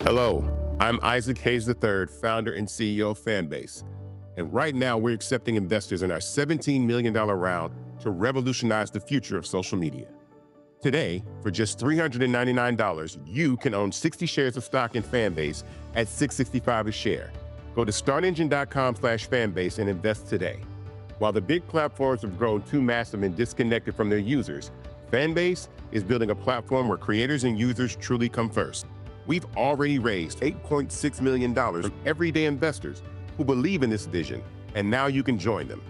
Hello, I'm Isaac Hayes III, founder and CEO of Fanbase. And right now we're accepting investors in our $17 million round to revolutionize the future of social media. Today, for just $399, you can own 60 shares of stock in Fanbase at $665 a share. Go to startengine.com/fanbase and invest today. While the big platforms have grown too massive and disconnected from their users, Fanbase is building a platform where creators and users truly come first. We've already raised $8.6 million from everyday investors who believe in this vision, and now you can join them.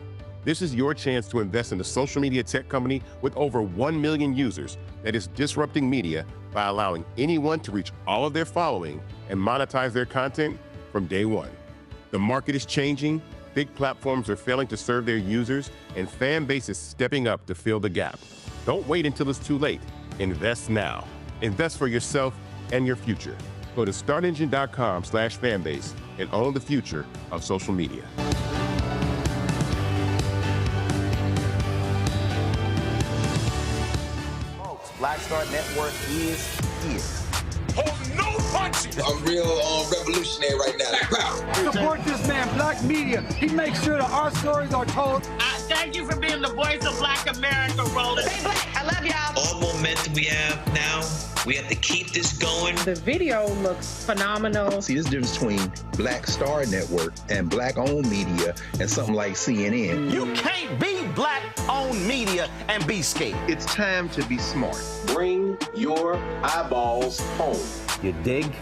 This is your chance to invest in a social media tech company with over 1 million users that is disrupting media by allowing anyone to reach all of their following and monetize their content from day one. The market is changing, big platforms are failing to serve their users, and Fanbase is stepping up to fill the gap. Don't wait until it's too late. Invest now. Invest for yourself and your future. Go to startengine.com/fanbase and own the future of social media. Folks, Black Star Network is here. hold no punches. I'm real revolutionary right now. Support this man, Black Media. He makes sure that our stories are told. Thank you for being the voice of Black America, Roland. Stay black. I love y'all. All momentum we have now, we have to keep this going. The video looks phenomenal. See, there's a difference between Black Star Network and Black-owned media and something like CNN. You can't be Black-owned media and be scared. It's time to be smart. Bring your eyeballs home. You dig?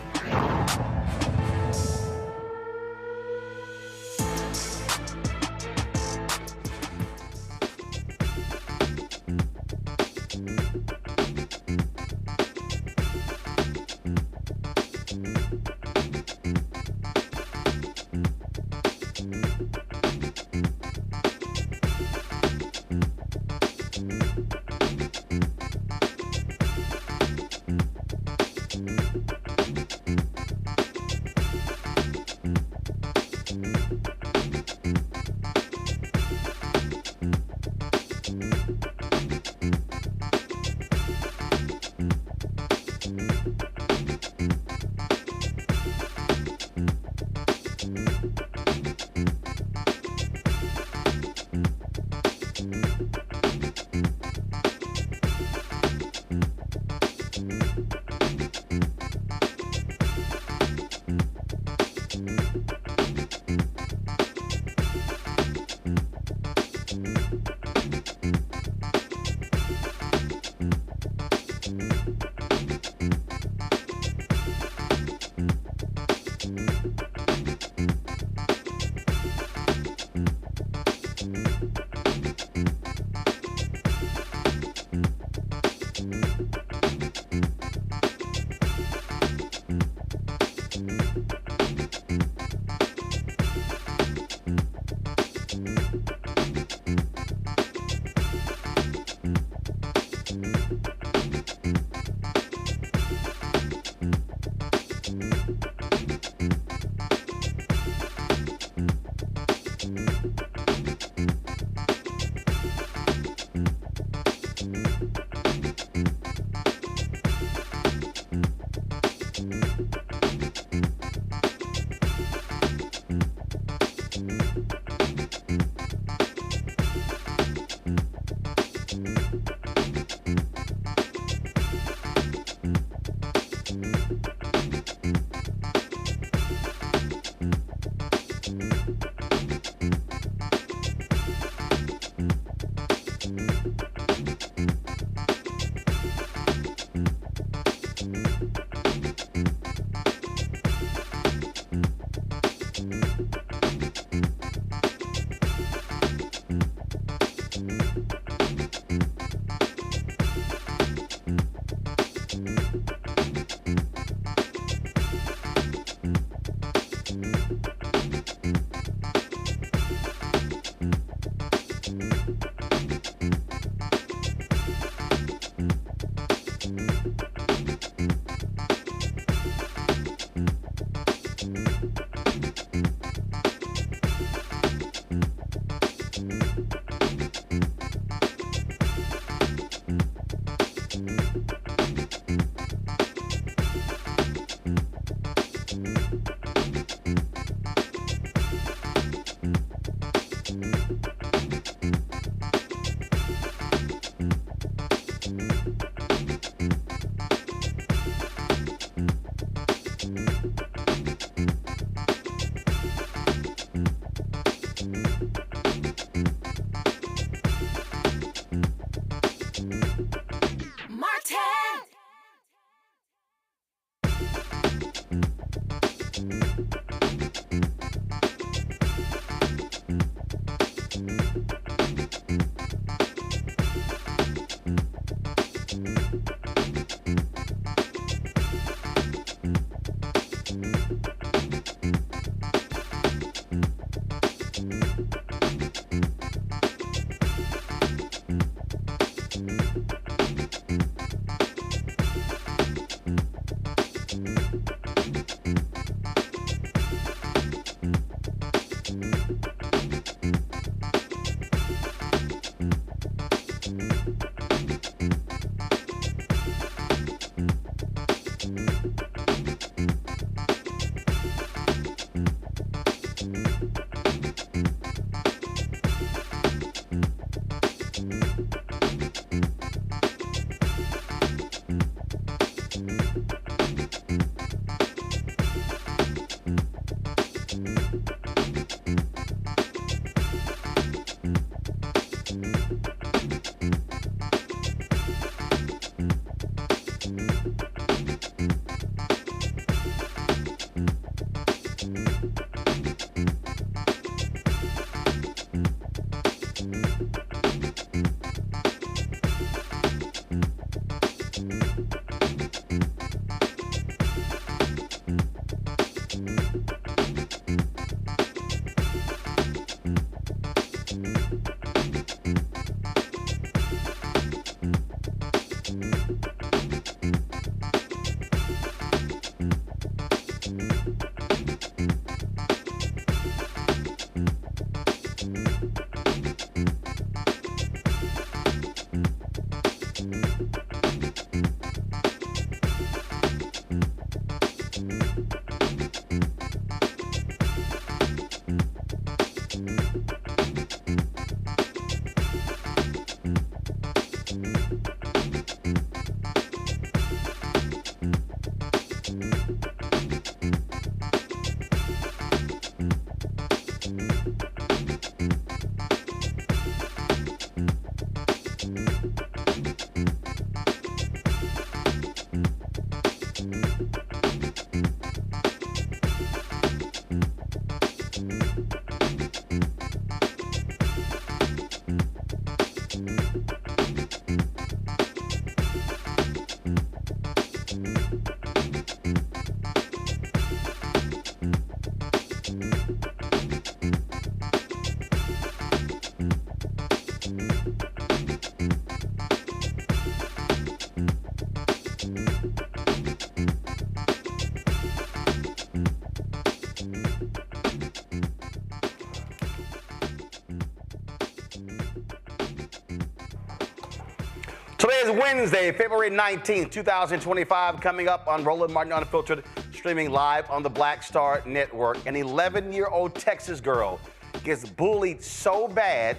Today is Wednesday, February 19th, 2025, coming up on Roland Martin Unfiltered, streaming live on the Black Star Network. An 11-year-old Texas girl gets bullied so bad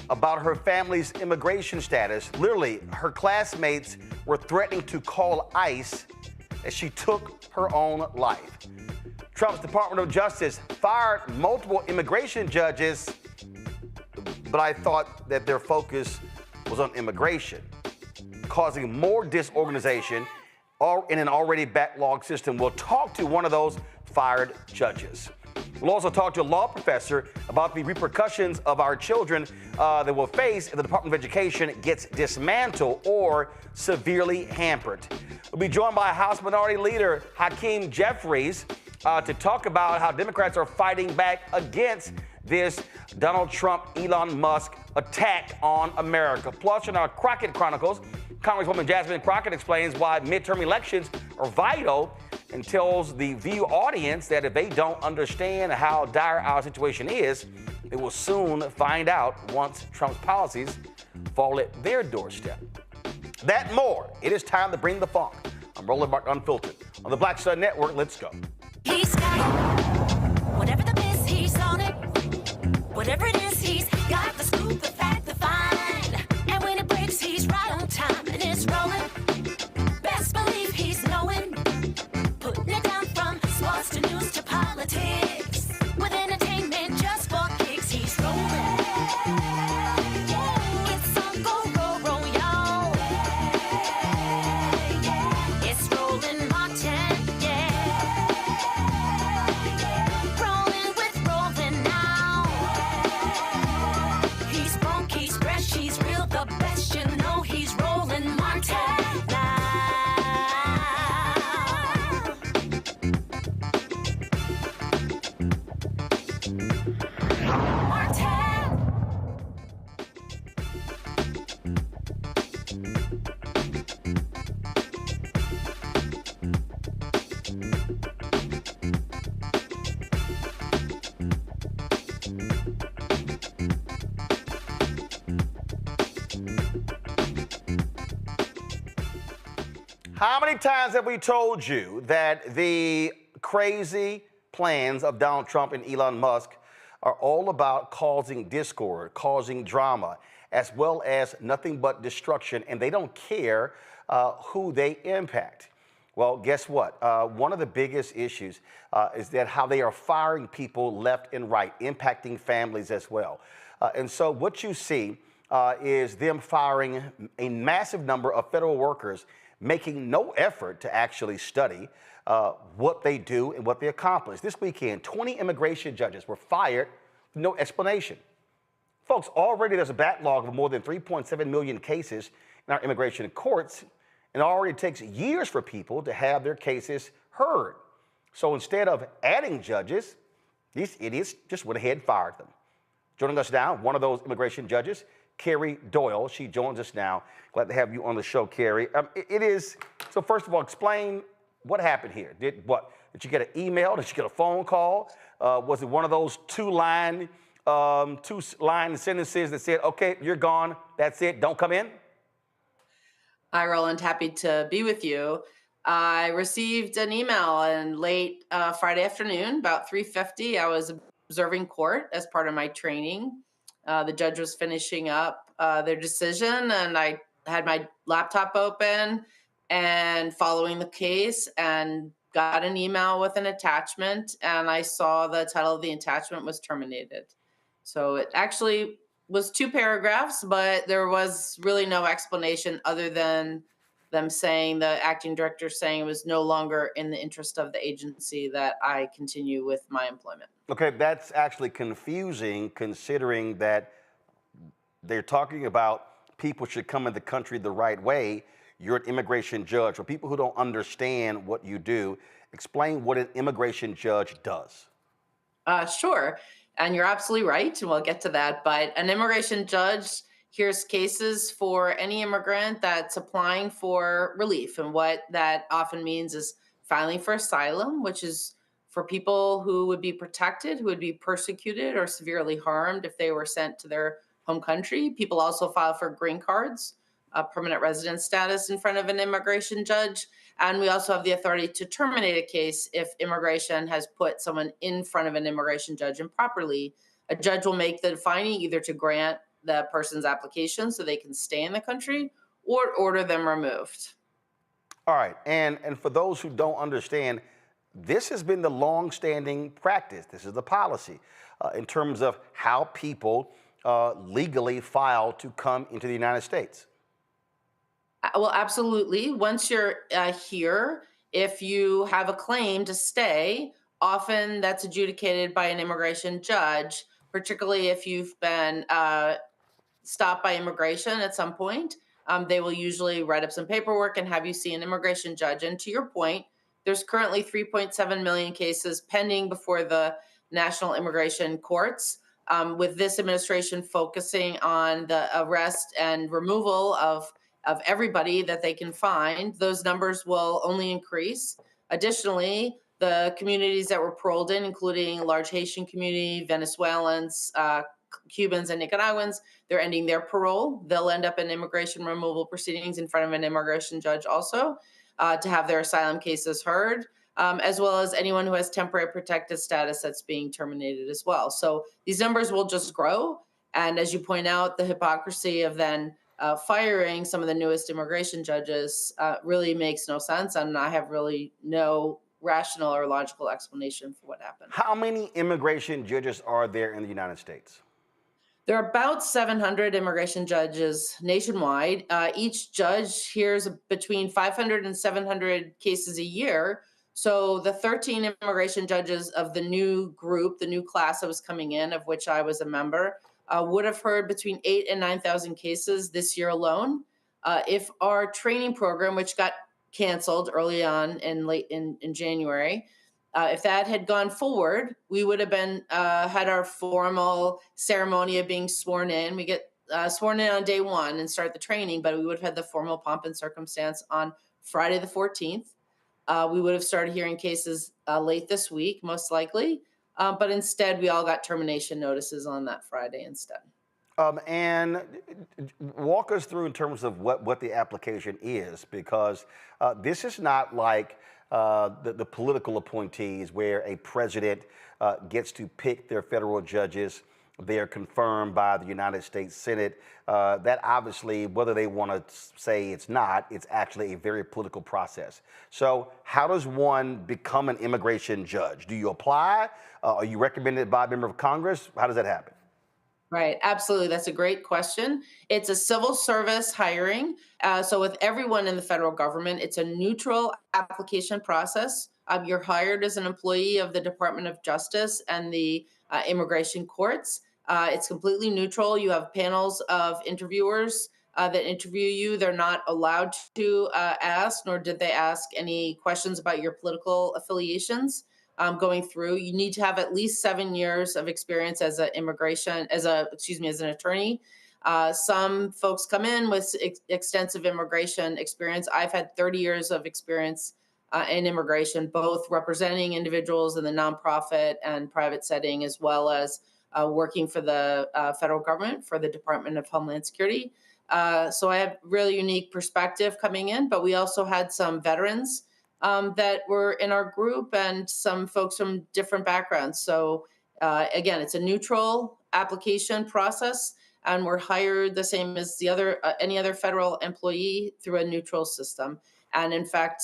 about her family's immigration status. Literally, her classmates were threatening to call ICE as she took her own life. Trump's Department of Justice fired multiple immigration judges, but I thought that their focus was on immigration, causing more disorganization in an already backlogged system. We'll talk to one of those fired judges. We'll also talk to a law professor about the repercussions of our children that will face if the Department of Education gets dismantled or severely hampered. We'll be joined by House Minority Leader Hakeem Jeffries to talk about how Democrats are fighting back against this Donald Trump, Elon Musk attack on America. Plus, in our Crockett Chronicles, Congresswoman Jasmine Crockett explains why midterm elections are vital and tells the View audience that if they don't understand how dire our situation is, they will soon find out once Trump's policies fall at their doorstep. That and more. It is time to bring the funk. I'm Roland Martin Unfiltered. On the Black Star Network, let's go. He's got it. Whatever the miss, he's on it. Whatever it is, he's got the scoop, the fact, the find. And when it breaks, he's right on time and it's rolling. Best believe he's knowing. Putting it down from sports to news to politics. With entertainment just for kicks, he's rolling. It's on go, roll, roll, y'all. It's Roland Martin, yeah. Rolling with Roland now. He's funk, he's fresh, he's real, the best, you know he's Roland Martin now. How many times have we told you that the crazy plans of Donald Trump and Elon Musk are all about causing discord, causing drama, as well as nothing but destruction, and they don't care who they impact? Well, guess what? One of the biggest issues is that how they are firing people left and right, impacting families as well. And so what you see is them firing a massive number of federal workers, making no effort to actually study what they do and what they accomplish. This weekend, 20 immigration judges were fired with no explanation. Folks, already there's a backlog of more than 3.7 million cases in our immigration courts, and it already takes years for people to have their cases heard. So instead of adding judges, these idiots just went ahead and fired them. Joining us now, one of those immigration judges, Carrie Doyle. She joins us now. Glad to have you on the show, Carrie. So first of all, explain what happened here. Did you get an email? Did you get a phone call? Was it one of those two-line sentences that said, okay, you're gone, that's it, don't come in? Hi, Roland. Happy to be with you. I received an email on late Friday afternoon, about 3:50. I was observing court as part of my training. The judge was finishing up their decision, and I had my laptop open and following the case and got an email with an attachment, and I saw the title of the attachment was terminated. So it actually was 2 paragraphs, but there was really no explanation other than them saying, the acting director saying it was no longer in the interest of the agency that I continue with my employment. Okay, that's actually confusing considering that they're talking about people should come in the country the right way. You're an immigration judge. For people who don't understand what you do, explain what an immigration judge does. Sure. And you're absolutely right, and we'll get to that. But an immigration judge hears cases for any immigrant that's applying for relief. And what that often means is filing for asylum, which is for people who would be protected, who would be persecuted or severely harmed if they were sent to their home country. People also file for green cards, permanent resident status in front of an immigration judge. And we also have the authority to terminate a case if immigration has put someone in front of an immigration judge improperly. A judge will make the finding either to grant the person's application so they can stay in the country or order them removed. All right, and for those who don't understand, this has been the long-standing practice. This is the policy in terms of how people legally file to come into the United States. Well, absolutely. Once you're here, if you have a claim to stay, often that's adjudicated by an immigration judge, particularly if you've been stopped by immigration at some point. They will usually write up some paperwork and have you see an immigration judge. And to your point, there's currently 3.7 million cases pending before the national immigration courts, with this administration focusing on the arrest and removal of everybody that they can find. Those numbers will only increase. Additionally, the communities that were paroled in, including large Haitian community, Venezuelans, Cubans, and Nicaraguans, they're ending their parole. They'll end up in immigration removal proceedings in front of an immigration judge also to have their asylum cases heard, as well as anyone who has temporary protected status that's being terminated as well. So these numbers will just grow. And as you point out, the hypocrisy of then firing some of the newest immigration judges really makes no sense. And I have really no rational or logical explanation for what happened. How many immigration judges are there in the United States? There are about 700 immigration judges nationwide. Each judge hears between 500 and 700 cases a year. So the 13 immigration judges of the new group, the new class that was coming in, of which I was a member, would have heard between 8,000 and 9,000 cases this year alone. If our training program, which got canceled early on in January, if that had gone forward, we would have been had our formal ceremony of being sworn in. We get sworn in on day one and start the training, but we would have had the formal pomp and circumstance on Friday the 14th. We would have started hearing cases late this week, most likely. But instead, we all got termination notices on that Friday instead. And walk us through in terms of what the application is, because this is not like the political appointees where a president gets to pick their federal judges. They're confirmed by the United States Senate. That obviously, whether they want to say it's not, it's actually a very political process. So how does one become an immigration judge? Do you apply? Are you recommended by a member of Congress? How does that happen? Right, absolutely. That's a great question. It's a civil service hiring. So with everyone in the federal government, it's a neutral application process. You're hired as an employee of the Department of Justice and the immigration courts. It's completely neutral. You have panels of interviewers that interview you. They're not allowed to ask, nor did they ask any questions about your political affiliations. Going through, you need to have at least 7 years of experience as an attorney. Some folks come in with extensive immigration experience. I've had 30 years of experience in immigration, both representing individuals in the nonprofit and private setting, as well as working for the federal government for the Department of Homeland Security. So I have really unique perspective coming in, but we also had some veterans that were in our group and some folks from different backgrounds. So again, it's a neutral application process, and we're hired the same as the other any other federal employee through a neutral system. And in fact,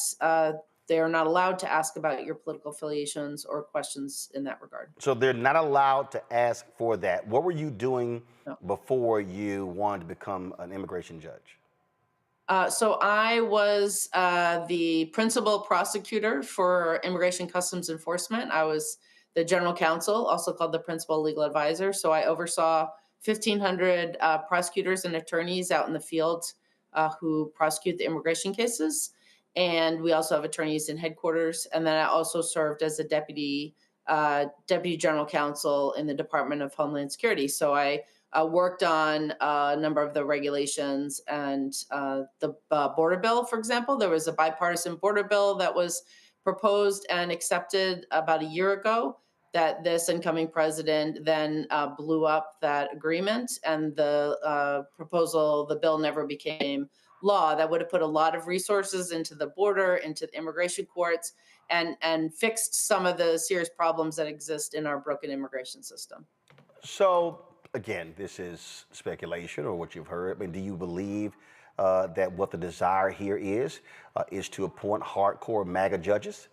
they are not allowed to ask about your political affiliations or questions in that regard. So they're not allowed to ask for that. What were you doing before you wanted to become an immigration judge? So I was the principal prosecutor for Immigration Customs Enforcement. I was the general counsel, also called the principal legal advisor. So I oversaw 1,500 prosecutors and attorneys out in the field who prosecute the immigration cases. And we also have attorneys in headquarters. And then I also served as a deputy general counsel in the Department of Homeland Security. So I worked on a number of the regulations and the border bill, for example. There was a bipartisan border bill that was proposed and accepted about a year ago. that this incoming president then blew up that agreement, and the bill never became law. That would have put a lot of resources into the border, into the immigration courts, and fixed some of the serious problems that exist in our broken immigration system. So, again, this is speculation or what you've heard. I mean, do you believe that what the desire here is to appoint hardcore MAGA judges?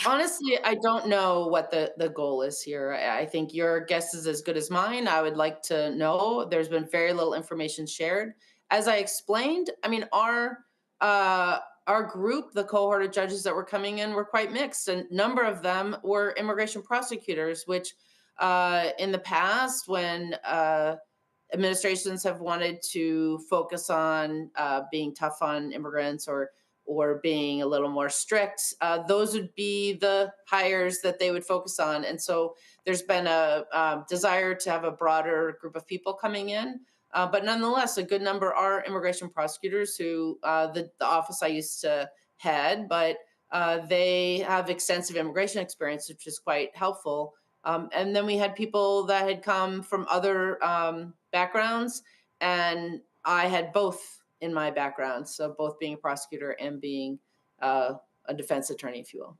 Honestly, I don't know what the goal is here. I think your guess is as good as mine. I would like to know. There's been very little information shared. As I explained, I mean, our group, the cohort of judges that were coming in, were quite mixed. A number of them were immigration prosecutors, which in the past, when administrations have wanted to focus on being tough on immigrants or being a little more strict, those would be the hires that they would focus on. And so there's been a desire to have a broader group of people coming in. But nonetheless, a good number are immigration prosecutors who the office I used to head, but they have extensive immigration experience, which is quite helpful. And then we had people that had come from other backgrounds, and I had both in my background, so both being a prosecutor and being a defense attorney, if you will.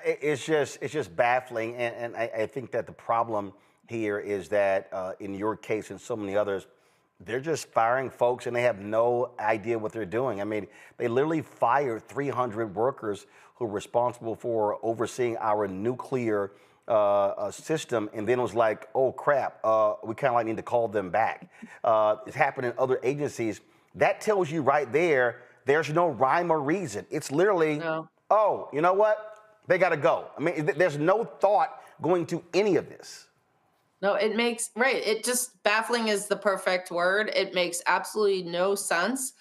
It's just baffling, and I think that the problem here is that in your case and so many others, they're just firing folks and they have no idea what they're doing. I mean, they literally fired 300 workers who were responsible for overseeing our nuclear system, and then it was like, oh crap, we kind of like need to call them back. It's happened in other agencies. That tells you right there, there's no rhyme or reason. It's literally, oh, you know what? They got to go. I mean, there's no thought going to any of this. No, it makes, right. It just, baffling is the perfect word. It makes absolutely no sense.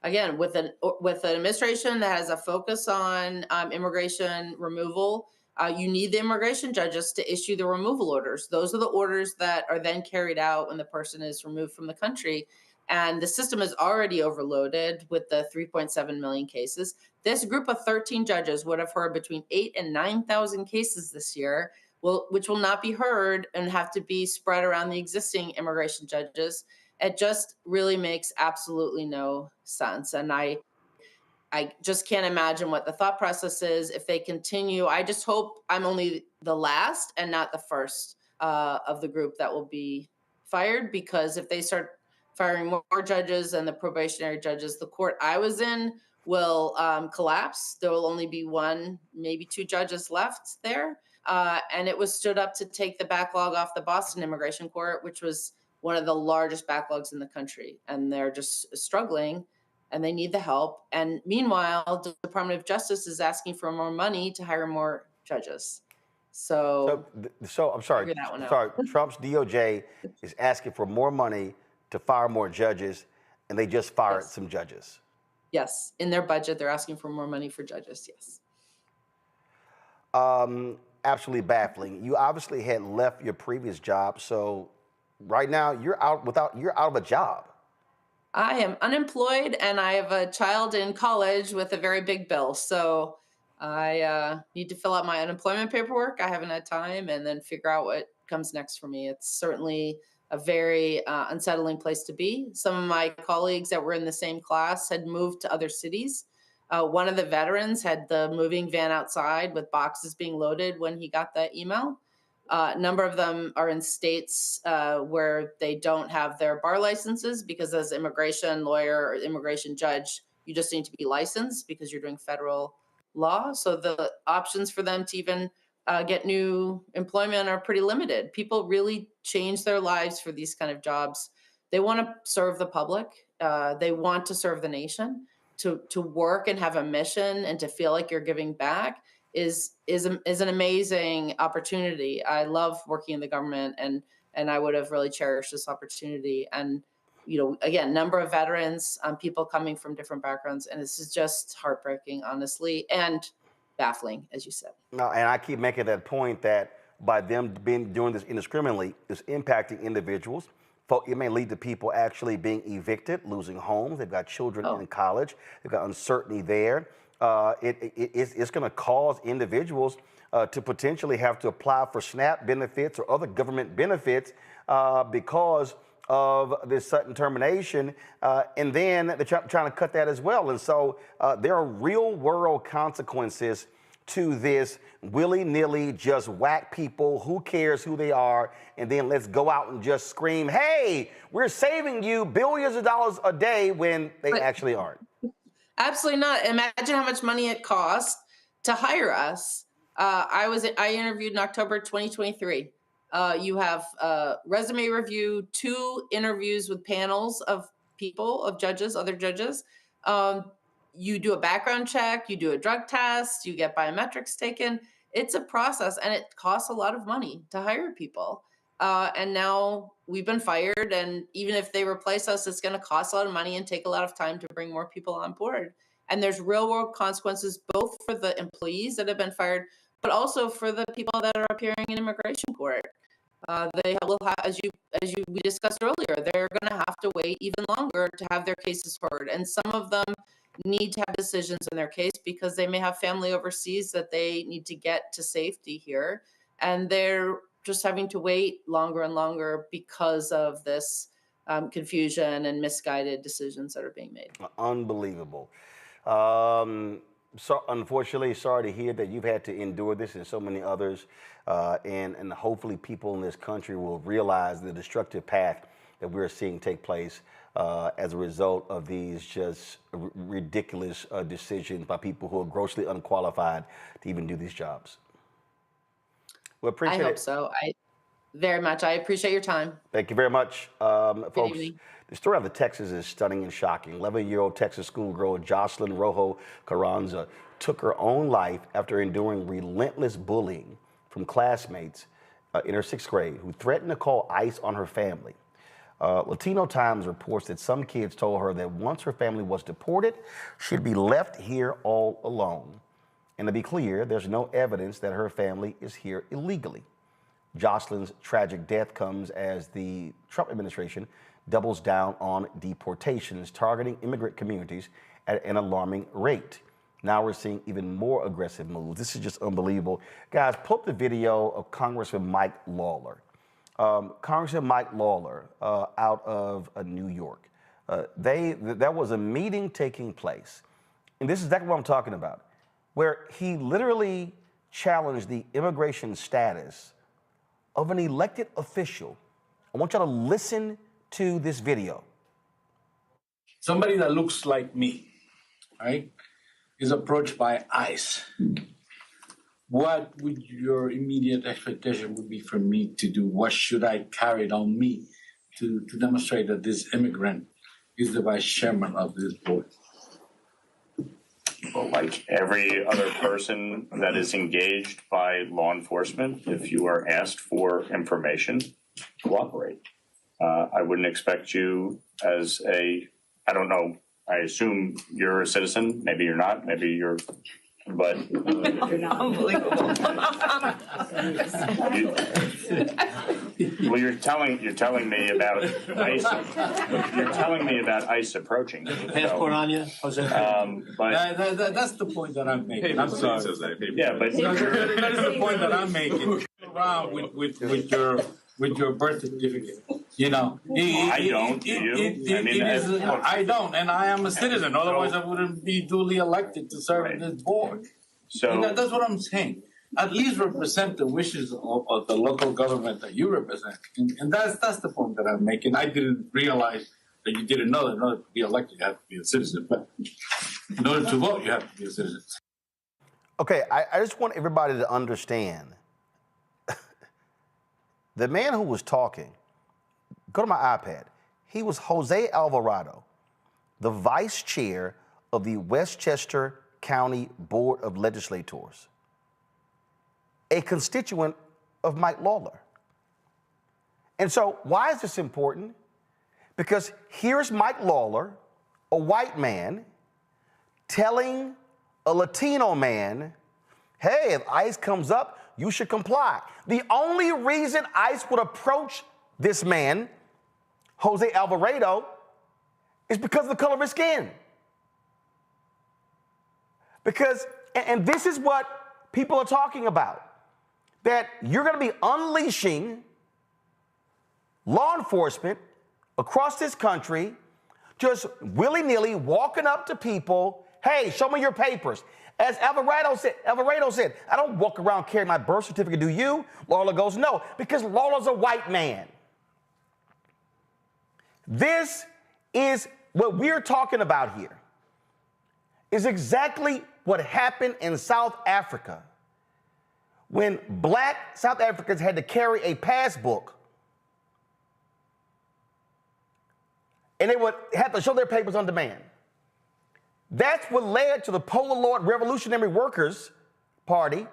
Again, with an administration that has a focus on immigration removal, you need the immigration judges to issue the removal orders. Those are the orders that are then carried out when the person is removed from the country. And the system is already overloaded with the 3.7 million cases. This group of 13 judges would have heard between 8,000 and 9,000 cases this year, which will not be heard and have to be spread around the existing immigration judges. It just really makes absolutely no sense. And I just can't imagine what the thought process is if they continue. I just hope I'm only the last and not the first of the group that will be fired, because if they start firing more judges and the probationary judges, the court I was in will collapse. There will only be one, maybe two judges left there. And it was stood up to take the backlog off the Boston Immigration Court, which was one of the largest backlogs in the country. And they're just struggling and they need the help. And meanwhile, the Department of Justice is asking for more money to hire more judges. So I'm sorry. Trump's DOJ is asking for more money to fire more judges, and they just fired some judges. Yes, in their budget, they're asking for more money for judges, yes. Absolutely baffling. You obviously had left your previous job, so right now you're out of a job. I am unemployed, and I have a child in college with a very big bill, so I need to fill out my unemployment paperwork. I haven't had time, and then figure out what comes next for me. It's certainly a very unsettling place to be. Some of my colleagues that were in the same class had moved to other cities. One of the veterans had the moving van outside with boxes being loaded when he got the email. A number of them are in states where they don't have their bar licenses, because as immigration lawyer or immigration judge, you just need to be licensed because you're doing federal law. So the options for them to even get new employment are pretty limited. People really change their lives for these kind of jobs. They want to serve the public. They want to serve the nation. To work and have a mission and to feel like you're giving back is an amazing opportunity. I love working in the government, and I would have really cherished this opportunity. And again, number of veterans, people coming from different backgrounds, and this is just heartbreaking, honestly, and baffling, as you said. No, and I keep making that point that by them doing this indiscriminately, it's impacting individuals. It may lead to people actually being evicted, losing homes. They've got children in college. They've got uncertainty there. it's going to cause individuals to potentially have to apply for SNAP benefits or other government benefits because of this sudden termination, and then they're trying to cut that as well. And so there are real world consequences to this willy-nilly, just whack people, who cares who they are, and then let's go out and just scream, hey, we're saving you billions of dollars a day when they actually aren't. Absolutely not. Imagine how much money it costs to hire us. I interviewed in October 2023. You have resume review, 2 interviews with panels of people, of judges, other judges. You do a background check, you do a drug test, you get biometrics taken. It's a process, and it costs a lot of money to hire people. And now we've been fired, and even if they replace us, it's going to cost a lot of money and take a lot of time to bring more people on board. And there's real world consequences, both for the employees that have been fired, but also for the people that are appearing in immigration court. They will have, as we discussed earlier, they're going to have to wait even longer to have their cases heard. And some of them need to have decisions in their case because they may have family overseas that they need to get to safety here. And they're just having to wait longer and longer because of this confusion and misguided decisions that are being made. Unbelievable. So unfortunately, sorry to hear that you've had to endure this and so many others. And hopefully people in this country will realize the destructive path that we're seeing take place as a result of these just ridiculous decisions by people who are grossly unqualified to even do these jobs. We appreciate it. I hope so. Very much. I appreciate your time. Thank you very much, folks. Evening. The story out of Texas is stunning and shocking. 11-year-old Texas schoolgirl Jocelyn Rojo Carranza took her own life after enduring relentless bullying from classmates in her 6th grade who threatened to call ICE on her family. Latino Times reports that some kids told her that once her family was deported, she'd be left here all alone. And to be clear, there's no evidence that her family is here illegally. Jocelyn's tragic death comes as the Trump administration doubles down on deportations, targeting immigrant communities at an alarming rate. Now we're seeing even more aggressive moves. This is just unbelievable. Guys, pull up the video of Congressman Mike Lawler. Congressman Mike Lawler out of New York. There was a meeting taking place, and this is exactly what I'm talking about, where he literally challenged the immigration status of an elected official. I want y'all to listen to this video. Somebody that looks like me, right, is approached by ICE. What would your immediate expectation would be for me to do? What should I carry on me to demonstrate that this immigrant is the vice chairman of this board? Well, like every other person that is engaged by law enforcement, if you are asked for information, cooperate. I wouldn't expect you as I don't know, I assume you're a citizen, maybe you're not, maybe you're, but. You're not. Unbelievable. Well, you're telling me about ICE. You're telling me about ICE approaching. Passport on you, Jose. But that's the point that I'm making. I'm sorry. Yeah, but that is the point that I'm making. Around with your birth certificate, you know. I don't. Do you? I don't, and I am a citizen. Otherwise, I wouldn't be duly elected to serve on this board. So that's what I'm saying. At least represent the wishes of the local government that you represent, and that's the point that I'm making. I didn't realize that you didn't know that in order to be elected, you have to be a citizen. But in order to vote, you have to be a citizen. Okay, I just want everybody to understand. The man who was talking, go to my iPad, he was Jose Alvarado, the vice chair of the Westchester County Board of Legislators, a constituent of Mike Lawler. And so why is this important? Because here's Mike Lawler, a white man, telling a Latino man, hey, if ICE comes up, you should comply. The only reason ICE would approach this man, Jose Alvarado, is because of the color of his skin. Because, and this is what people are talking about, that you're going to be unleashing law enforcement across this country, just willy-nilly walking up to people, hey, show me your papers. As Alvarado said, I don't walk around carrying my birth certificate, do you? Lawler goes, no, because Lawler's a white man. This is what we're talking about here, is exactly what happened in South Africa when black South Africans had to carry a passbook and they would have to show their papers on demand. That's what led to the Polaroid Revolutionary Workers Party,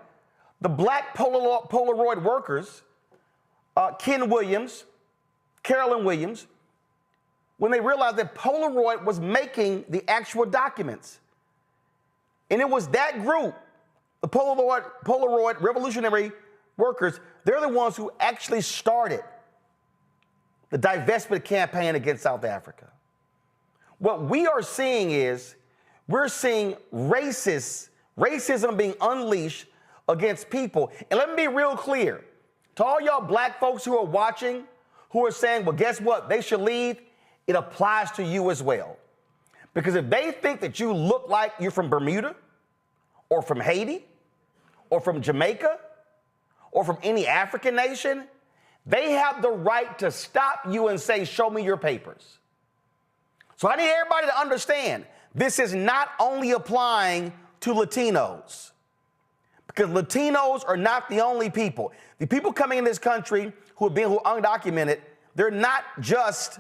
the black Polaroid workers, Ken Williams, Carolyn Williams, when they realized that Polaroid was making the actual documents. And it was that group, the Polaroid Revolutionary Workers, they're the ones who actually started the divestment campaign against South Africa. What we are seeing is, we're seeing racism being unleashed against people. And let me be real clear. To all y'all black folks who are watching, who are saying, well, guess what? They should leave. It applies to you as well. Because if they think that you look like you're from Bermuda or from Haiti or from Jamaica or from any African nation, they have the right to stop you and say, show me your papers. So I need everybody to understand, this is not only applying to Latinos, because Latinos are not the only people. The people coming in this country who are undocumented, they're not just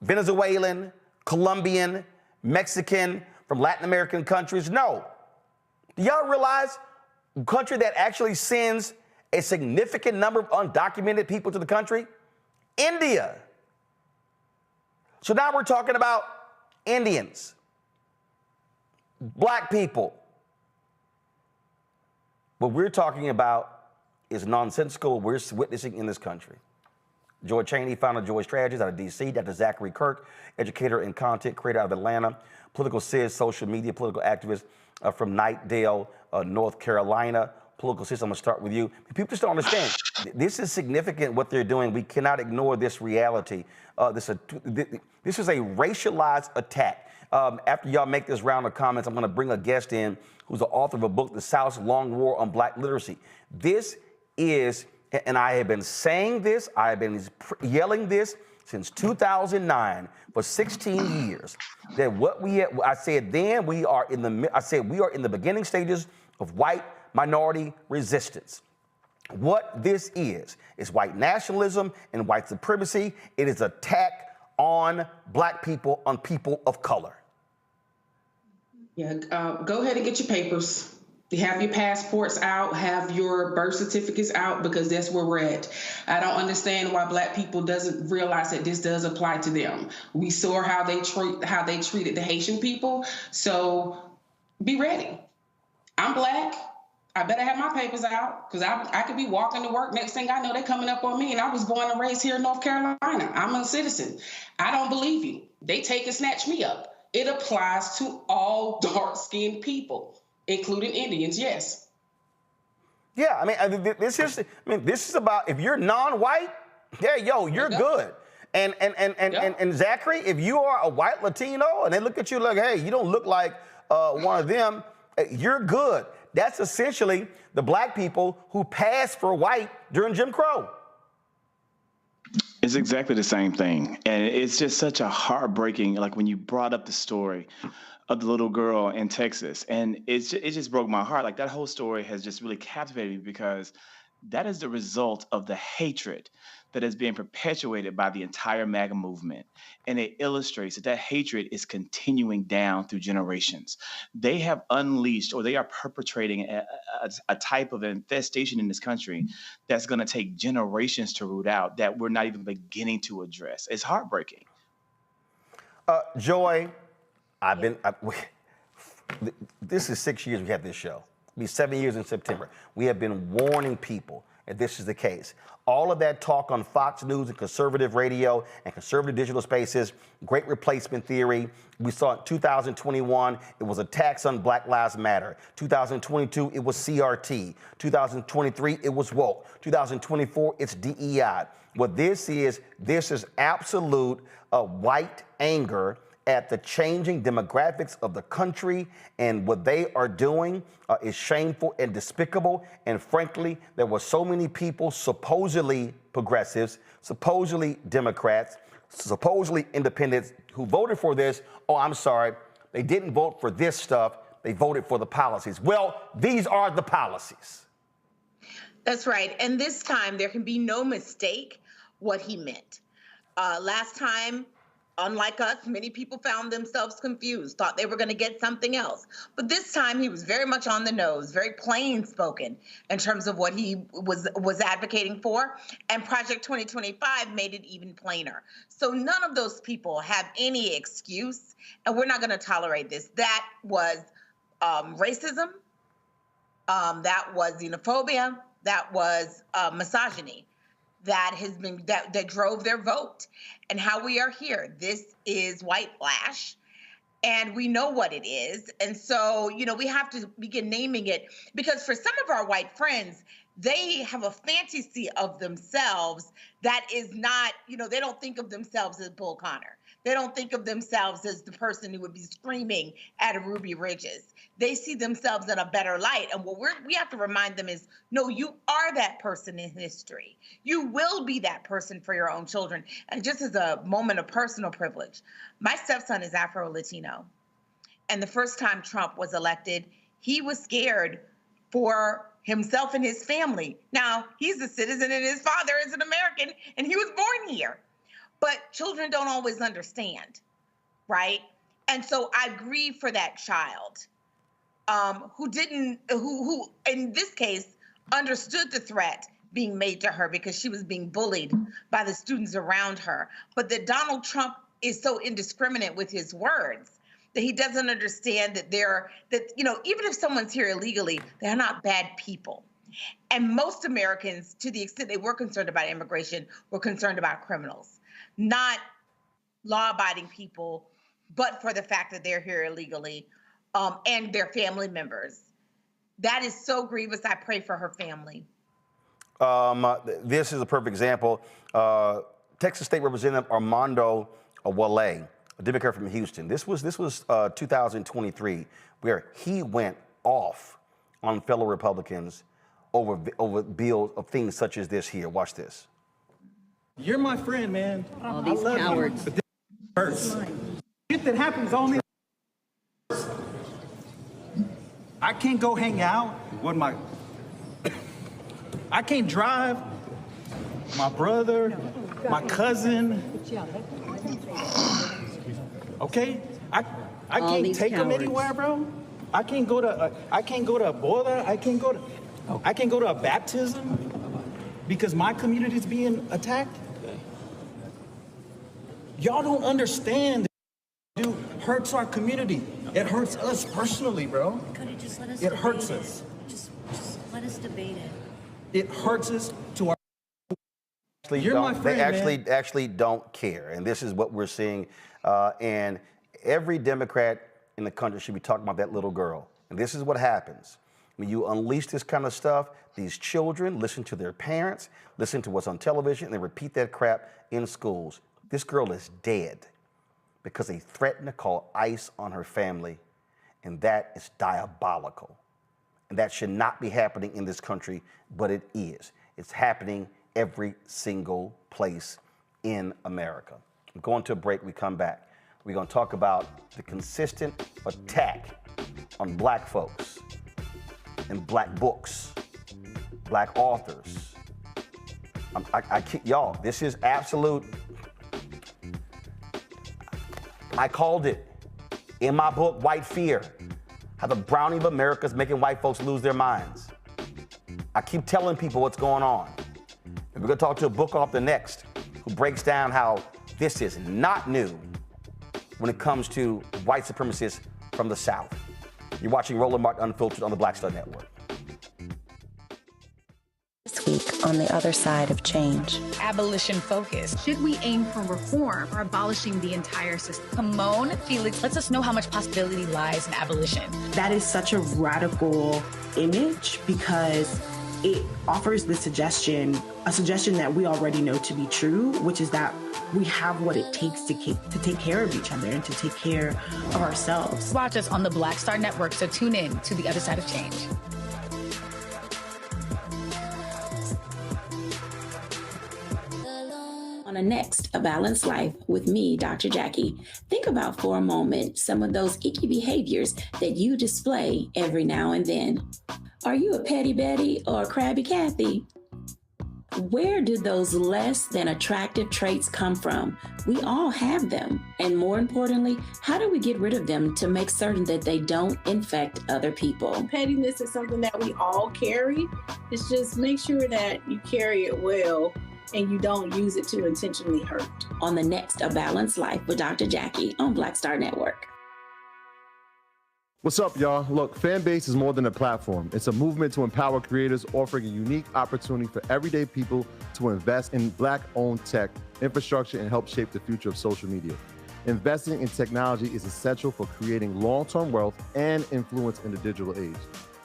Venezuelan, Colombian, Mexican, from Latin American countries. No. Do y'all realize a country that actually sends a significant number of undocumented people to the country? India. So now we're talking about Indians, black people. What we're talking about is nonsensical we're witnessing in this country. Joy Cheney, founder of Joy Strategies out of D.C., Dr. Zachary Kirk, educator and content creator out of Atlanta, political sis, social media, political activist from Knightdale, North Carolina. Political sis, I'm going to start with you. People just don't understand. This is significant what they're doing. We cannot ignore this reality. This is a racialized attack. After y'all make this round of comments, I'm going to bring a guest in who's the author of a book, The South's Long War on Black Literacy. This is, and I have been saying this, I have been yelling this since 2009 for 16 years, that what we have, I said then we are in the beginning stages of white minority resistance. What this is white nationalism and white supremacy. It is attack on black people, on people of color. Yeah, go ahead and get your papers. Have your passports out, have your birth certificates out, because that's where we're at. I don't understand why black people doesn't realize that this does apply to them. We saw how they treated the Haitian people, so be ready. I'm black. I better have my papers out, because I could be walking to work. Next thing I know, they're coming up on me, and I was born and raised here in North Carolina. I'm a citizen. I don't believe you. They take and snatch me up. It applies to all dark-skinned people, including Indians, yes. Yeah, this is about, if you're non-white, yeah, you're good. And Zachary, if you are a white Latino and they look at you like, hey, you don't look like one of them, you're good. That's essentially the black people who passed for white during Jim Crow. It's exactly the same thing. And it's just such a heartbreaking, like when you brought up the story of the little girl in Texas, and it just broke my heart. Like that whole story has just really captivated me, because that is the result of the hatred that is being perpetuated by the entire MAGA movement. And it illustrates that hatred is continuing down through generations. They have unleashed, or they are perpetrating a type of infestation in this country that's going to take generations to root out, that we're not even beginning to address. It's heartbreaking. Joy, this is 6 years we had this show. It'll be 7 years in September. We have been warning people that this is the case. All of that talk on Fox News and conservative radio and conservative digital spaces, great replacement theory. We saw in 2021, it was attacks on Black Lives Matter. 2022, it was CRT. 2023, it was woke. 2024, it's DEI. What this is absolute white anger at the changing demographics of the country, and what they are doing is shameful and despicable. And frankly, there were so many people, supposedly progressives, supposedly Democrats, supposedly independents, who voted for this. Oh, I'm sorry, they didn't vote for this stuff, they voted for the policies. Well, these are the policies. That's right. And this time, there can be no mistake what he meant. Last time, unlike us, many people found themselves confused, thought they were going to get something else. But this time he was very much on the nose, very plain spoken in terms of what he was advocating for. And Project 2025 made it even plainer. So none of those people have any excuse, and we're not going to tolerate this. That was racism. That was xenophobia. That was misogyny. That drove their vote, and how we are here. This is whitewash, and we know what it is. And so, we have to begin naming it, because for some of our white friends, they have a fantasy of themselves that is not, they don't think of themselves as Bull Connor. They don't think of themselves as the person who would be screaming at a Ruby Ridges. They see themselves in a better light. And what we have to remind them is, no, you are that person in history. You will be that person for your own children. And just as a moment of personal privilege, my stepson is Afro-Latino. And the first time Trump was elected, he was scared for himself and his family. Now, he's a citizen and his father is an American, and he was born here. But children don't always understand, right? And so I grieve for that child who in this case understood the threat being made to her because she was being bullied by the students around her. But that Donald Trump is so indiscriminate with his words that he doesn't understand that even if someone's here illegally, they're not bad people. And most Americans, to the extent they were concerned about immigration, were concerned about criminals, not law-abiding people, but for the fact that they're here illegally, and their family members. That is so grievous. I pray for her family. This is a perfect example. Texas State Representative Armando Wale, a Democrat from Houston. This was 2023, where he went off on fellow Republicans over bills of things such as this here. Watch this. You're my friend, man. All these cowards. But this hurts. Shit that happens only. I can't go hang out with I can't drive my brother, my cousin. Okay? I can't take them anywhere, bro. I can't go to a boiler. I can't go to a baptism because my community is being attacked. Y'all don't understand. Dude, hurts our community. It hurts us personally, bro. Could have just let us It hurts us. Just let us debate it. It hurts us to our. You're my friend, they actually don't care, and this is what we're seeing. And every Democrat in the country should be talking about that little girl. And this is what happens when you unleash this kind of stuff. These children listen to their parents, listen to what's on television, and they repeat that crap in schools. This girl is dead because they threatened to call ICE on her family, and that is diabolical. And that should not be happening in this country, but it is. It's happening every single place in America. I'm going to a break. We come back. We're going to talk about the consistent attack on black folks and black books, black authors. Y'all, this is absolute. I called it in my book, White Fear, how the brownie of America is making white folks lose their minds. I keep telling people what's going on. And we're going to talk to a book author next who breaks down how this is not new when it comes to white supremacists from the South. You're watching Roland Martin Unfiltered on the Black Star Network. speak on the other side of change. Abolition focus. Should we aim for reform or abolishing the entire system? Timon Felix lets us know how much possibility lies in abolition. That is such a radical image because it offers the suggestion that we already know to be true, which is that we have what it takes to take care of each other and to take care of ourselves. Watch us on the Black Star Network, so tune in to the other side of change. On the next A Balanced Life with me, Dr. Jackie, think about for a moment some of those icky behaviors that you display every now and then. Are you a petty Betty or a crabby Kathy? Where do those less than attractive traits come from? We all have them. And more importantly, how do we get rid of them to make certain that they don't infect other people? Pettiness is something that we all carry. It's just make sure that you carry it well and you don't use it to intentionally hurt. On the next A Balanced Life with Dr. Jackie on Black Star Network. What's up, y'all? Look, Fanbase is more than a platform. It's a movement to empower creators, offering a unique opportunity for everyday people to invest in Black-owned tech, infrastructure, and help shape the future of social media. Investing in technology is essential for creating long-term wealth and influence in the digital age.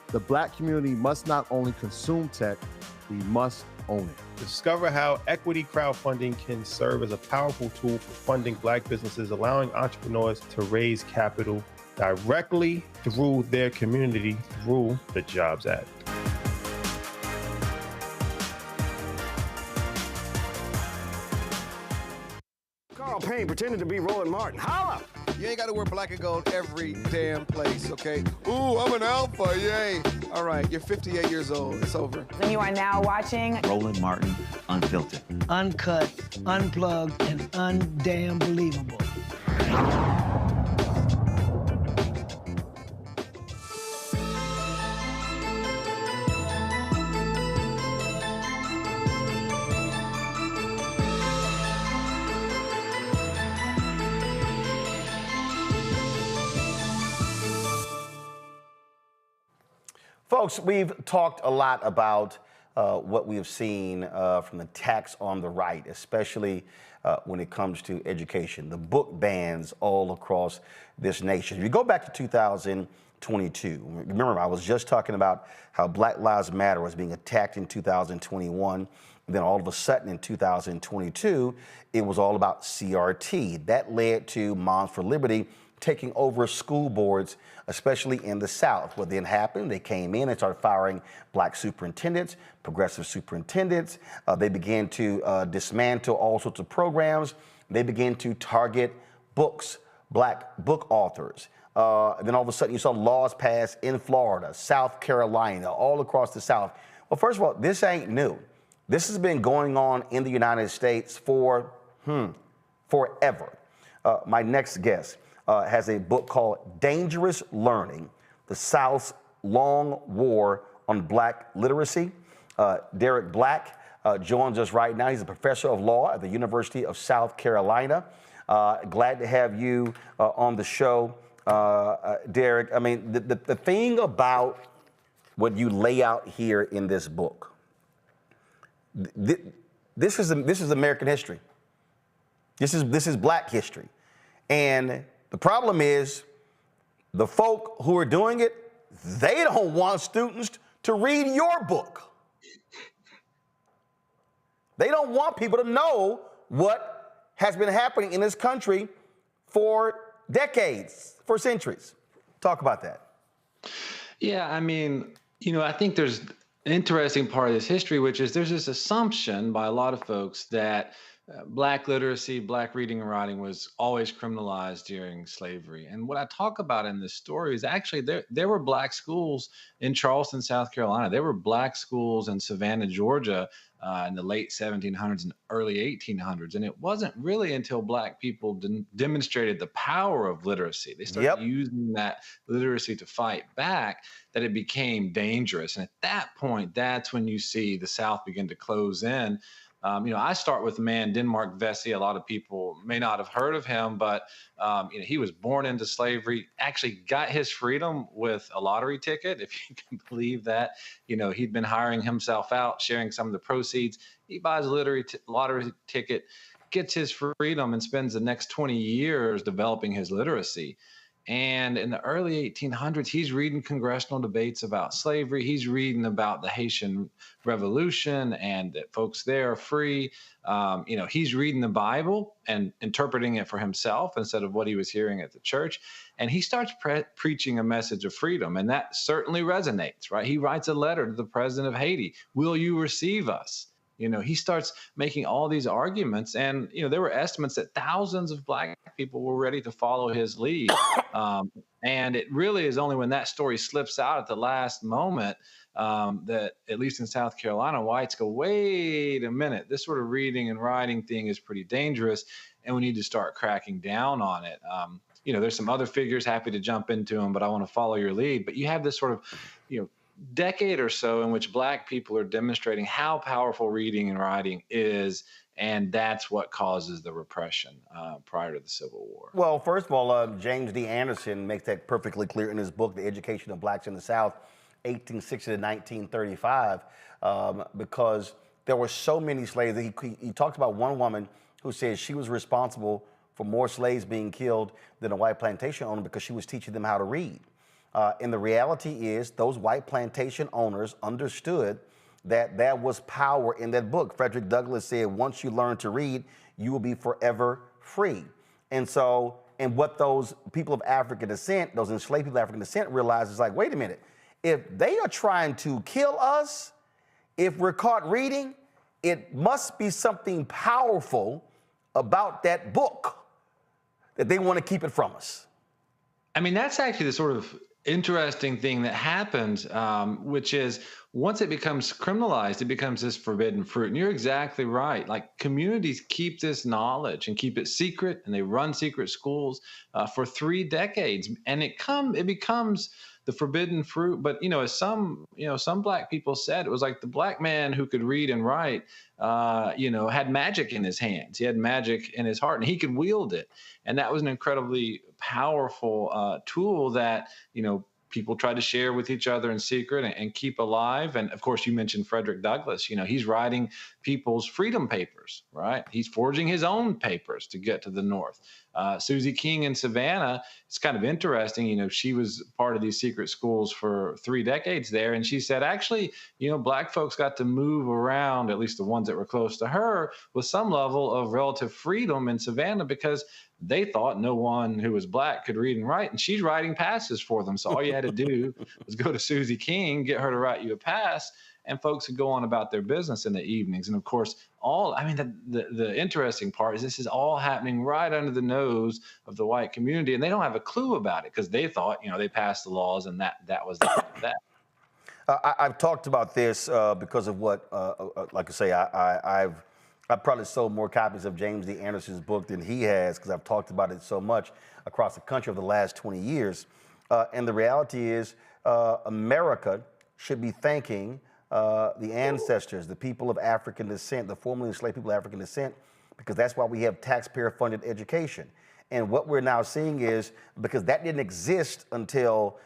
The Black community must not only consume tech, we must own it. Discover how equity crowdfunding can serve as a powerful tool for funding Black businesses, allowing entrepreneurs to raise capital directly through their community through the Jobs Act. Carl Payne pretending to be Roland Martin. Holla! You ain't got to wear black and gold every damn place, okay? Ooh, I'm an alpha, yay. All right, you're 58 years old. It's over. And you are now watching Roland Martin Unfiltered. Uncut, unplugged, and undamn believable. Folks, we've talked a lot about what we have seen from the attacks on the right, especially when it comes to education, the book bans all across this nation. If you go back to 2022, remember I was just talking about how Black Lives Matter was being attacked in 2021. Then all of a sudden in 2022, it was all about CRT. That led to Moms for Liberty taking over school boards, especially in the South. What then happened, they came in and started firing Black superintendents, progressive superintendents. They began to dismantle all sorts of programs. They began to target books, Black book authors. Then all of a sudden you saw laws passed in Florida, South Carolina, all across the South. Well, first of all, this ain't new. This has been going on in the United States for forever. My next guest has a book called Dangerous Learning, The South's Long War on Black Literacy. Derek Black joins us right now. He's a professor of law at the University of South Carolina. Glad to have you on the show, Derek. I mean, the thing about what you lay out here in this book, this is American history. This is Black history. And the problem is the folk who are doing it, they don't want students to read your book. They don't want people to know what has been happening in this country for decades, for centuries. Talk about that. Yeah, I mean, I think there's an interesting part of this history, which is there's this assumption by a lot of folks that Black literacy, Black reading and writing was always criminalized during slavery. And what I talk about in this story is actually there were Black schools in Charleston, South Carolina. There were Black schools in Savannah, Georgia in the late 1700s and early 1800s. And it wasn't really until Black people demonstrated the power of literacy. They started using that literacy to fight back, that it became dangerous. And at that point, that's when you see the South begin to close in. I start with the man, Denmark Vesey. A lot of people may not have heard of him, but he was born into slavery, actually got his freedom with a lottery ticket, if you can believe that. He'd been hiring himself out, sharing some of the proceeds. He buys a lottery ticket, gets his freedom, and spends the next 20 years developing his literacy. And in the early 1800s, he's reading congressional debates about slavery. He's reading about the Haitian Revolution and that folks there are free. He's reading the Bible and interpreting it for himself instead of what he was hearing at the church. And he starts preaching a message of freedom. And that certainly resonates, right? He writes a letter to the president of Haiti. Will you receive us? He starts making all these arguments, and there were estimates that thousands of Black people were ready to follow his lead. And it really is only when that story slips out at the last moment that, at least in South Carolina, whites go, wait a minute, this sort of reading and writing thing is pretty dangerous, and we need to start cracking down on it. There's some other figures, happy to jump into them, but I want to follow your lead. But you have this sort of, decade or so in which Black people are demonstrating how powerful reading and writing is, and that's what causes the repression prior to the Civil War. Well, first of all, James D. Anderson makes that perfectly clear in his book, The Education of Blacks in the South, 1860 to 1935, because there were so many slaves. He talks about one woman who says she was responsible for more slaves being killed than a white plantation owner because she was teaching them how to read. And the reality is those white plantation owners understood that there was power in that book. Frederick Douglass said, once you learn to read, you will be forever free. And what those people of African descent, those enslaved people of African descent realized is like, wait a minute, if they are trying to kill us, if we're caught reading, it must be something powerful about that book that they want to keep it from us. I mean, that's actually the sort of interesting thing that happens, which is once it becomes criminalized, it becomes this forbidden fruit. And you're exactly right. Like, communities keep this knowledge and keep it secret, and they run secret schools for 3 decades, and it becomes the forbidden fruit. But as some Black people said, it was like the Black man who could read and write had magic in his hands. He had magic in his heart, and he could wield it. And that was an incredibly powerful tool that, people try to share with each other in secret and keep alive. And of course, you mentioned Frederick Douglass. He's writing people's freedom papers, right? He's forging his own papers to get to the North. Susie King in Savannah, it's kind of interesting. She was part of these secret schools for 3 decades there. And she said, actually, Black folks got to move around, at least the ones that were close to her, with some level of relative freedom in Savannah because they thought no one who was Black could read and write, and she's writing passes for them. So all you had to do was go to Susie King, get her to write you a pass, and folks would go on about their business in the evenings. And of course, the interesting part is this is all happening right under the nose of the white community, and they don't have a clue about it because they thought, they passed the laws and that was that. I've talked about this because of what, like I say, I've probably sold more copies of James D. Anderson's book than he has because I've talked about it so much across the country over the last 20 years. And the reality is America should be thanking the ancestors, the people of African descent, the formerly enslaved people of African descent, because that's why we have taxpayer-funded education. And what we're now seeing is, because that didn't exist until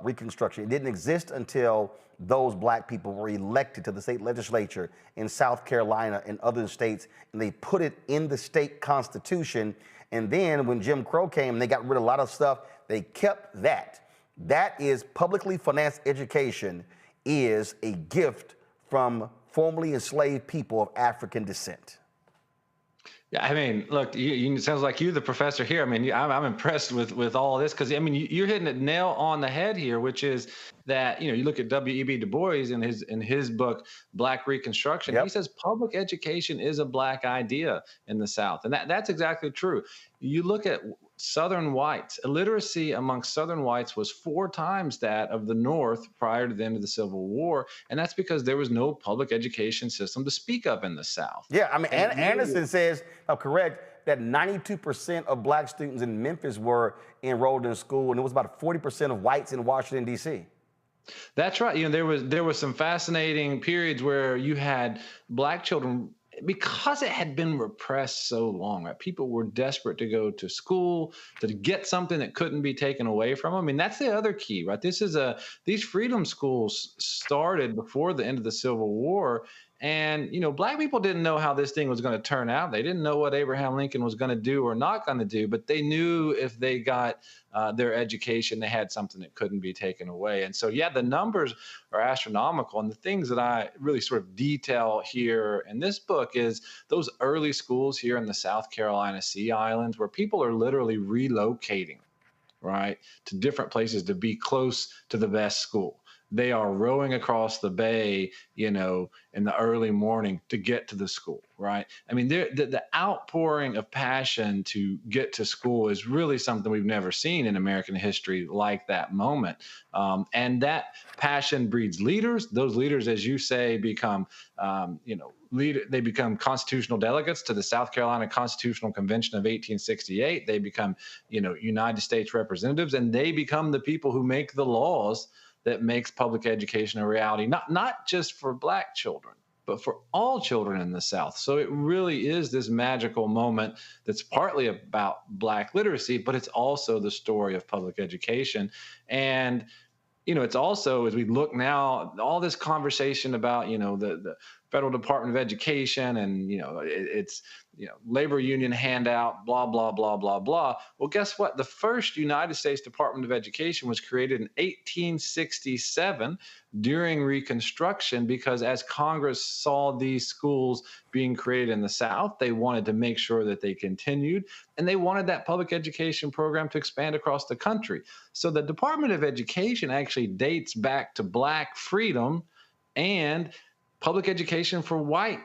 Reconstruction, it didn't exist until those Black people were elected to the state legislature in South Carolina and other states, and they put it in the state constitution. And then when Jim Crow came, they got rid of a lot of stuff. They kept that. That is publicly financed education is a gift from formerly enslaved people of African descent. Yeah, I mean, look, it sounds like you're the professor here. I mean, I'm impressed with all of this because, I mean, you're hitting it nail on the head here, which is that, you look at W.E.B. Du Bois in his book, Black Reconstruction. Yep. He says public education is a Black idea in the South. And that's exactly true. You look at Southern whites, illiteracy amongst Southern whites was 4 times that of the North prior to the end of the Civil War. And that's because there was no public education system to speak of in the South. Yeah, I mean, Anderson says, I'm correct, that 92% of Black students in Memphis were enrolled in school, and it was about 40% of whites in Washington, D.C. That's right. There was some fascinating periods where you had Black children because it had been repressed so long, right? People were desperate to go to school to get something that couldn't be taken away from them. I mean, that's the other key, right? These freedom schools started before the end of the Civil War. And, Black people didn't know how this thing was going to turn out. They didn't know what Abraham Lincoln was going to do or not going to do, but they knew if they got their education, they had something that couldn't be taken away. And so, yeah, the numbers are astronomical. And the things that I really sort of detail here in this book is those early schools here in the South Carolina Sea Islands where people are literally relocating, right, to different places to be close to the best school. They are rowing across the bay, in the early morning to get to the school, right? I mean, the outpouring of passion to get to school is really something we've never seen in American history like that moment. And that passion breeds leaders. Those leaders, as you say, become, they become constitutional delegates to the South Carolina Constitutional Convention of 1868. They become, United States representatives, and they become the people who make the laws that makes public education a reality, not just for Black children, but for all children in the South. So it really is this magical moment that's partly about Black literacy, but it's also the story of public education. And, it's also, as we look now, all this conversation about, the Federal Department of Education and, it's, labor union handout, blah, blah, blah, blah, blah. Well, guess what? The first United States Department of Education was created in 1867 during Reconstruction because as Congress saw these schools being created in the South, they wanted to make sure that they continued, and they wanted that public education program to expand across the country. So the Department of Education actually dates back to Black freedom and public education for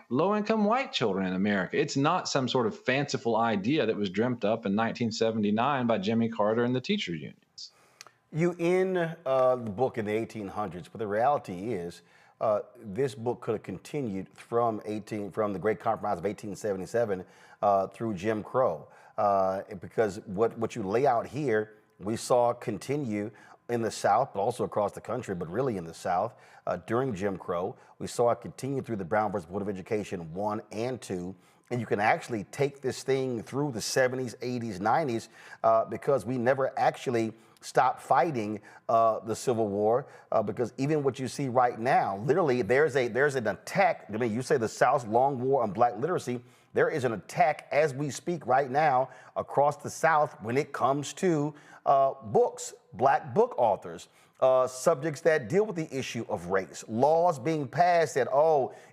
low-income white children in America. It's not some sort of fanciful idea that was dreamt up in 1979 by Jimmy Carter and the teachers unions. You end the book in the 1800s, but the reality is this book could have continued from the Great Compromise of 1877 through Jim Crow, because what you lay out here, we saw continue in the South, but also across the country, but really in the South during Jim Crow. We saw it continue through the Brown versus Board of Education 1 and 2. And you can actually take this thing through the 70s, 80s, 90s, because we never actually stopped fighting the Civil War, because even what you see right now, literally there's an attack. I mean, you say the South's long war on Black literacy. There is an attack as we speak right now across the South when it comes to books, Black book authors, subjects that deal with the issue of race, laws being passed that,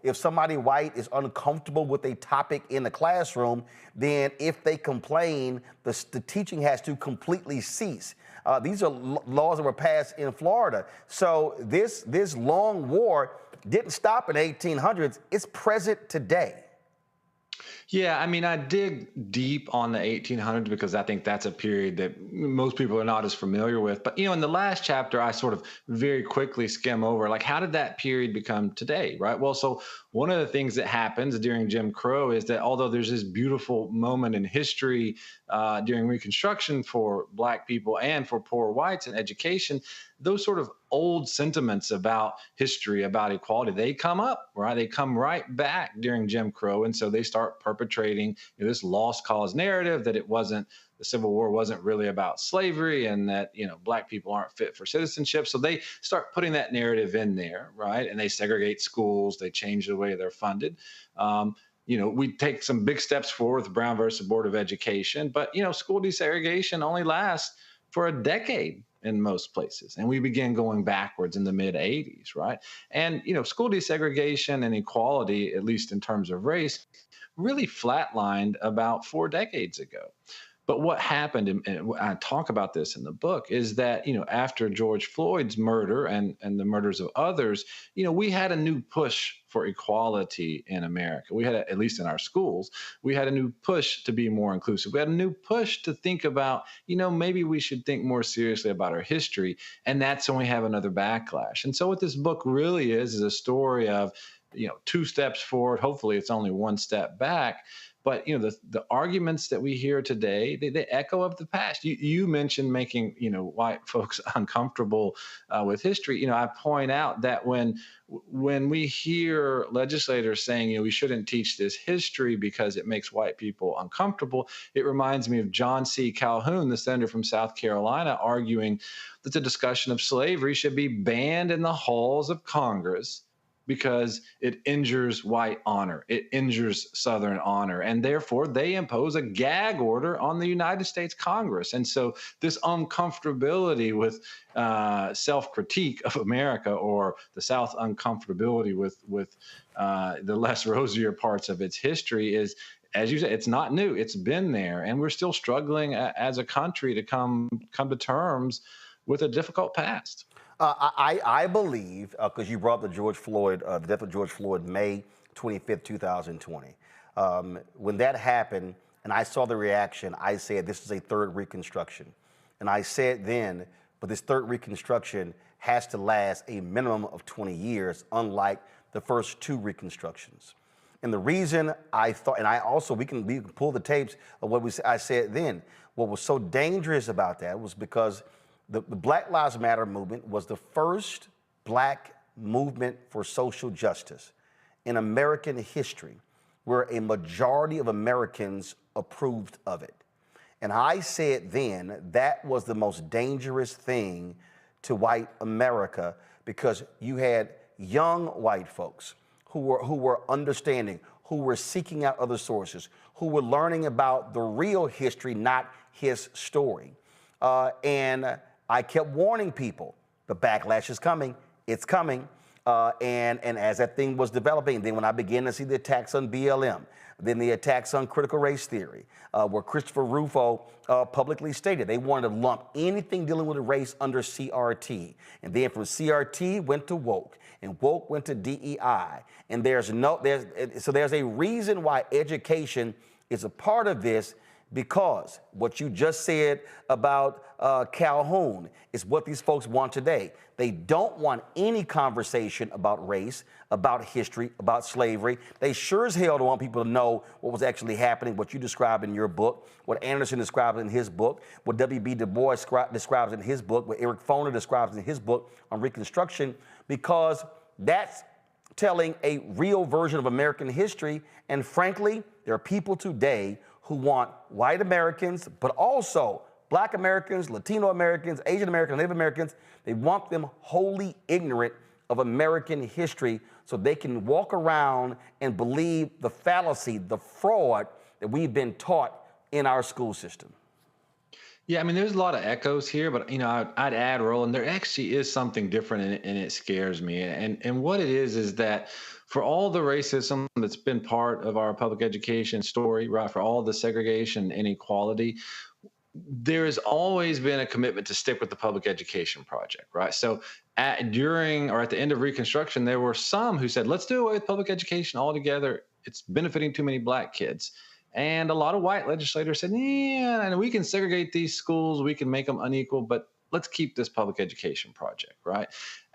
if somebody white is uncomfortable with a topic in the classroom, then if they complain, the teaching has to completely cease. These are laws that were passed in Florida. So this long war didn't stop in the 1800s. It's present today. Yeah, I mean, I dig deep on the 1800s because I think that's a period that most people are not as familiar with. But, in the last chapter, I sort of very quickly skim over, like, how did that period become today, right? Well, so one of the things that happens during Jim Crow is that although there's this beautiful moment in history during Reconstruction for Black people and for poor whites in education, those sort of old sentiments about history, about equality, they come up, right? They come right back during Jim Crow. And so they start perpetrating this lost cause narrative that the Civil War wasn't really about slavery and that, Black people aren't fit for citizenship. So they start putting that narrative in there, right? And they segregate schools, they change the way they're funded. We take some big steps forward with Brown versus Board of Education, but, school desegregation only lasts for a decade in most places. And we began going backwards in the mid 80s, right? And, school desegregation and equality, at least in terms of race, really flatlined about 4 decades ago. But what happened, and I talk about this in the book, is that, after George Floyd's murder and the murders of others, we had a new push for equality in America. We had, at least in our schools, we had a new push to be more inclusive. We had a new push to think about, maybe we should think more seriously about our history. And that's when we have another backlash. And so what this book really is a story of, 2 steps forward. Hopefully it's only 1 step back. But the arguments that we hear today, they echo of the past. You mentioned making white folks uncomfortable with history. I point out that when we hear legislators saying we shouldn't teach this history because it makes white people uncomfortable, it reminds me of John C. Calhoun, the senator from South Carolina, arguing that the discussion of slavery should be banned in the halls of Congress because it injures white honor, it injures Southern honor, and therefore they impose a gag order on the United States Congress. And so this uncomfortability with self-critique of America, or the South uncomfortability with the less rosier parts of its history, is, as you said, it's not new. It's been there, and we're still struggling as a country to come to terms with a difficult past. I believe, because you brought up the death of George Floyd, May 25th, 2020. When that happened and I saw the reaction, I said, this is a third Reconstruction. And I said then, but this third Reconstruction has to last a minimum of 20 years, unlike the first two Reconstructions. And the reason I thought, and I also, we can pull the tapes of what I said then. What was so dangerous about that was because the Black Lives Matter movement was the first Black movement for social justice in American history where a majority of Americans approved of it. And I said then that was the most dangerous thing to white America, because you had young white folks who were understanding, who were seeking out other sources, who were learning about the real history, not his story. And I kept warning people, the backlash is coming, it's coming. And as that thing was developing, then when I began to see the attacks on BLM, then the attacks on critical race theory, where Christopher Rufo publicly stated they wanted to lump anything dealing with race under CRT. And then from CRT went to woke, and woke went to DEI. And there's a reason why education is a part of this, because what you just said about Calhoun is what these folks want today. They don't want any conversation about race, about history, about slavery. They sure as hell don't want people to know what was actually happening, what you described in your book, what Anderson describes in his book, what W.B. Du Bois describes in his book, what Eric Foner describes in his book on Reconstruction, because that's telling a real version of American history. And frankly, there are people today who want white Americans, but also Black Americans, Latino Americans, Asian Americans, Native Americans. They want them wholly ignorant of American history so they can walk around and believe the fallacy, the fraud that we've been taught in our school system. Yeah, I mean, there's a lot of echoes here, but I'd add, Roland, there actually is something different, and it scares me. And what it is that for all the racism that's been part of our public education story, right, for all the segregation and inequality, there has always been a commitment to stick with the public education project, right? So during or at the end of Reconstruction, there were some who said, let's do away with public education altogether. It's benefiting too many Black kids. And a lot of white legislators said, yeah, and we can segregate these schools, we can make them unequal, but let's keep this public education project, right?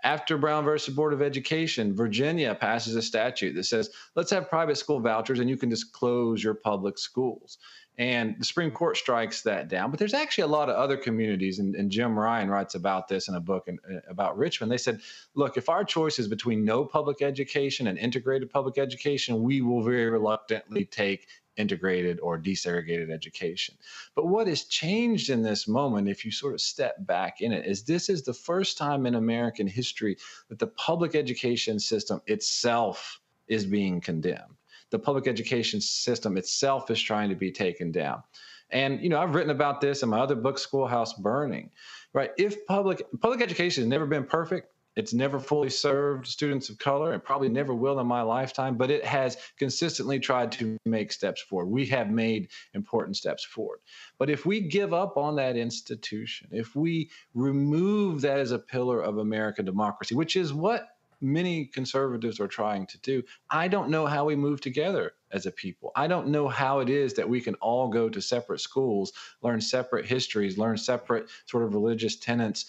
After Brown versus Board of Education, Virginia passes a statute that says, let's have private school vouchers and you can just close your public schools. And the Supreme Court strikes that down. But there's actually a lot of other communities, and Jim Ryan writes about this in a book about Richmond. They said, look, if our choice is between no public education and integrated public education, we will very reluctantly take integrated or desegregated education. But what has changed in this moment, if you sort of step back in it, is this is the first time in American history that the public education system itself is being condemned. The public education system itself is trying to be taken down. And, I've written about this in my other book, Schoolhouse Burning, right? If public education has never been perfect, it's never fully served students of color, and probably never will in my lifetime, but it has consistently tried to make steps forward. We have made important steps forward. But if we give up on that institution, if we remove that as a pillar of American democracy, which is what many conservatives are trying to do, I don't know how we move together as a people. I don't know how it is that we can all go to separate schools, learn separate histories, learn separate sort of religious tenets,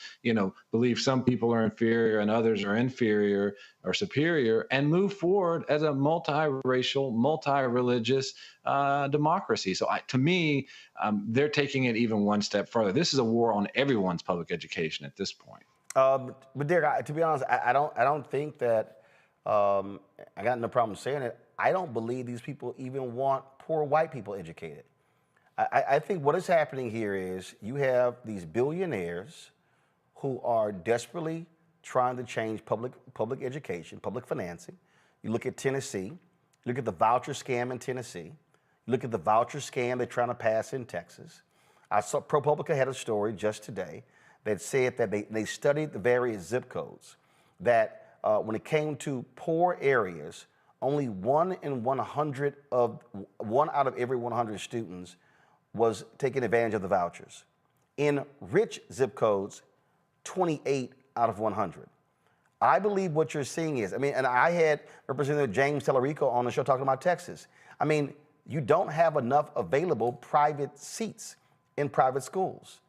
believe some people are inferior and others are inferior or superior, and move forward as a multiracial, multi-religious democracy. So to me, they're taking it even one step further. This is a war on everyone's public education at this point. But Derek, to be honest, I don't think that, I got no problem saying it, I don't believe these people even want poor white people educated. I think what is happening here is you have these billionaires who are desperately trying to change public education, public financing. You look at Tennessee, you look at the voucher scam in Tennessee, you look at the voucher scam they're trying to pass in Texas. I saw ProPublica had a story just today that said that they studied the various zip codes, that when it came to poor areas, only one out of every 100 students was taking advantage of the vouchers. In rich zip codes, 28 out of 100. I believe what you're seeing is, and I had Representative James Tellerico on the show talking about Texas. You don't have enough available private seats in private schools.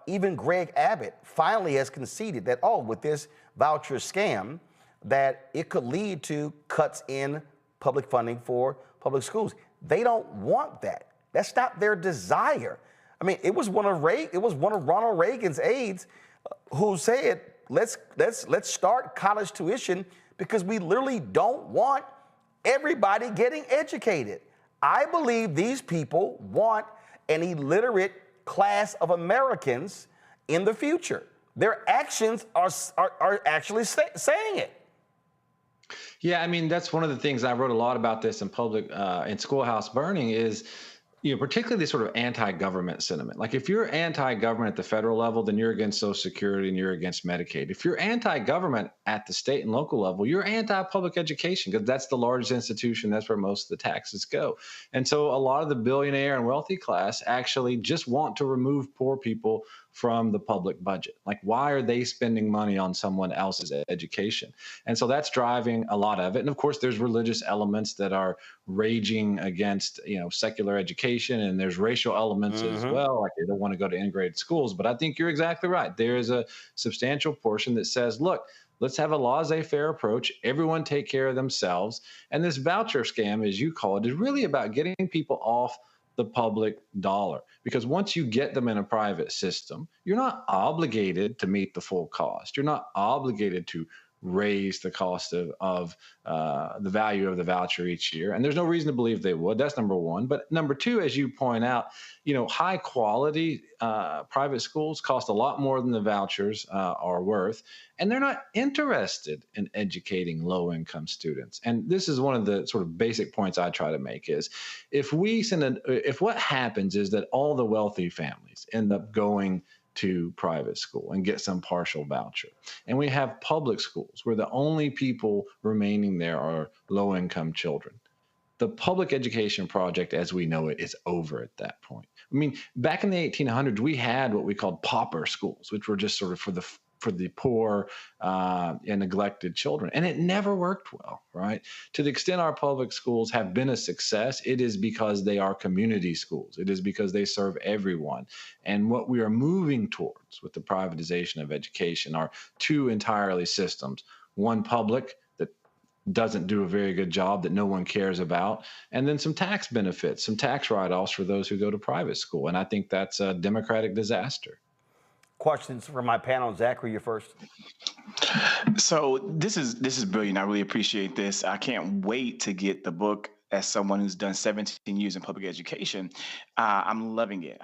Even Greg Abbott finally has conceded that, with this voucher scam, that it could lead to cuts in public funding for public schools. They don't want that. That's not their desire. It was one of Ronald Reagan's aides who said, let's start college tuition because we literally don't want everybody getting educated. I believe these people want an illiterate class of Americans in the future. Their actions are actually saying it. Yeah, that's one of the things I wrote a lot about this in public, in Schoolhouse Burning is, particularly this sort of anti-government sentiment. Like if you're anti-government at the federal level, then you're against Social Security and you're against Medicaid. If you're anti-government at the state and local level, you're anti-public education because that's the largest institution. That's where most of the taxes go. And so a lot of the billionaire and wealthy class actually just want to remove poor people from the public budget. Like, why are they spending money on someone else's education? And so that's driving a lot of it. And of course, there's religious elements that are raging against, secular education, and there's racial elements as well. Like they don't want to go to integrated schools. But I think you're exactly right. There is a substantial portion that says, look, let's have a laissez-faire approach. Everyone take care of themselves. And this voucher scam, as you call it, is really about getting people off the public dollar. Because once you get them in a private system, you're not obligated to meet the full cost. You're not obligated to raise the cost of the value of the voucher each year. And there's no reason to believe they would. That's number one. But number two, as you point out, high quality private schools cost a lot more than the vouchers are worth. And they're not interested in educating low income students. And this is one of the sort of basic points I try to make is if what happens is that all the wealthy families end up going to private school and get some partial voucher. And we have public schools where the only people remaining there are low-income children. The public education project, as we know it, is over at that point. Back in the 1800s, we had what we called pauper schools, which were just sort of for the poor and neglected children. And it never worked well, right? To the extent our public schools have been a success, it is because they are community schools. It is because they serve everyone. And what we are moving towards with the privatization of education are two entirely systems. One public that doesn't do a very good job, that no one cares about, and then some tax benefits, some tax write-offs for those who go to private school. And I think that's a democratic disaster. Questions from my panel. Zachary, you're first. So this is brilliant. I really appreciate this. I can't wait to get the book. As someone who's done 17 years in public education, I'm loving it.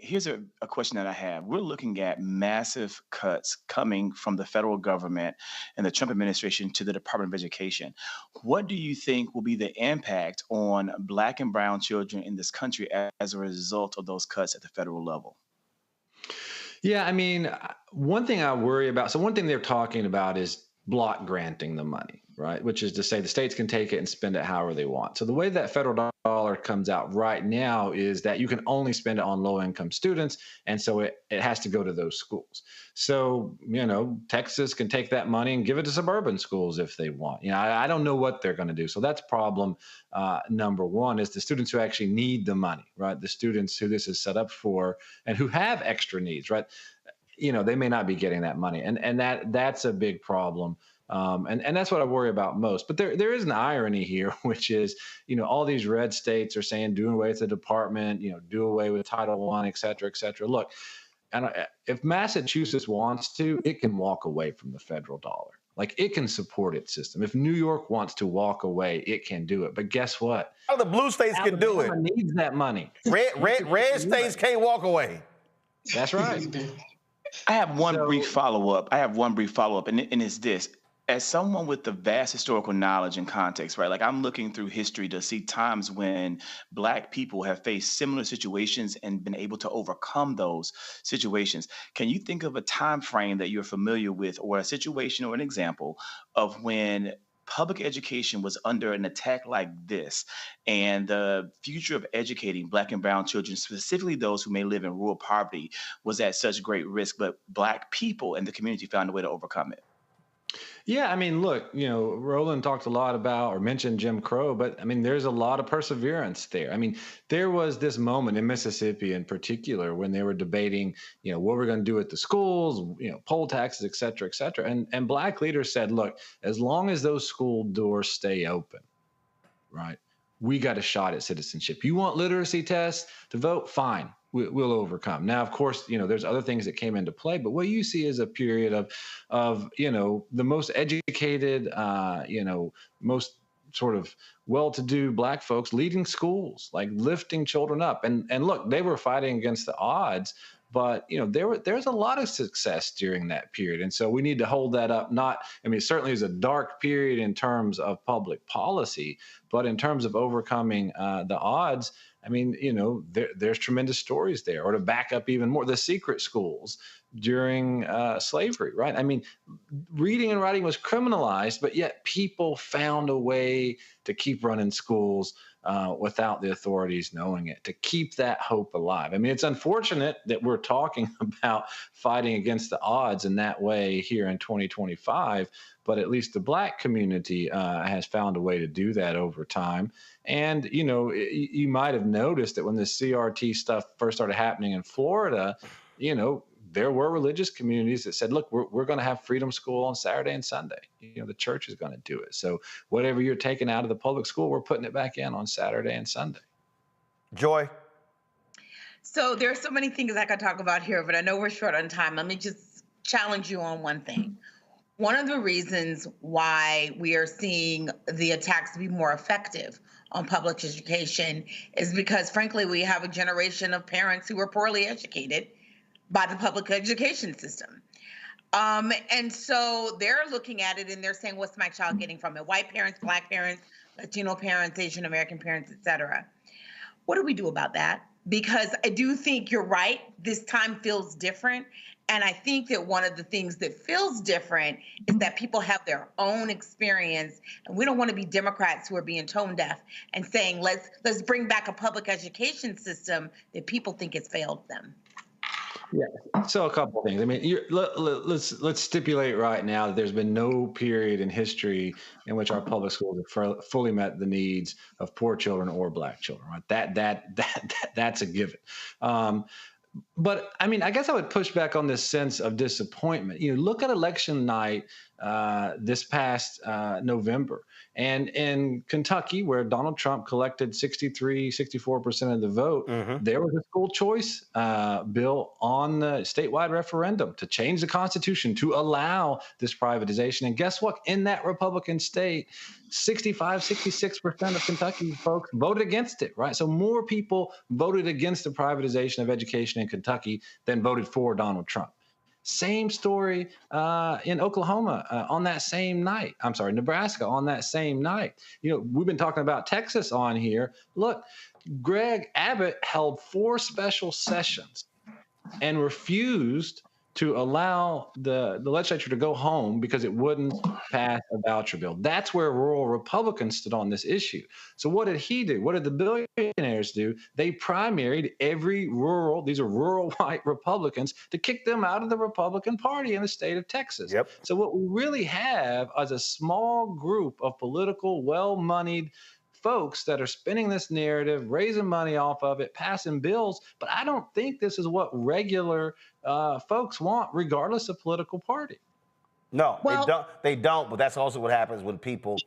Here's a question that I have. We're looking at massive cuts coming from the federal government and the Trump administration to the Department of Education. What do you think will be the impact on Black and brown children in this country as a result of those cuts at the federal level? Yeah, one thing I worry about, so one thing they're talking about is block granting the money. right? Which is to say the states can take it and spend it however they want. So the way that federal dollar comes out right now is that you can only spend it on low-income students, and so it has to go to those schools. So, Texas can take that money and give it to suburban schools if they want. I don't know what they're going to do. So that's problem number one, is the students who actually need the money, right? The students who this is set up for and who have extra needs, right? They may not be getting that money, and that's a big problem. And that's what I worry about most. But there is an irony here, which is, all these red states are saying do away with the department, do away with Title I, et cetera, et cetera. Look, and if Massachusetts wants to, it can walk away from the federal dollar. Like, it can support its system. If New York wants to walk away, it can do it. But guess what? Oh, the blue states can do it. Needs that money. Red states can't walk away. That's right. I have one brief follow-up. And it's this. As someone with the vast historical knowledge and context, right? Like, I'm looking through history to see times when Black people have faced similar situations and been able to overcome those situations. Can you think of a time frame that you're familiar with, or a situation or an example of when public education was under an attack like this, and the future of educating Black and brown children, specifically those who may live in rural poverty, was at such great risk, but Black people and the community found a way to overcome it? Yeah, I mean, look, Roland talked a lot about or mentioned Jim Crow, but I mean, there's a lot of perseverance there. I mean, there was this moment in Mississippi in particular when they were debating, what we're going to do at the schools, poll taxes, et cetera, et cetera. And Black leaders said, look, as long as those school doors stay open, right, we got a shot at citizenship. You want literacy tests to vote? Fine. We'll overcome. Now, of course, there's other things that came into play, but what you see is a period of the most educated, most sort of well-to-do Black folks leading schools, like lifting children up. And look, they were fighting against the odds, but there's a lot of success during that period. And so we need to hold that up. It certainly is a dark period in terms of public policy, but in terms of overcoming the odds, there's tremendous stories there. Or to back up even more, the secret schools during slavery, right? I mean, reading and writing was criminalized, but yet people found a way to keep running schools without the authorities knowing it, to keep that hope alive. I mean, it's unfortunate that we're talking about fighting against the odds in that way here in 2025, but at least the Black community has found a way to do that over time. And, you might have noticed that when the CRT stuff first started happening in Florida, there were religious communities that said, look, we're going to have freedom school on Saturday and Sunday. The church is going to do it. So whatever you're taking out of the public school, we're putting it back in on Saturday and Sunday. Joy. So there are so many things I could talk about here, but I know we're short on time. Let me just challenge you on one thing. One of the reasons why we are seeing the attacks be more effective on public education is because, frankly, we have a generation of parents who were poorly educated by the public education system. And so they're looking at it and they're saying, what's my child getting from it? White parents, Black parents, Latino parents, Asian American parents, et cetera. What do we do about that? Because I do think you're right. This time feels different. And I think that one of the things that feels different is that people have their own experience. And we don't want to be Democrats who are being tone deaf and saying, let's bring back a public education system that people think has failed them. Yeah. So a couple of things. I mean, let's stipulate right now that there's been no period in history in which our public schools have fully met the needs of poor children or Black children. Right? That's a given. But I mean, I guess I would push back on this sense of disappointment. Look at election night this past November. And in Kentucky, where Donald Trump collected 64% of the vote, there was a school choice bill on the statewide referendum to change the Constitution to allow this privatization. And guess what? In that Republican state, 66% of Kentucky folks voted against it, right? So more people voted against the privatization of education in Kentucky than voted for Donald Trump. Same story in Oklahoma on that same night. I'm sorry, Nebraska on that same night. We've been talking about Texas on here. Look, Greg Abbott held 4 special sessions and refused to allow the legislature to go home because it wouldn't pass a voucher bill. That's where rural Republicans stood on this issue. So what did he do? What did the billionaires do? They primaried every rural, these are rural white Republicans, to kick them out of the Republican Party in the state of Texas. Yep. So what we really have is a small group of political, well-moneyed folks that are spinning this narrative, raising money off of it, passing bills. But I don't think this is what regular folks want, regardless of political party. No, they don't. But that's also what happens when people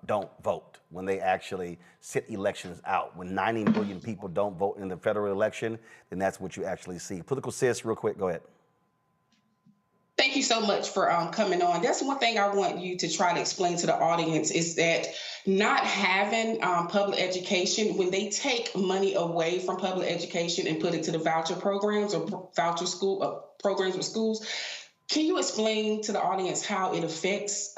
don't vote, when they actually sit elections out. When 90 million people don't vote in the federal election, then that's what you actually see. Political sis, real quick, go ahead. Thank you so much for coming on. That's one thing I want you to try to explain to the audience is that not having public education, when they take money away from public education and put it to the voucher programs or voucher school programs with schools, can you explain to the audience how it affects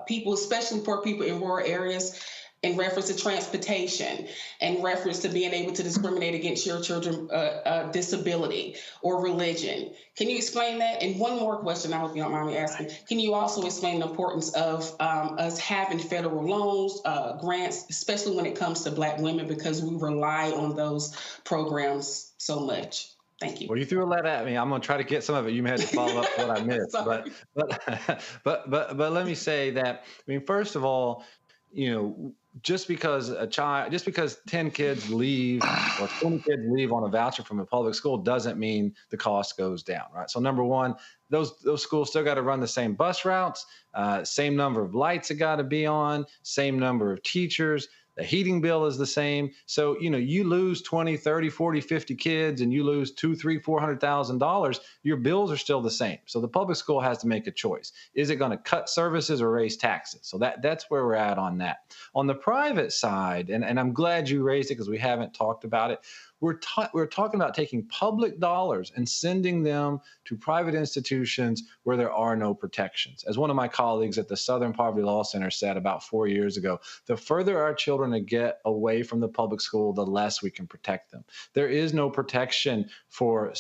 people, especially poor people in rural areas, in reference to transportation, in reference to being able to discriminate against your children's disability or religion? Can you explain that? And one more question, I hope you don't mind me asking. Can you also explain the importance of us having federal loans, grants, especially when it comes to Black women, because we rely on those programs so much? Thank you. Well, you threw a lot at me. I'm going to try to get some of it. You may have to follow up what I missed. but let me say that, I mean, first of all, just because 10 kids leave or 20 kids leave on a voucher from a public school doesn't mean the cost goes down, right? So number one, those schools still got to run the same bus routes, same number of lights it got to be on, same number of teachers. The heating bill is the same. So, you lose 20, 30, 40, 50 kids and you lose $200,000, $300,000, $400,000, your bills are still the same. So the public school has to make a choice. Is it going to cut services or raise taxes? So that's where we're at on that. On the private side, and I'm glad you raised it because we haven't talked about it, we're talking about taking public dollars and sending them to private institutions where there are no protections. As one of my colleagues at the Southern Poverty Law Center said about 4 years ago, the further our children get away from the public school, the less we can protect them. There is no protection for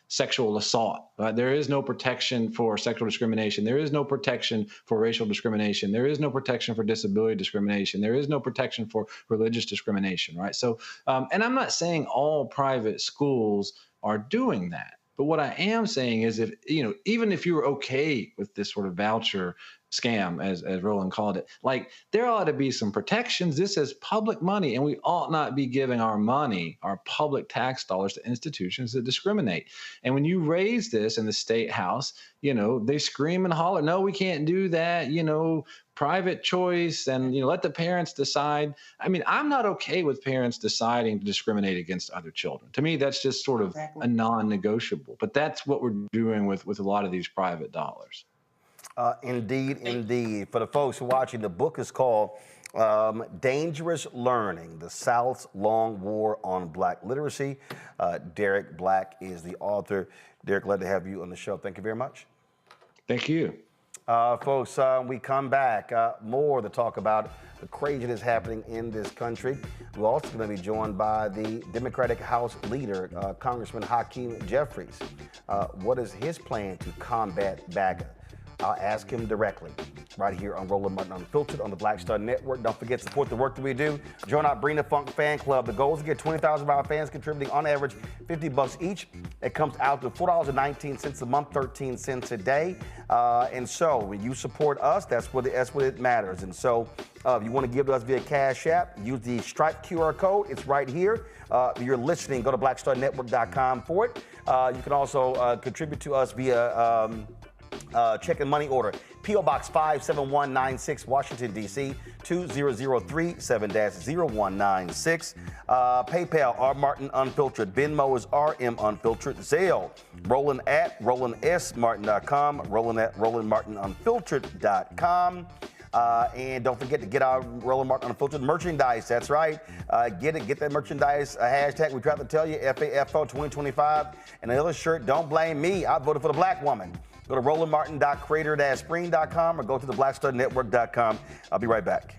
sexual assault. There is no protection for sexual discrimination. There is no protection for racial discrimination. There is no protection for disability discrimination. There is no protection for religious discrimination, right? So, and I'm not saying all private schools are doing that. But what I am saying is even if you were okay with this sort of voucher scam, as Roland called it, like there ought to be some protections. This is public money, and we ought not be giving our money, our public tax dollars, to institutions that discriminate. And when you raise this in the state house, they scream and holler, no, we can't do that, private choice, and let the parents decide. I mean, I'm not okay with parents deciding to discriminate against other children. To me, that's just sort of a non-negotiable. But that's what we're doing with a lot of these private dollars. Indeed. For the folks who are watching, the book is called Dangerous Learning, The South's Long War on Black Literacy. Derek Black is the author. Derek, glad to have you on the show. Thank you very much. Thank you. Folks, we come back, more to talk about the craziness happening in this country. We're also going to be joined by the Democratic House leader, Congressman Hakeem Jeffries. What is his plan to combat BAGA? I'll ask him directly right here on Roland Martin Unfiltered on the Black Star Network. Don't forget to support the work that we do. Join our Bring the Funk fan club. The goal is to get 20,000 of our fans contributing on average $50 each. It comes out to $4.19 a month, 13 cents a day. And so when you support us, that's what it matters. And so if you want to give to us via Cash App, use the Stripe QR code. It's right here. If you're listening, go to blackstarnetwork.com for it. You can also contribute to us via check and money order. P.O. Box 57196, Washington, D.C., 20037-0196. PayPal, R. Martin Unfiltered. Venmo is RM Unfiltered. Zelle, Roland at RolandSMartin.com. Roland at RolandMartinUnfiltered.com. And don't forget to get our Roland Martin Unfiltered merchandise. That's right. Get that merchandise. Hashtag we try to tell you, FAFO 2025. And another shirt, don't blame me. I voted for the black woman. Go to rolandmartin.creator-spring.com or go to theblackstarnetwork.com. I'll be right back.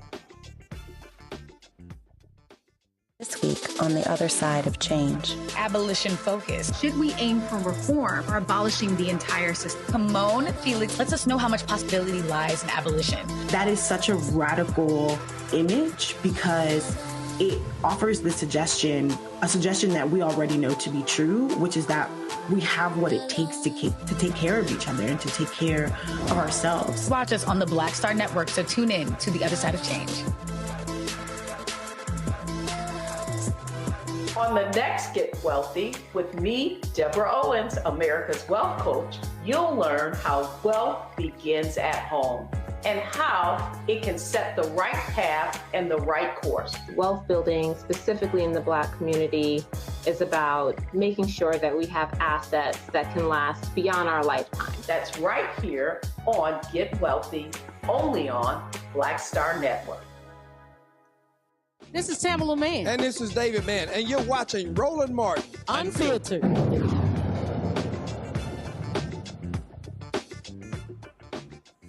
This week on the other side of change. Abolition focus. Should we aim for reform or abolishing the entire system? Kimon Felix lets us know how much possibility lies in abolition. That is such a radical image because it offers the suggestion, a suggestion that we already know to be true, which is that we have what it takes to take care of each other and to take care of ourselves. Watch us on the Black Star Network, so tune in to the other side of change. On the next Get Wealthy with me, Deborah Owens, America's Wealth Coach, you'll learn how wealth begins at home and how it can set the right path and the right course. Wealth building, specifically in the Black community, is about making sure that we have assets that can last beyond our lifetime. That's right here on Get Wealthy, only on Black Star Network. This is Tamala Mann. And this is David Mann. And you're watching Roland Martin Unfiltered.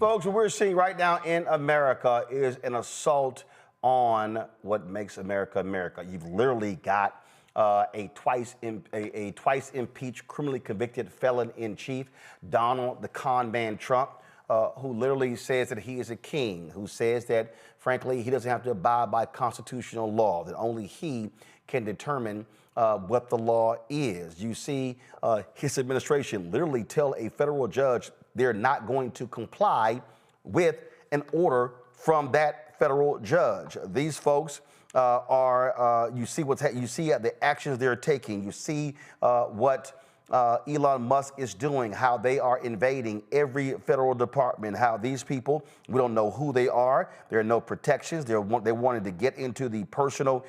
Folks, what we're seeing right now in America is an assault on what makes America America. You've literally got a twice impeached, criminally convicted felon in chief, Donald the Con Man Trump, who literally says that he is a king, who says that, frankly, he doesn't have to abide by constitutional law, that only he can determine what the law is. You see his administration literally tell a federal judge they're not going to comply with an order from that federal judge. These folks you see the actions they're taking. You see what Elon Musk is doing, how they are invading every federal department, how these people, we don't know who they are. There are no protections. They wanted to get into the personal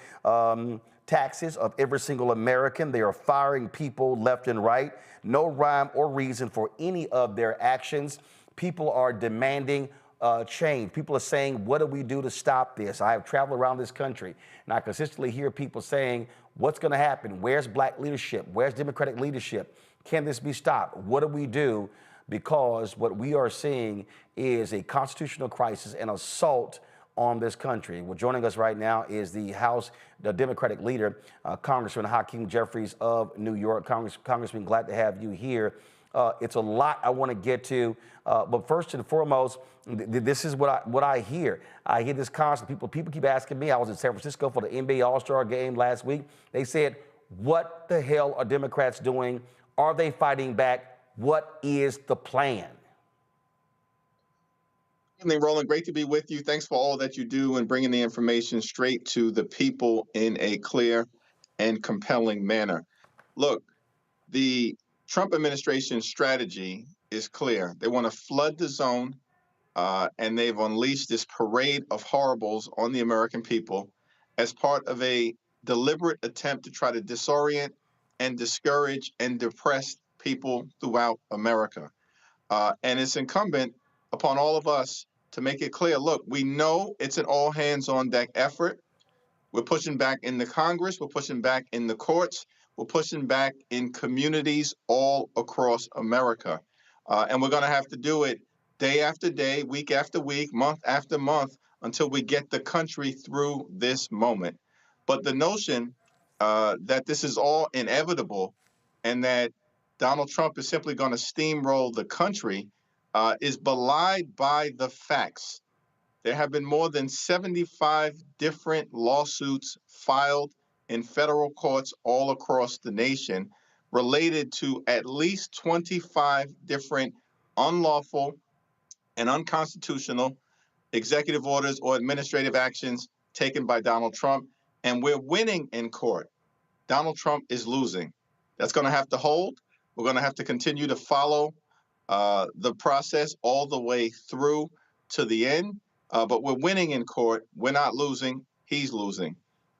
taxes of every single American. They are firing people left and right. No rhyme or reason for any of their actions. People are demanding change. People are saying, what do we do to stop this? I have traveled around this country and I consistently hear people saying, what's going to happen? Where's Black leadership? Where's Democratic leadership? Can this be stopped? What do we do? Because what we are seeing is a constitutional crisis and assault on this country. Well, joining us right now is the Democratic leader, Congressman Hakeem Jeffries of New York. Congressman, glad to have you here. It's a lot I want to get to, but first and foremost, this is what I hear. I hear this constantly. People keep asking me. I was in San Francisco for the NBA All-Star game last week. They said, what the hell are Democrats doing? Are they fighting back? What is the plan? Good evening, Roland. Great to be with you. Thanks for all that you do and bringing the information straight to the people in a clear and compelling manner. Look, the Trump administration's strategy is clear. They want to flood the zone, and they've unleashed this parade of horribles on the American people as part of a deliberate attempt to try to disorient and discourage and depress people throughout America. And it's incumbent upon all of us to make it clear, look, we know it's an all-hands-on-deck effort. We're pushing back in the Congress. We're pushing back in the courts. We're pushing back in communities all across America. And we're going to have to do it day after day, week after week, month after month, until we get the country through this moment. But the notion that this is all inevitable and that Donald Trump is simply going to steamroll the country is belied by the facts. There have been more than 75 different lawsuits filed in federal courts all across the nation related to at least 25 different unlawful and unconstitutional executive orders or administrative actions taken by Donald Trump. And we're winning in court. Donald Trump is losing. That's going to have to hold. We're going to have to continue to follow the process all the way through to the end. But we're winning in court. We're not losing. He's losing.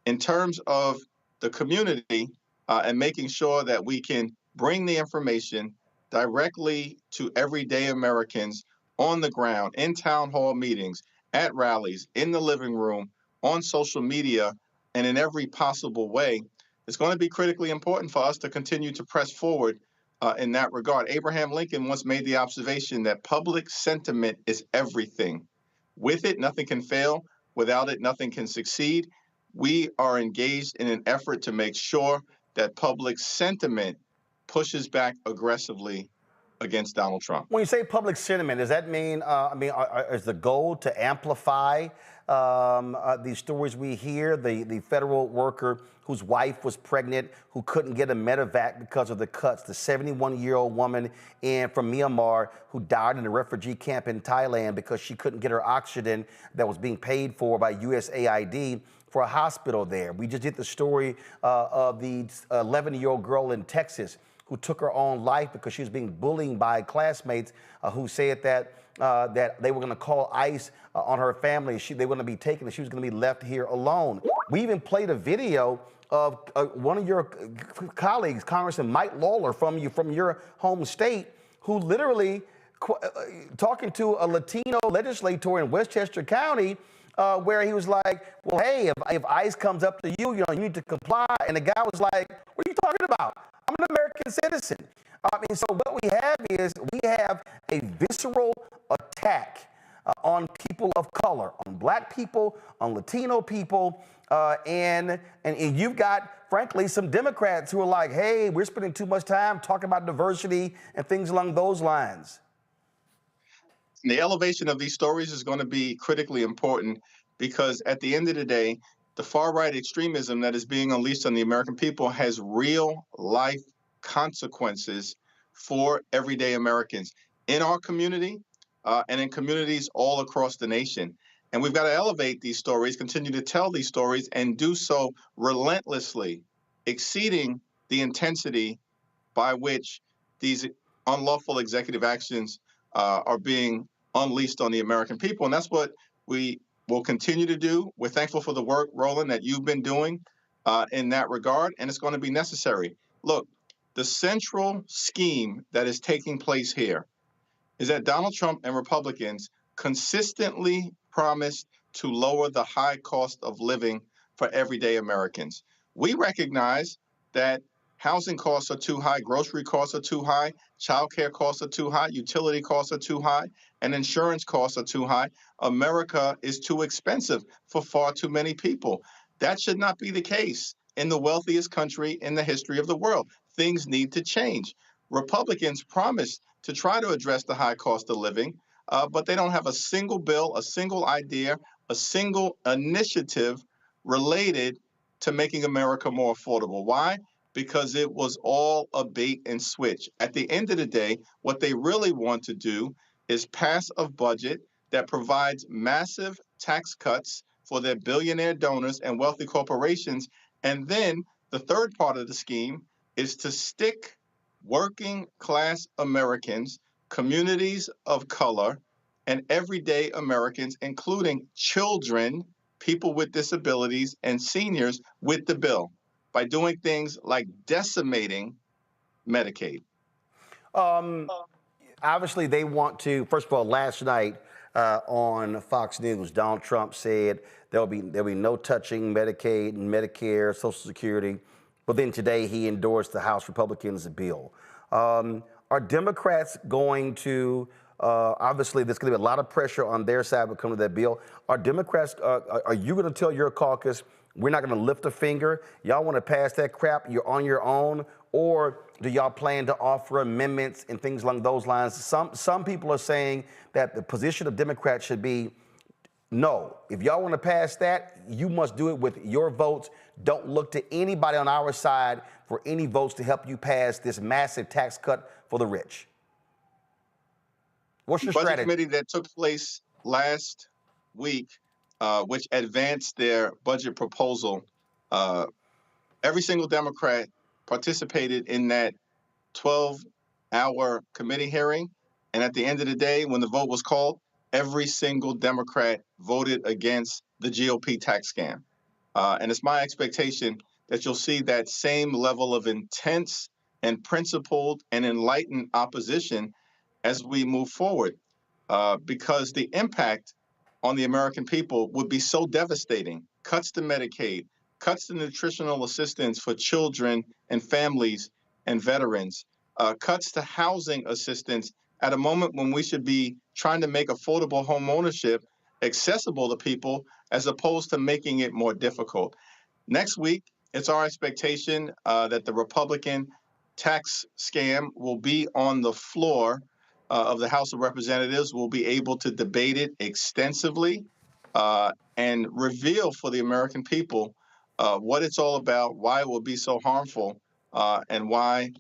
In terms of the community and making sure that we can bring the information directly to everyday Americans on the ground, in town hall meetings, at rallies, in the living room, on social media, and in every possible way, it's going to be critically important for us to continue to press forward in that regard. Abraham Lincoln once made the observation that public sentiment is everything. With it, nothing can fail. Without it, nothing can succeed. we are engaged in an effort to make sure that public sentiment pushes back aggressively against Donald Trump. When you say public sentiment, does that mean, is the goal to amplify these stories we hear? The federal worker whose wife was pregnant, who couldn't get a medevac because of the cuts, the 71-year-old woman from Myanmar who died in a refugee camp in Thailand because she couldn't get her oxygen that was being paid for by USAID for a hospital there. We just did the story of the 11-year-old girl in Texas who took her own life because she was being bullied by classmates who said that they were going to call ICE on her family. They were going to be taken and she was going to be left here alone. We even played a video of one of your colleagues, Congressman Mike Lawler from your home state, who literally talking to a Latino legislator in Westchester County, where he was like, well, hey, if ICE comes up to you, you need to comply. And the guy was like, what are you talking about? I'm an American citizen. So what we have is we have a visceral attack on people of color, on black people, on Latino people, and you've got, frankly, some Democrats who are like, hey, we're spending too much time talking about diversity and things along those lines. The elevation of these stories is going to be critically important because at the end of the day, the far-right extremism that is being unleashed on the American people has real-life consequences for everyday Americans in our community and in communities all across the nation. And we've got to elevate these stories, continue to tell these stories, and do so relentlessly, exceeding the intensity by which these unlawful executive actions are being unleashed on the American people. And that's what we will continue to do. We're thankful for the work, Roland, that you've been doing in that regard, and it's going to be necessary. Look, the central scheme that is taking place here is that Donald Trump and Republicans consistently promised to lower the high cost of living for everyday Americans. We recognize that housing costs are too high, grocery costs are too high, childcare costs are too high, utility costs are too high, and insurance costs are too high. America is too expensive for far too many people. That should not be the case in the wealthiest country in the history of the world. Things need to change. Republicans promised to try to address the high cost of living, but they don't have a single bill, a single idea, a single initiative related to making America more affordable. Why? Because it was all a bait and switch. At the end of the day, what they really want to do is pass a budget that provides massive tax cuts for their billionaire donors and wealthy corporations. And then the third part of the scheme is to stick working class Americans, communities of color, and everyday Americans, including children, people with disabilities, and seniors with the bill by doing things like decimating Medicaid. Obviously, they want to, first of all, last night on Fox News, Donald Trump said there'll be no touching Medicaid and Medicare, Social Security. But then today he endorsed the House Republicans' bill. Are Democrats going to, obviously there's going to be a lot of pressure on their side when it comes to that bill. Are Democrats, are you going to tell your caucus, we're not going to lift a finger? Y'all want to pass that crap, you're on your own? Or do y'all plan to offer amendments and things along those lines? Some people are saying that the position of Democrats should be, no, if y'all want to pass that, you must do it with your votes. Don't look to anybody on our side for any votes to help you pass this massive tax cut for the rich. What's your strategy? The budget committee that took place last week, which advanced their budget proposal, every single Democrat participated in that 12-hour committee hearing. And at the end of the day, when the vote was called, every single Democrat voted against the GOP tax scam. And it's my expectation that you'll see that same level of intense and principled and enlightened opposition as we move forward, because the impact on the American people would be so devastating. Cuts to Medicaid, cuts to nutritional assistance for children and families and veterans, cuts to housing assistance at a moment when we should be trying to make affordable home ownership accessible to people as opposed to making it more difficult. Next week, it's our expectation that the Republican tax scam will be on the floor of the House of Representatives. We'll be able to debate it extensively and reveal for the American people what it's all about, why it will be so harmful, and why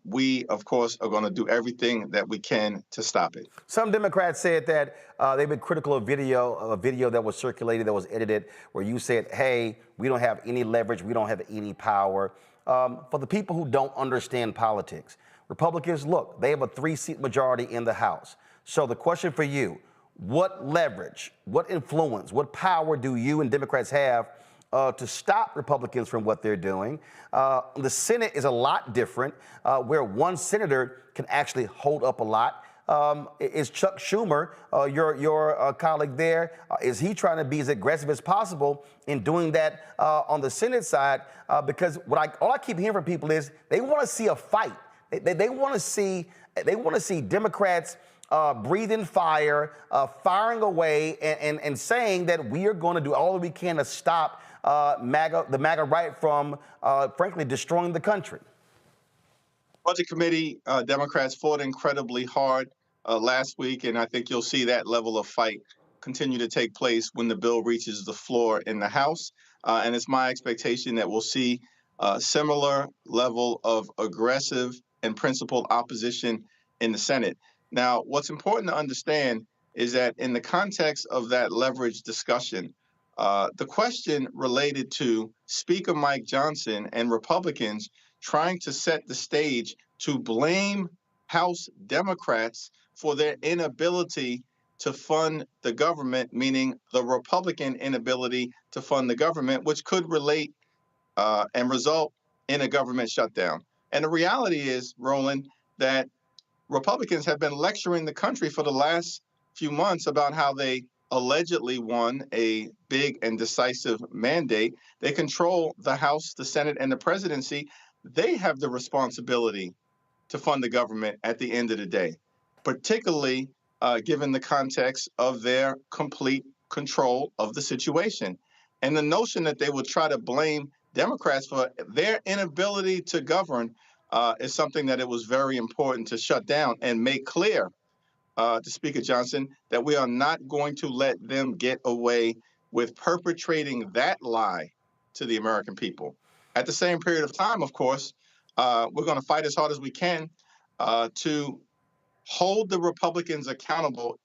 we, of course, are going to do everything that we can to stop it. Some Democrats said that they've been critical of a video that was circulated, that was edited, where you said, hey, we don't have any leverage, we don't have any power. For the people who don't understand politics, Republicans, look, they have a 3-seat majority in the House. So the question for you, what leverage, what influence, what power do you and Democrats have to stop Republicans from what they're doing? The Senate is a lot different, where one senator can actually hold up a lot. Is Chuck Schumer, your colleague there, is he trying to be as aggressive as possible in doing that on the Senate side? Because all I keep hearing from people is they want to see a fight. They want to see Democrats breathing fire, firing away, and saying that we are going to do all that we can to stop the MAGA right from, frankly, destroying the country. Budget Committee Democrats fought incredibly hard last week, and I think you'll see that level of fight continue to take place when the bill reaches the floor in the House. And it's my expectation that we'll see a similar level of aggressive and principled opposition in the Senate. Now, what's important to understand is that in the context of that leverage discussion, the question related to Speaker Mike Johnson and Republicans trying to set the stage to blame House Democrats for their inability to fund the government, meaning the Republican inability to fund the government, which could relate and result in a government shutdown. And the reality is, Roland, that Republicans have been lecturing the country for the last few months about how they allegedly won a big and decisive mandate. They control the House, the Senate, and the presidency. They have the responsibility to fund the government at the end of the day, particularly given the context of their complete control of the situation. And the notion that they would try to blame Democrats for their inability to govern is something that it was very important to shut down and make clear to Speaker Johnson that we are not going to let them get away with perpetrating that lie to the American people. At the same period of time, of course, we're going to fight as hard as we can to hold the Republicans accountable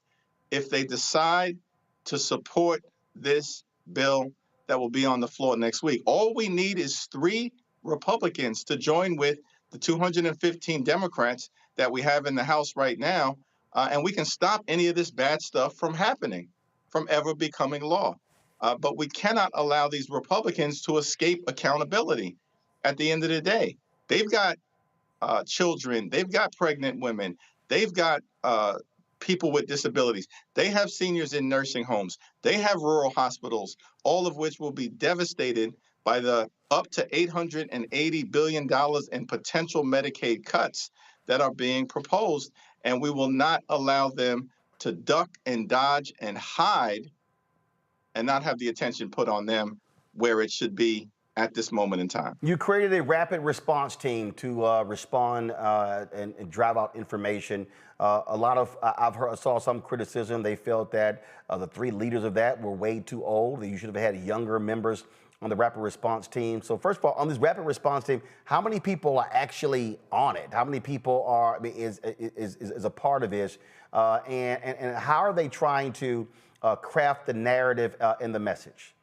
if they decide to support this bill that will be on the floor next week. All we need is 3 Republicans to join with the 215 Democrats that we have in the House right now, and we can stop any of this bad stuff from happening, from ever becoming law. But we cannot allow these Republicans to escape accountability. At the end of the day, they've got children, they've got pregnant women, they've got people with disabilities, they have seniors in nursing homes, they have rural hospitals, all of which will be devastated by the up to $880 billion in potential Medicaid cuts that are being proposed. And we will not allow them to duck and dodge and hide and not have the attention put on them where it should be at this moment in time. You created a rapid response team to respond and drive out information. I saw some criticism. They felt that the 3 leaders of that were way too old, that you should have had younger members on the rapid response team. So first of all, on this rapid response team, how many people are actually on it? How many people is a part of this? And how are they trying to craft the narrative and the message?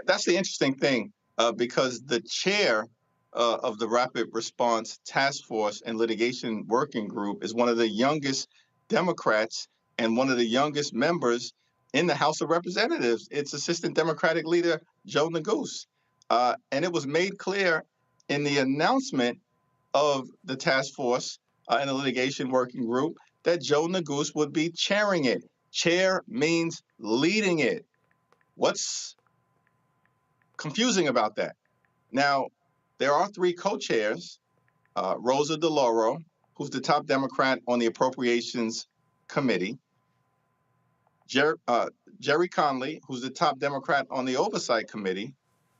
That's the interesting thing, because the chair of the Rapid Response Task Force and Litigation Working Group is one of the youngest Democrats and one of the youngest members in the House of Representatives. It's Assistant Democratic Leader Joe Neguse. And it was made clear in the announcement of the task force and the litigation working group that Joe Neguse would be chairing it. Chair means leading it. What's confusing about that? Now, there are 3 co-chairs, Rosa DeLauro, who's the top Democrat on the Appropriations Committee, Jerry Conley, who's the top Democrat on the Oversight Committee,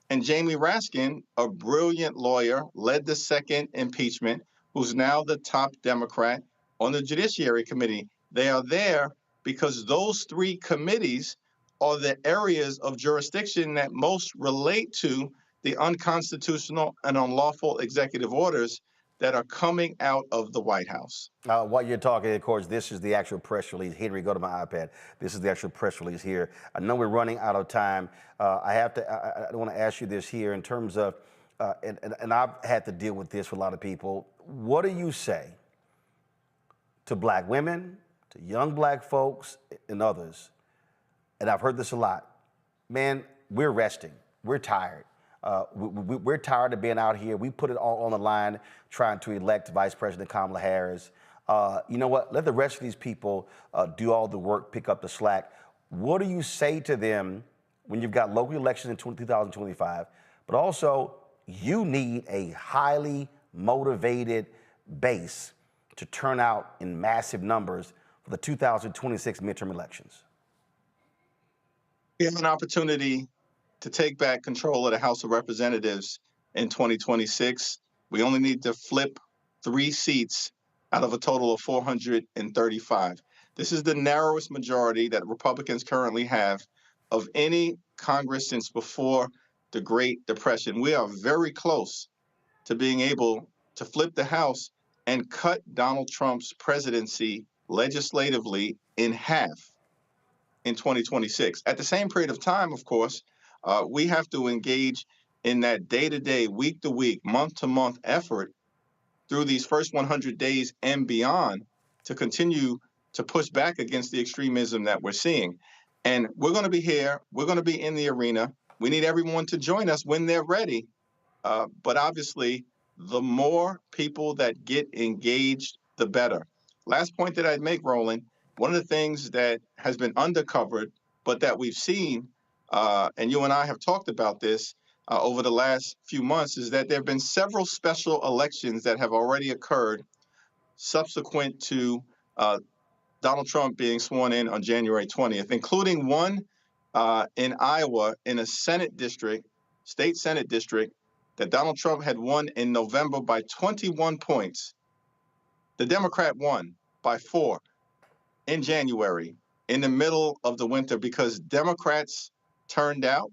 and Jamie Raskin, a brilliant lawyer, led the second impeachment, who's now the top Democrat on the Judiciary Committee. They are there because those three committees are the areas of jurisdiction that most relate to the unconstitutional and unlawful executive orders that are coming out of the White House. While you're talking, of course, this is the actual press release. Henry, go to my iPad. This is the actual press release here. I know we're running out of time. I want to ask you this here in terms of, and I've had to deal with this with a lot of people. What do you say to black women, to young black folks, and others? And I've heard this a lot. Man, we're resting. We're tired. We're tired of being out here. We put it all on the line trying to elect Vice President Kamala Harris. You know what? Let the rest of these people do all the work, pick up the slack. What do you say to them when you've got local elections in 2025, but also you need a highly motivated base to turn out in massive numbers for the 2026 midterm elections? We have an opportunity to take back control of the House of Representatives in 2026. We only need to flip 3 seats out of a total of 435. This is the narrowest majority that Republicans currently have of any Congress since before the Great Depression. We are very close to being able to flip the House and cut Donald Trump's presidency legislatively in half in 2026. At the same period of time, of course, we have to engage in that day-to-day, week-to-week, month-to-month effort through these first 100 days and beyond to continue to push back against the extremism that we're seeing. And we're going to be here. We're going to be in the arena. We need everyone to join us when they're ready. But obviously, the more people that get engaged, the better. Last point that I'd make, Roland, one of the things that has been undercovered, but that we've seen, and you and I have talked about this over the last few months, is that there have been several special elections that have already occurred subsequent to Donald Trump being sworn in on January 20th, including one in Iowa in a Senate district, state Senate district, that Donald Trump had won in November by 21 points. The Democrat won by 4 in January, in the middle of the winter, because Democrats turned out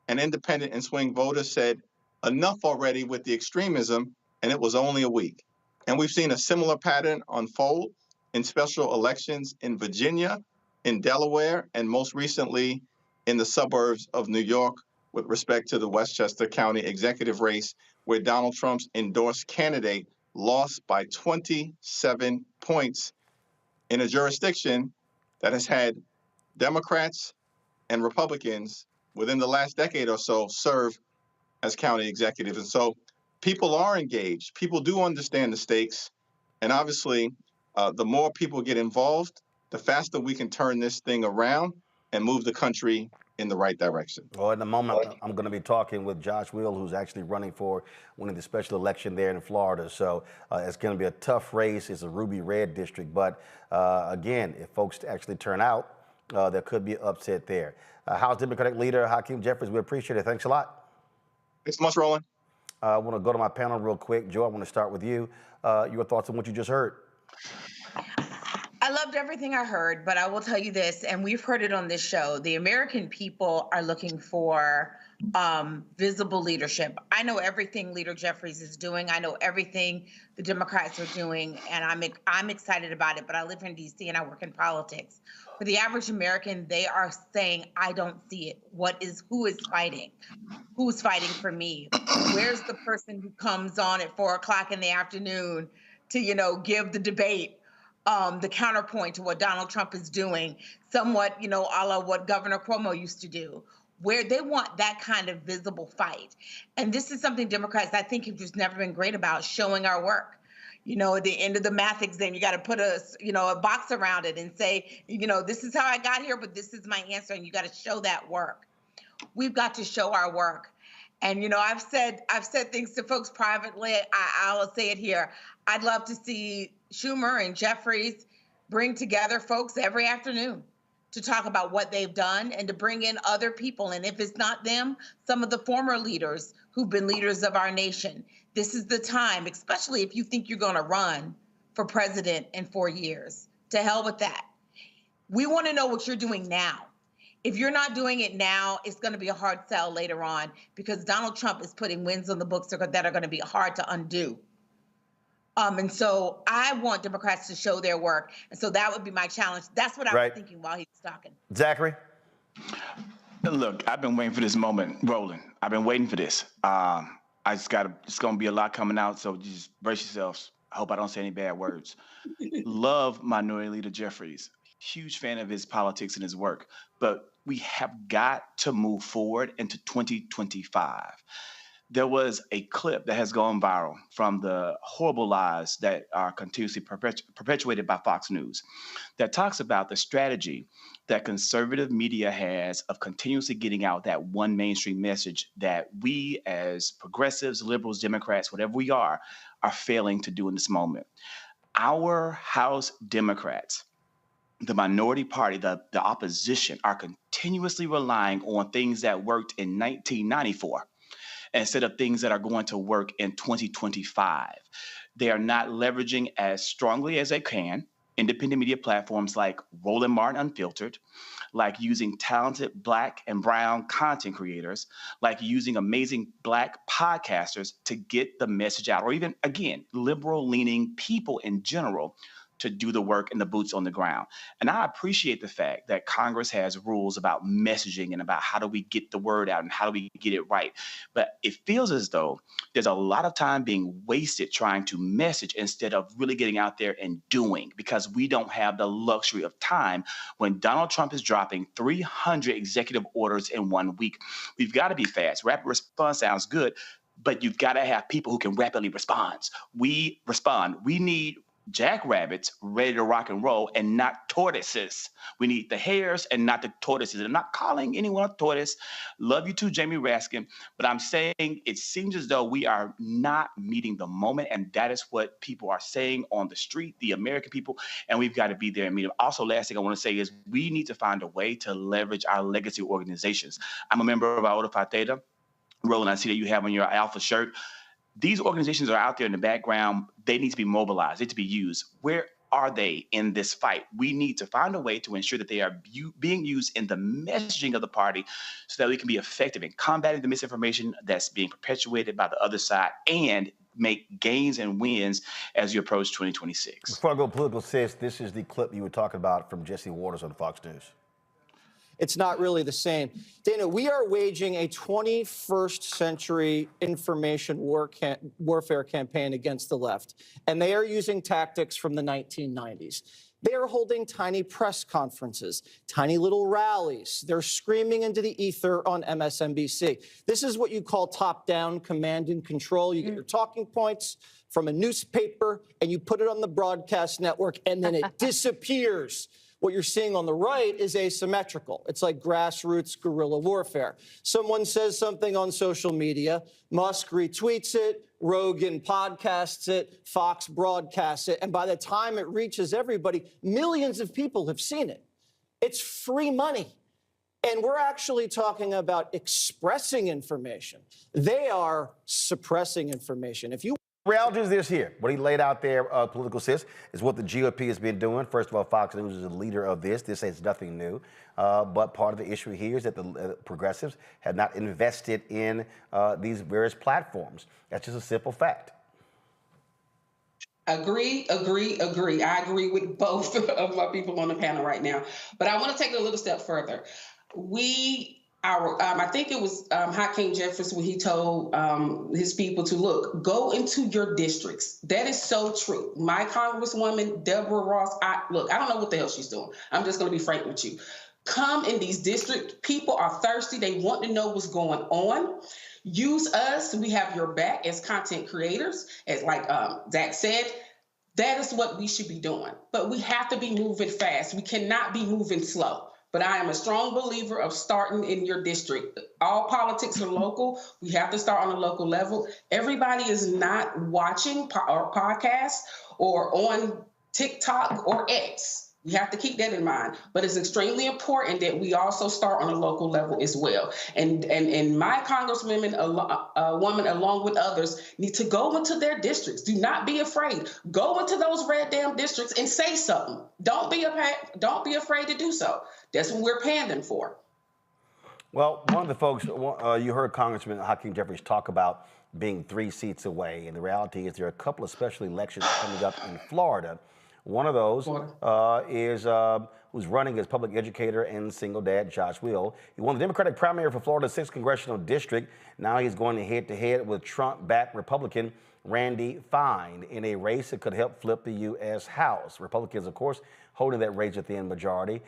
and independent and swing voters said, enough already with the extremism, and it was only a week. And we've seen a similar pattern unfold in special elections in Virginia, in Delaware, and most recently in the suburbs of New York with respect to the Westchester County executive race, where Donald Trump's endorsed candidate lost by 27 points in a jurisdiction that has had Democrats and Republicans within the last decade or so serve as county executives. And so people are engaged. People do understand the stakes. And obviously, the more people get involved, the faster we can turn this thing around and move the country in the right direction. Well, in a moment, I'm going to be talking with Josh Will, who's actually running for winning the special election there in Florida. So it's going to be a tough race. It's a ruby red district. But again, if folks actually turn out, there could be an upset there. House Democratic Leader Hakeem Jeffries, we appreciate it. Thanks a lot. Thanks so much, Roland. I want to go to my panel real quick. Joe, I want to start with you. Your thoughts on what you just heard? I loved everything I heard, but I will tell you this, and we've heard it on this show. The American people are looking for visible leadership. I know everything Leader Jeffries is doing. I know everything the Democrats are doing, and I'm excited about it, but I live in D.C. and I work in politics. For the average American, they are saying, I don't see it. Who is fighting? Who's fighting for me? Where's the person who comes on at 4 o'clock in the afternoon to, give the debate? The counterpoint to what Donald Trump is doing, somewhat, a la what Governor Cuomo used to do, where they want that kind of visible fight. And this is something Democrats, I think, have just never been great about, showing our work. At the end of the math exam, you got to put a box around it and say, this is how I got here, but this is my answer. And you got to show that work. We've got to show our work. And, I've said things to folks privately. I'll say it here. I'd love to see Schumer and Jeffries bring together folks every afternoon to talk about what they've done and to bring in other people. And if it's not them, some of the former leaders who've been leaders of our nation. This is the time, especially if you think you're going to run for president in 4 years. To hell with that. We want to know what you're doing now. If you're not doing it now, it's going to be a hard sell later on, because Donald Trump is putting wins on the books that are going to be hard to undo. And so I want Democrats to show their work. And so that would be my challenge. That's what I was thinking while he was talking. Zachary? Look, I've been waiting for this moment, Roland. I've been waiting for this. It's going to be a lot coming out, so just brace yourselves. I hope I don't say any bad words. Love Minority Leader Jeffries. Huge fan of his politics and his work. But we have got to move forward into 2025. There was a clip that has gone viral from the horrible lies that are continuously perpetuated by Fox News that talks about the strategy that conservative media has of continuously getting out that one mainstream message that we as progressives, liberals, Democrats, whatever we are failing to do in this moment. Our House Democrats, the minority party, the opposition, are continuously relying on things that worked in 1994 instead of things that are going to work in 2025. They are not leveraging as strongly as they can independent media platforms like Roland Martin Unfiltered, like using talented Black and brown content creators, like using amazing Black podcasters to get the message out, or even, again, liberal-leaning people in general to do the work and the boots on the ground. And I appreciate the fact that Congress has rules about messaging and about how do we get the word out and how do we get it right. But it feels as though there's a lot of time being wasted trying to message instead of really getting out there and doing, because we don't have the luxury of time when Donald Trump is dropping 300 executive orders in 1 week. We've got to be fast. Rapid response sounds good, but you've got to have people who can rapidly respond. We need jackrabbits ready to rock and roll and not tortoises. We need the hares and not the tortoises. I'm not calling anyone a tortoise. Love you too, Jamie Raskin. But I'm saying it seems as though we are not meeting the moment. And that is what people are saying on the street, the American people. And we've got to be there and meet them. Also, last thing I want to say is we need to find a way to leverage our legacy organizations. I'm a member of Iota Phi Theta. Roland, I see that you have on your Alpha shirt. These organizations are out there in the background. They need to be mobilized. They need to be used. Where are they in this fight? We need to find a way to ensure that they are being used in the messaging of the party so that we can be effective in combating the misinformation that's being perpetuated by the other side and make gains and wins as you approach 2026. Before I go political, sis, this is the clip you were talking about from Jesse Waters on Fox News. It's not really the same. Dana, we are waging a 21st century information warfare campaign against the left, and they are using tactics from the 1990s. They are holding tiny press conferences, tiny little rallies. They're screaming into the ether on MSNBC. This is what you call top-down command and control. You get your talking points from a newspaper, and you put it on the broadcast network, and then it disappears. What you're seeing on the right is asymmetrical. It's like grassroots guerrilla warfare. Someone says something on social media, Musk retweets it, Rogan podcasts it, Fox broadcasts it, and by the time it reaches everybody, millions of people have seen it. It's free money. And we're actually talking about expressing information. They are suppressing information. If you Reality is this here. What he laid out there, political sis, is what the GOP has been doing. First of all, Fox News is a leader of this. This is nothing new. But part of the issue here is that the progressives have not invested in these various platforms. That's just a simple fact. Agree. I agree with both of my people on the panel right now. But I want to take it a little step further. I think it was Hakeem Jeffries when he told his people to go into your districts. That is so true. My Congresswoman, Deborah Ross, I don't know what the hell she's doing. I'm just going to be frank with you. Come in these districts. People are thirsty. They want to know what's going on. Use us. We have your back as content creators. As like Zach said, that is what we should be doing. But we have to be moving fast. We cannot be moving slow. But I am a strong believer of starting in your district. All politics are local. We have to start on a local level. Everybody is not watching or podcasts or on TikTok or X. We have to keep that in mind. But it's extremely important that we also start on a local level as well. And my congresswoman, woman, along with others, need to go into their districts. Do not be afraid. Go into those red damn districts and say something. Don't be afraid to do so. That's what we're pandering for. Well, one of the folks, you heard Congressman Hakeem Jeffries talk about being 3 seats away. And the reality is there are a couple of special elections coming up in Florida. One of those is who's running as public educator and single dad, Josh Will. He won the Democratic primary for Florida's 6th congressional district. Now he's going head-to-head with Trump-backed Republican Randy Fine in a race that could help flip the U.S. House. Republicans, of course, holding that razor-thin majority.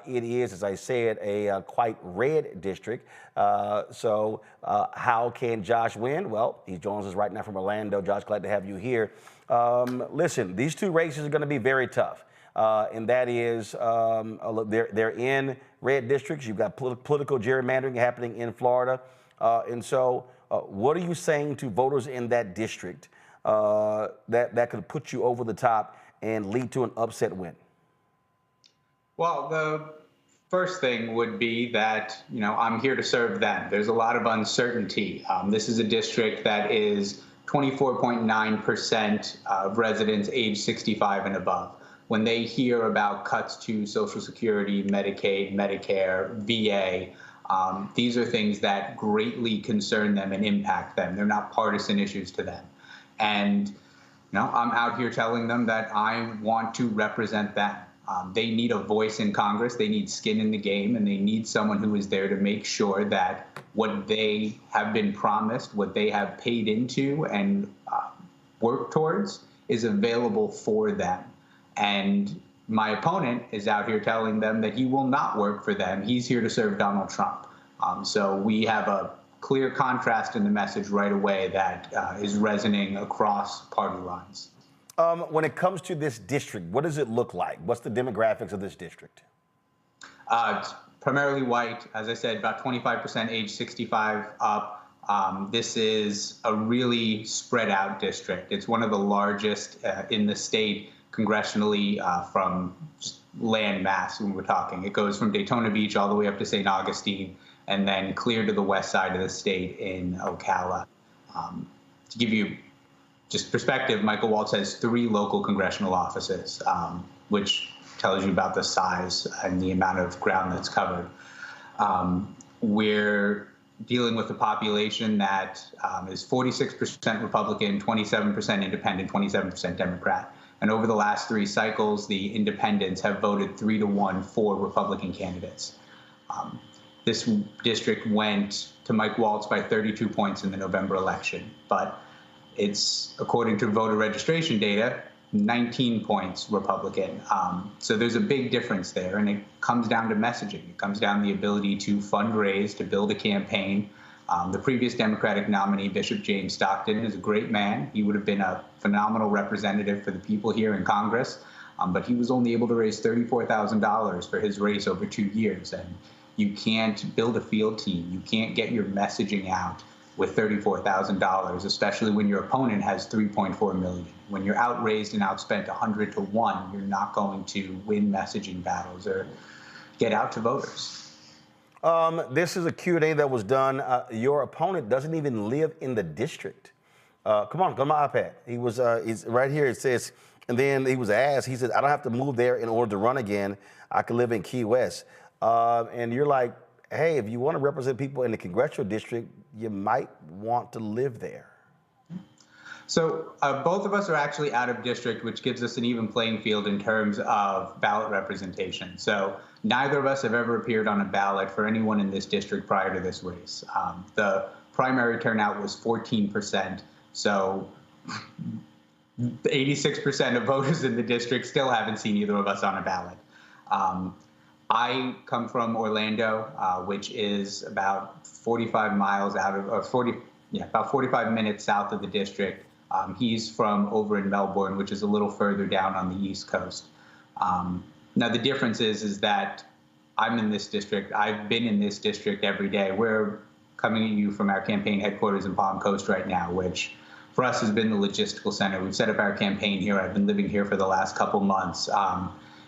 It is, as I said, a quite red district. So how can Josh win? Well, he joins us right now from Orlando. Josh, glad to have you here. Listen, these 2 races are going to be very tough. And that is, they're in red districts. You've got political gerrymandering happening in Florida. And so what are you saying to voters in that district that could put you over the top and lead to an upset win? Well, the first thing would be that, I'm here to serve them. There's a lot of uncertainty. This is a district that is 24.9% of residents age 65 and above. When they hear about cuts to Social Security, Medicaid, Medicare, VA, these are things that greatly concern them and impact them. They're not partisan issues to them. And I'm out here telling them that I want to represent them. They need a voice in Congress, they need skin in the game, and they need someone who is there to make sure that what they have been promised, what they have paid into and worked towards is available for them. And my opponent is out here telling them that he will not work for them. He's here to serve Donald Trump. So we have a clear contrast in the message right away that is resonating across party lines. When it comes to this district, what does it look like? What's the demographics of this district? It's primarily white. As I said, about 25% age 65 up. This is a really spread out district. It's one of the largest in the state congressionally from land mass when we're talking. It goes from Daytona Beach all the way up to St. Augustine and then clear to the west side of the state in Ocala. To give you just perspective, Michael Waltz has 3 local congressional offices, which tells you about the size and the amount of ground that's covered. We're dealing with a population that is 46% Republican, 27% Independent, 27% Democrat. And over the last 3 cycles, the independents have voted 3-1 for Republican candidates. This district went to Mike Waltz by 32 points in the November election, but it's, according to voter registration data, 19 points Republican. So there's a big difference there, and it comes down to messaging. It comes down to the ability to fundraise, to build a campaign. The previous Democratic nominee, Bishop James Stockton, is a great man. He would have been a phenomenal representative for the people here in Congress, but he was only able to raise $34,000 for his race over 2 years. And you can't build a field team. You can't get your messaging out with $34,000, especially when your opponent has $3.4 million. When you're outraised and outspent 100 to 1, you're not going to win messaging battles or get out to voters. This is a Q&A that was done. Your opponent doesn't even live in the district. Come on, go to my iPad. He's right here. It says, and then he was asked, he said, I don't have to move there in order to run again. I can live in Key West. And you're like, hey, if you want to represent people in the congressional district, you might want to live there. So both of us are actually out of district, which gives us an even playing field in terms of ballot representation. So neither of us have ever appeared on a ballot for anyone in this district prior to this race. The primary turnout was 14%. So 86% of voters in the district still haven't seen either of us on a ballot. I come from Orlando, which is about 45 miles out of, about 45 minutes south of the district. He's from over in Melbourne, which is a little further down on the East Coast. Now, the difference is that I'm in this district. I've been in this district every day. We're coming at you from our campaign headquarters in Palm Coast right now, which for us has been the logistical center. We've set up our campaign here. I've been living here for the last couple months.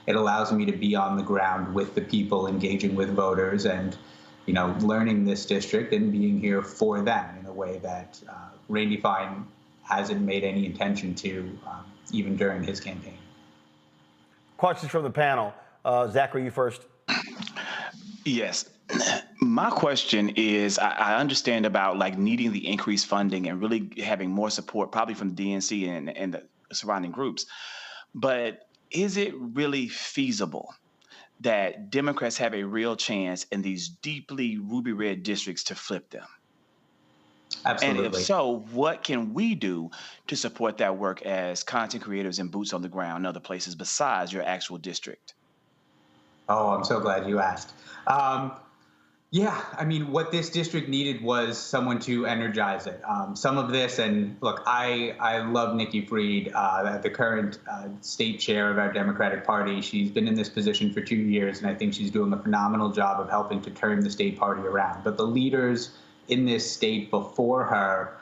it allows me to be on the ground with the people, engaging with voters, and learning this district and being here for them in a way that Randy Fine hasn't made any intention to, even during his campaign. Questions from the panel. Zachary, you first. Yes. My question is, I understand about like needing the increased funding and really having more support, probably from the DNC and the surrounding groups. But is it really feasible that Democrats have a real chance in these deeply ruby red districts to flip them? Absolutely. And if so, what can we do to support that work as content creators and boots on the ground in other places besides your actual district? Oh, I'm so glad you asked. Yeah, I mean, what this district needed was someone to energize it. Some of this, and look, I love Nikki Fried, the current state chair of our Democratic Party. She's been in this position for 2 years, and I think she's doing a phenomenal job of helping to turn the state party around. But the leaders in this state before her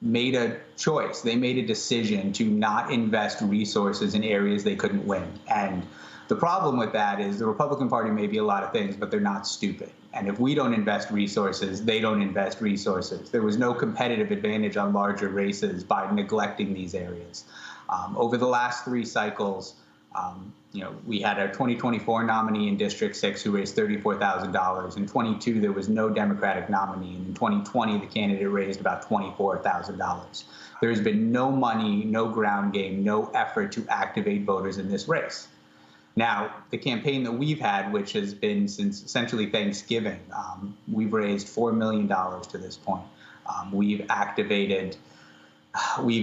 made a choice. They made a decision to not invest resources in areas they couldn't win. And the problem with that is the Republican Party may be a lot of things, but they're not stupid. And if we don't invest resources, they don't invest resources. There was no competitive advantage on larger races by neglecting these areas. Over the last 3 cycles, we had our 2024 nominee in District 6 who raised $34,000. In 22, there was no Democratic nominee. And in 2020, the candidate raised about $24,000. There's been no money, no ground game, no effort to activate voters in this race. Now, the campaign that we've had, which has been since essentially Thanksgiving, we've raised $4 million to this point. We've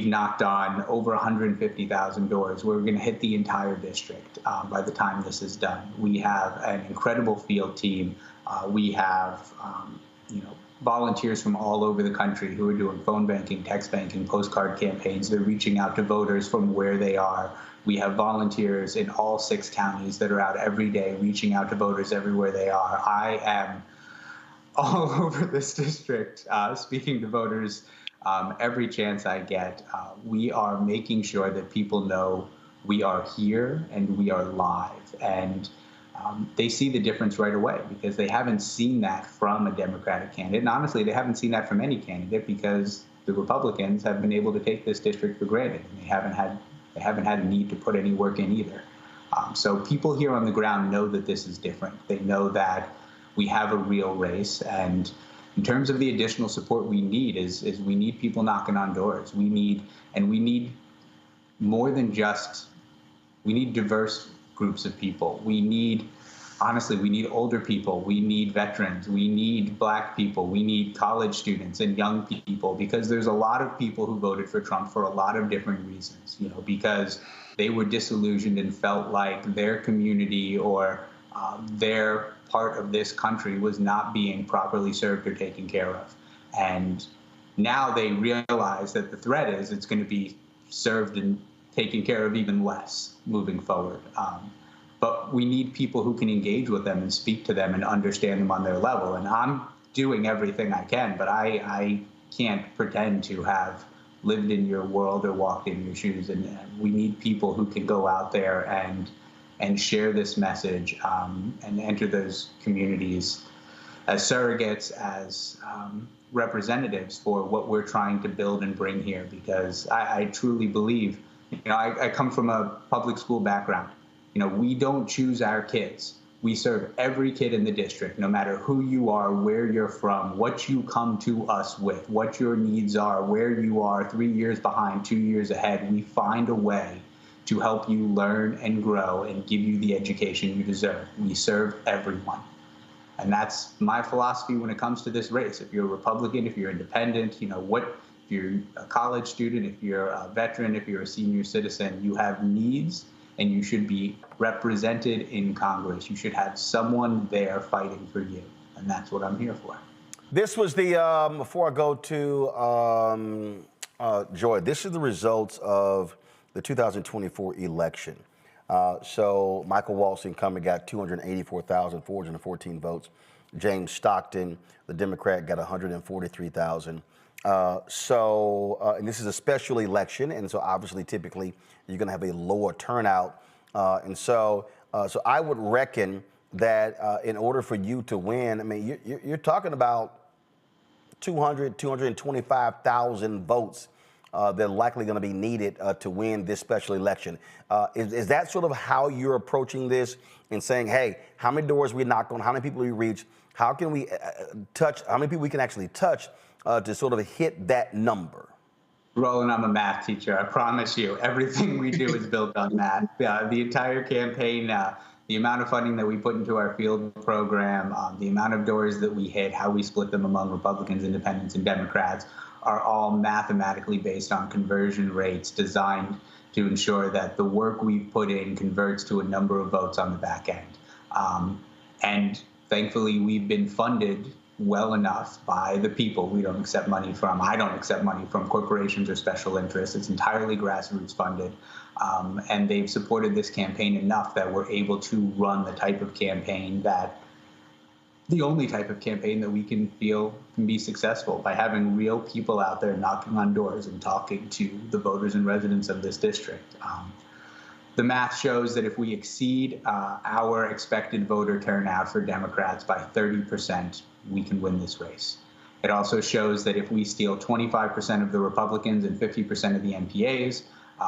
knocked on over 150,000 doors. We're going to hit the entire district by the time this is done. We have an incredible field team. We have, volunteers from all over the country who are doing phone banking, text banking, postcard campaigns. They're reaching out to voters from where they are. We have volunteers in all 6 counties that are out every day reaching out to voters everywhere they are. I am all over this district speaking to voters every chance I get. We are making sure that people know we are here and we are live. And they see the difference right away because they haven't seen that from a Democratic candidate. And honestly, they haven't seen that from any candidate because the Republicans have been able to take this district for granted. And they haven't had a need to put any work in either. So people here on the ground know that this is different. They know that we have a real race. And in terms of the additional support we need is we need people knocking on doors. We need more than we need diverse groups of people. We need older people. We need veterans. We need Black people. We need college students and young people because there's a lot of people who voted for Trump for a lot of different reasons, because they were disillusioned and felt like their community or their part of this country was not being properly served or taken care of. And now they realize that the threat is it's going to be served and taken care of even less moving forward. But we need people who can engage with them and speak to them and understand them on their level. And I'm doing everything I can, but I can't pretend to have lived in your world or walked in your shoes. And we need people who can go out there and share this message and enter those communities as surrogates, as representatives for what we're trying to build and bring here. Because I truly believe, I come from a public school background. We don't choose our kids. We serve every kid in the district, no matter who you are, where you're from, what you come to us with, what your needs are, where you are 3 years behind, 2 years ahead. We find a way to help you learn and grow and give you the education you deserve. We serve everyone. And that's my philosophy when it comes to this race. If you're a Republican, if you're independent, if you're a college student, if you're a veteran, if you're a senior citizen, you have needs and you should be represented in Congress. You should have someone there fighting for you. And that's what I'm here for. This was before I go to Joy, this is the results of the 2024 election. So Michael Waltz, incumbent, got 284,414 votes. James Stockton, the Democrat, got 143,000. And this is a special election, and so obviously, typically, you're going to have a lower turnout So I would reckon that in order for you to win, I mean, you're talking about 225,000 votes that are likely going to be needed to win this special election. Is that sort of how you're approaching this and saying, hey, how many doors we knock on, how many people we reach, how can we touch, how many people we can actually touch to sort of hit that number? Roland, I'm a math teacher. I promise you, everything we do is built on math. The entire campaign, the amount of funding that we put into our field program, the amount of doors that we hit, how we split them among Republicans, Independents, and Democrats are all mathematically based on conversion rates designed to ensure that the work we've put in converts to a number of votes on the back end. And thankfully, we've been funded well enough by the people. We don't accept money from, I don't accept money from corporations or special interests. It's entirely grassroots funded. And they've supported this campaign enough that we're able to run the type of campaign that, the only type of campaign that we can feel can be successful by having real people out there knocking on doors and talking to the voters and residents of this district. The math shows that if we exceed our expected voter turnout for Democrats by 30%, we can win this race. It also shows that if we steal 25% of the Republicans and 50% of the MPAs,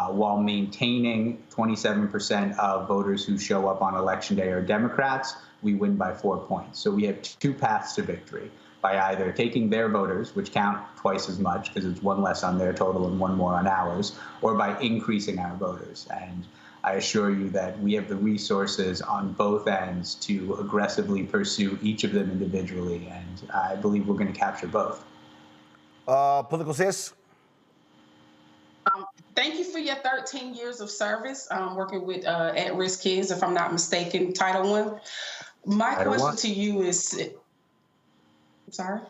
while maintaining 27% of voters who show up on Election Day are Democrats, we win by 4 points. So we have two paths to victory, by either taking their voters, which count twice as much because it's one less on their total and one more on ours, or by increasing our voters. And I assure you that we have the resources on both ends to aggressively pursue each of them individually, and I believe we're going to capture both. Political sis? Thank you for your 13 years of service working with at-risk kids, if I'm not mistaken, Title I. My question to you is, I'm sorry?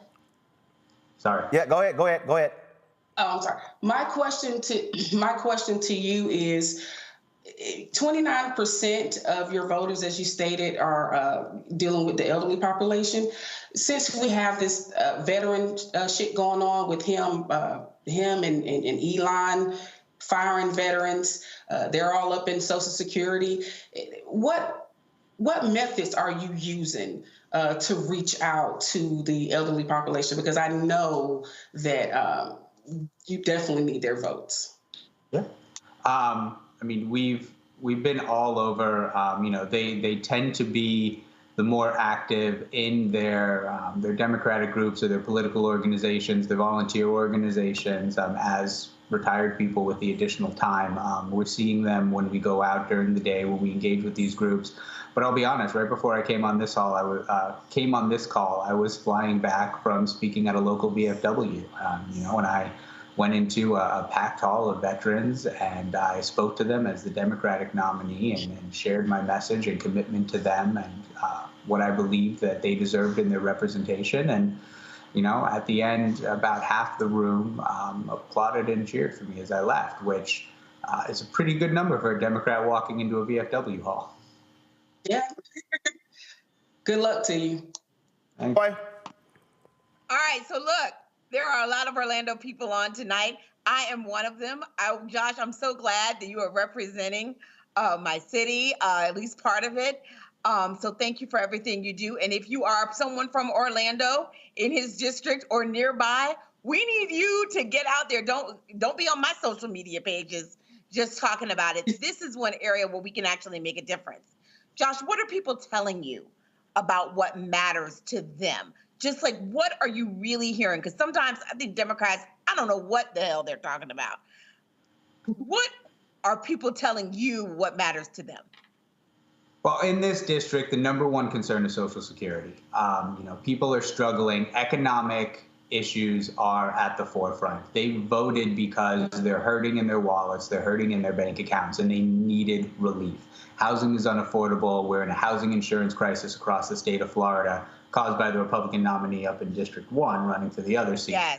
Sorry. Yeah, go ahead. Oh, I'm sorry. My question to you is, 29% of your voters, as you stated, are dealing with the elderly population. Since we have this veteran shit going on with him and Elon firing veterans, they're all up in Social Security. What methods are you using to reach out to the elderly population? Because I know that you definitely need their votes. Yeah. I mean, we've been all over. They tend to be the more active in their Democratic groups or their political organizations, their volunteer organizations. As retired people with the additional time, we're seeing them when we go out during the day, when we engage with these groups. But I'll be honest, right before I came on this call, I was flying back from speaking at a local VFW. When I went into a packed hall of veterans and I spoke to them as the Democratic nominee and shared my message and commitment to them and what I believed that they deserved in their representation. And, at the end, about half the room applauded and cheered for me as I left, which is a pretty good number for a Democrat walking into a VFW hall. Yeah. Good luck to you. Thank you. All right, so look, there are a lot of Orlando people on tonight. I am one of them. Josh, I'm so glad that you are representing my city, at least part of it. So thank you for everything you do. And if you are someone from Orlando in his district or nearby, we need you to get out there. Don't be on my social media pages just talking about it. This is one area where we can actually make a difference. Josh, what are people telling you about what matters to them? Just like, what are you really hearing? Because sometimes I think Democrats, I don't know what the hell they're talking about. What are people telling you what matters to them? Well, in this district, the number one concern is Social Security. People are struggling. Economic issues are at the forefront. They voted because they're hurting in their wallets, they're hurting in their bank accounts, and they needed relief. Housing is unaffordable. We're in a housing insurance crisis across the state of Florida, caused by the Republican nominee up in District 1 running for the other seat. Yes.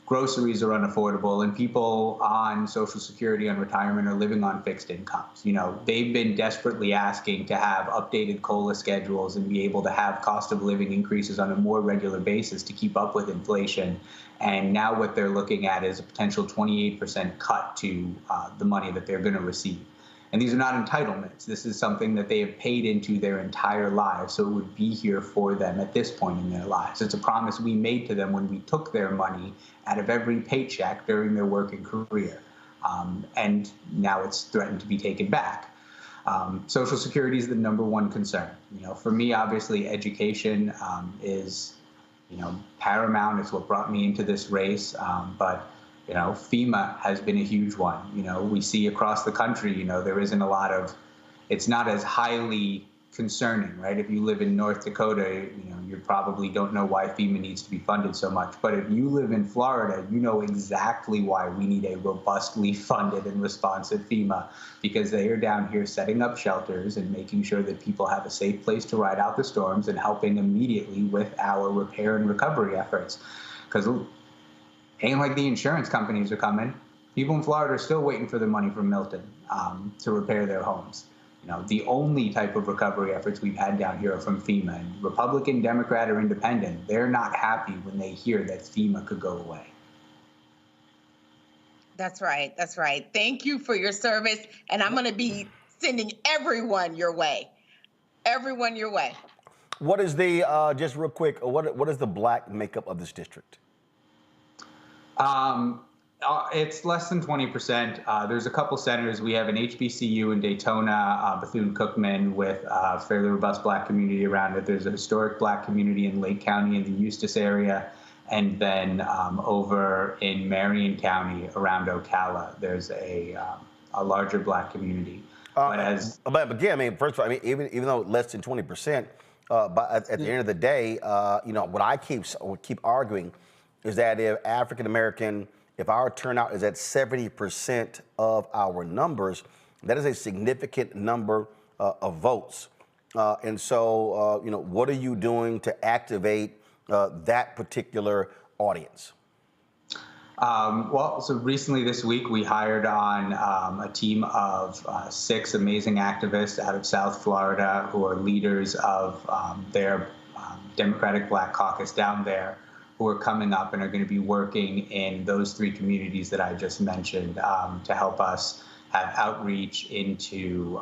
Groceries are unaffordable, and people on Social Security and retirement are living on fixed incomes. They've been desperately asking to have updated COLA schedules and be able to have cost of living increases on a more regular basis to keep up with inflation. And now what they're looking at is a potential 28% cut to the money that they're going to receive. And these are not entitlements. This is something that they have paid into their entire lives, so it would be here for them at this point in their lives. It's a promise we made to them when we took their money out of every paycheck during their working career. And now it's threatened to be taken back. Social Security is the #1 concern. For me, obviously, education is, paramount. It's what brought me into this race. But FEMA has been a huge one. We see across the country, there isn't a lot of, it's not as highly concerning, right? If you live in North Dakota, you probably don't know why FEMA needs to be funded so much. But if you live in Florida, you know exactly why we need a robustly funded and responsive FEMA, because they are down here setting up shelters and making sure that people have a safe place to ride out the storms and helping immediately with our repair and recovery efforts. Because ain't like the insurance companies are coming. People in Florida are still waiting for their money from Milton to repair their homes. The only type of recovery efforts we've had down here are from FEMA. And Republican, Democrat, or Independent, they're not happy when they hear that FEMA could go away. That's right. That's right. Thank you for your service. And I'm going to be sending everyone your way. Everyone your way. What is the, just real quick, what is the Black makeup of this district? It's less than 20%. There's a couple centers. We have an HBCU in Daytona, Bethune-Cookman, with a fairly robust Black community around it. There's a historic Black community in Lake County in the Eustis area. And then over in Marion County around Ocala, there's a larger Black community. But again, I mean, first of all, even though less than 20%, but at the end of the day, what I keep arguing is that if if our turnout is at 70% of our numbers, that is a significant number of votes. And so, what are you doing to activate that particular audience? So recently this week, we hired on a team of 6 amazing activists out of South Florida who are leaders of their Democratic Black Caucus down there, who are coming up and are going to be working in those 3 communities that I just mentioned to help us have outreach into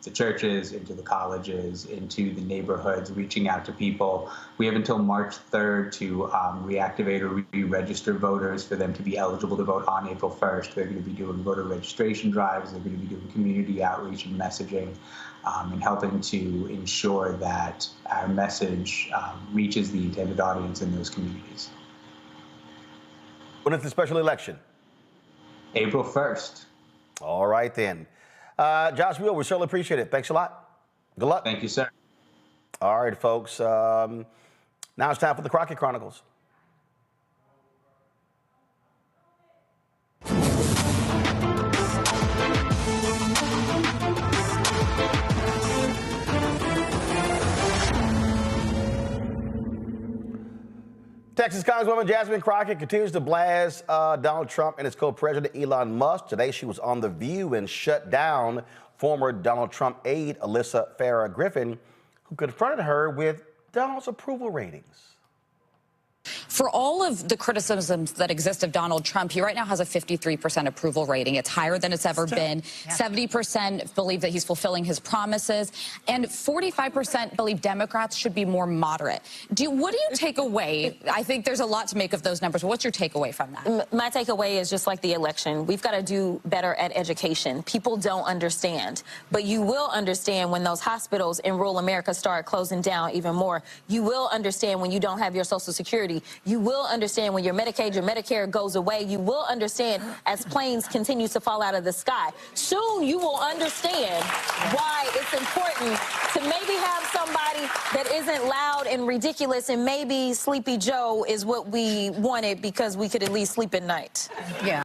the churches, into the colleges, into the neighborhoods, reaching out to people. We have until March 3rd to reactivate or re-register voters for them to be eligible to vote on April 1st. They're going to be doing voter registration drives. They're going to be doing community outreach and messaging and helping to ensure that our message reaches the intended audience in those communities. When is the special election? April 1st. All right, then. Josh Wheel, we certainly appreciate it. Thanks a lot. Good luck. Thank you, sir. All right, folks. Now it's time for the Crockett Chronicles. Texas Congresswoman Jasmine Crockett continues to blast Donald Trump and his co-president Elon Musk. Today, she was on The View and shut down former Donald Trump aide Alyssa Farah Griffin, who confronted her with Donald's approval ratings. For all of the criticisms that exist of Donald Trump, he right now has a 53% approval rating. It's higher than it's ever been. 70% believe that he's fulfilling his promises, and 45% believe Democrats should be more moderate. What do you take away? I think there's a lot to make of those numbers. What's your takeaway from that? My takeaway is just like the election. We've got to do better at education. People don't understand, but you will understand when those hospitals in rural America start closing down even more. You will understand when you don't have your Social Security. You will understand when your Medicaid, your Medicare goes away. You will understand as planes continue to fall out of the sky. Soon you will understand why it's important to maybe have somebody that isn't loud and ridiculous, and maybe Sleepy Joe is what we wanted because we could at least sleep at night. Yeah.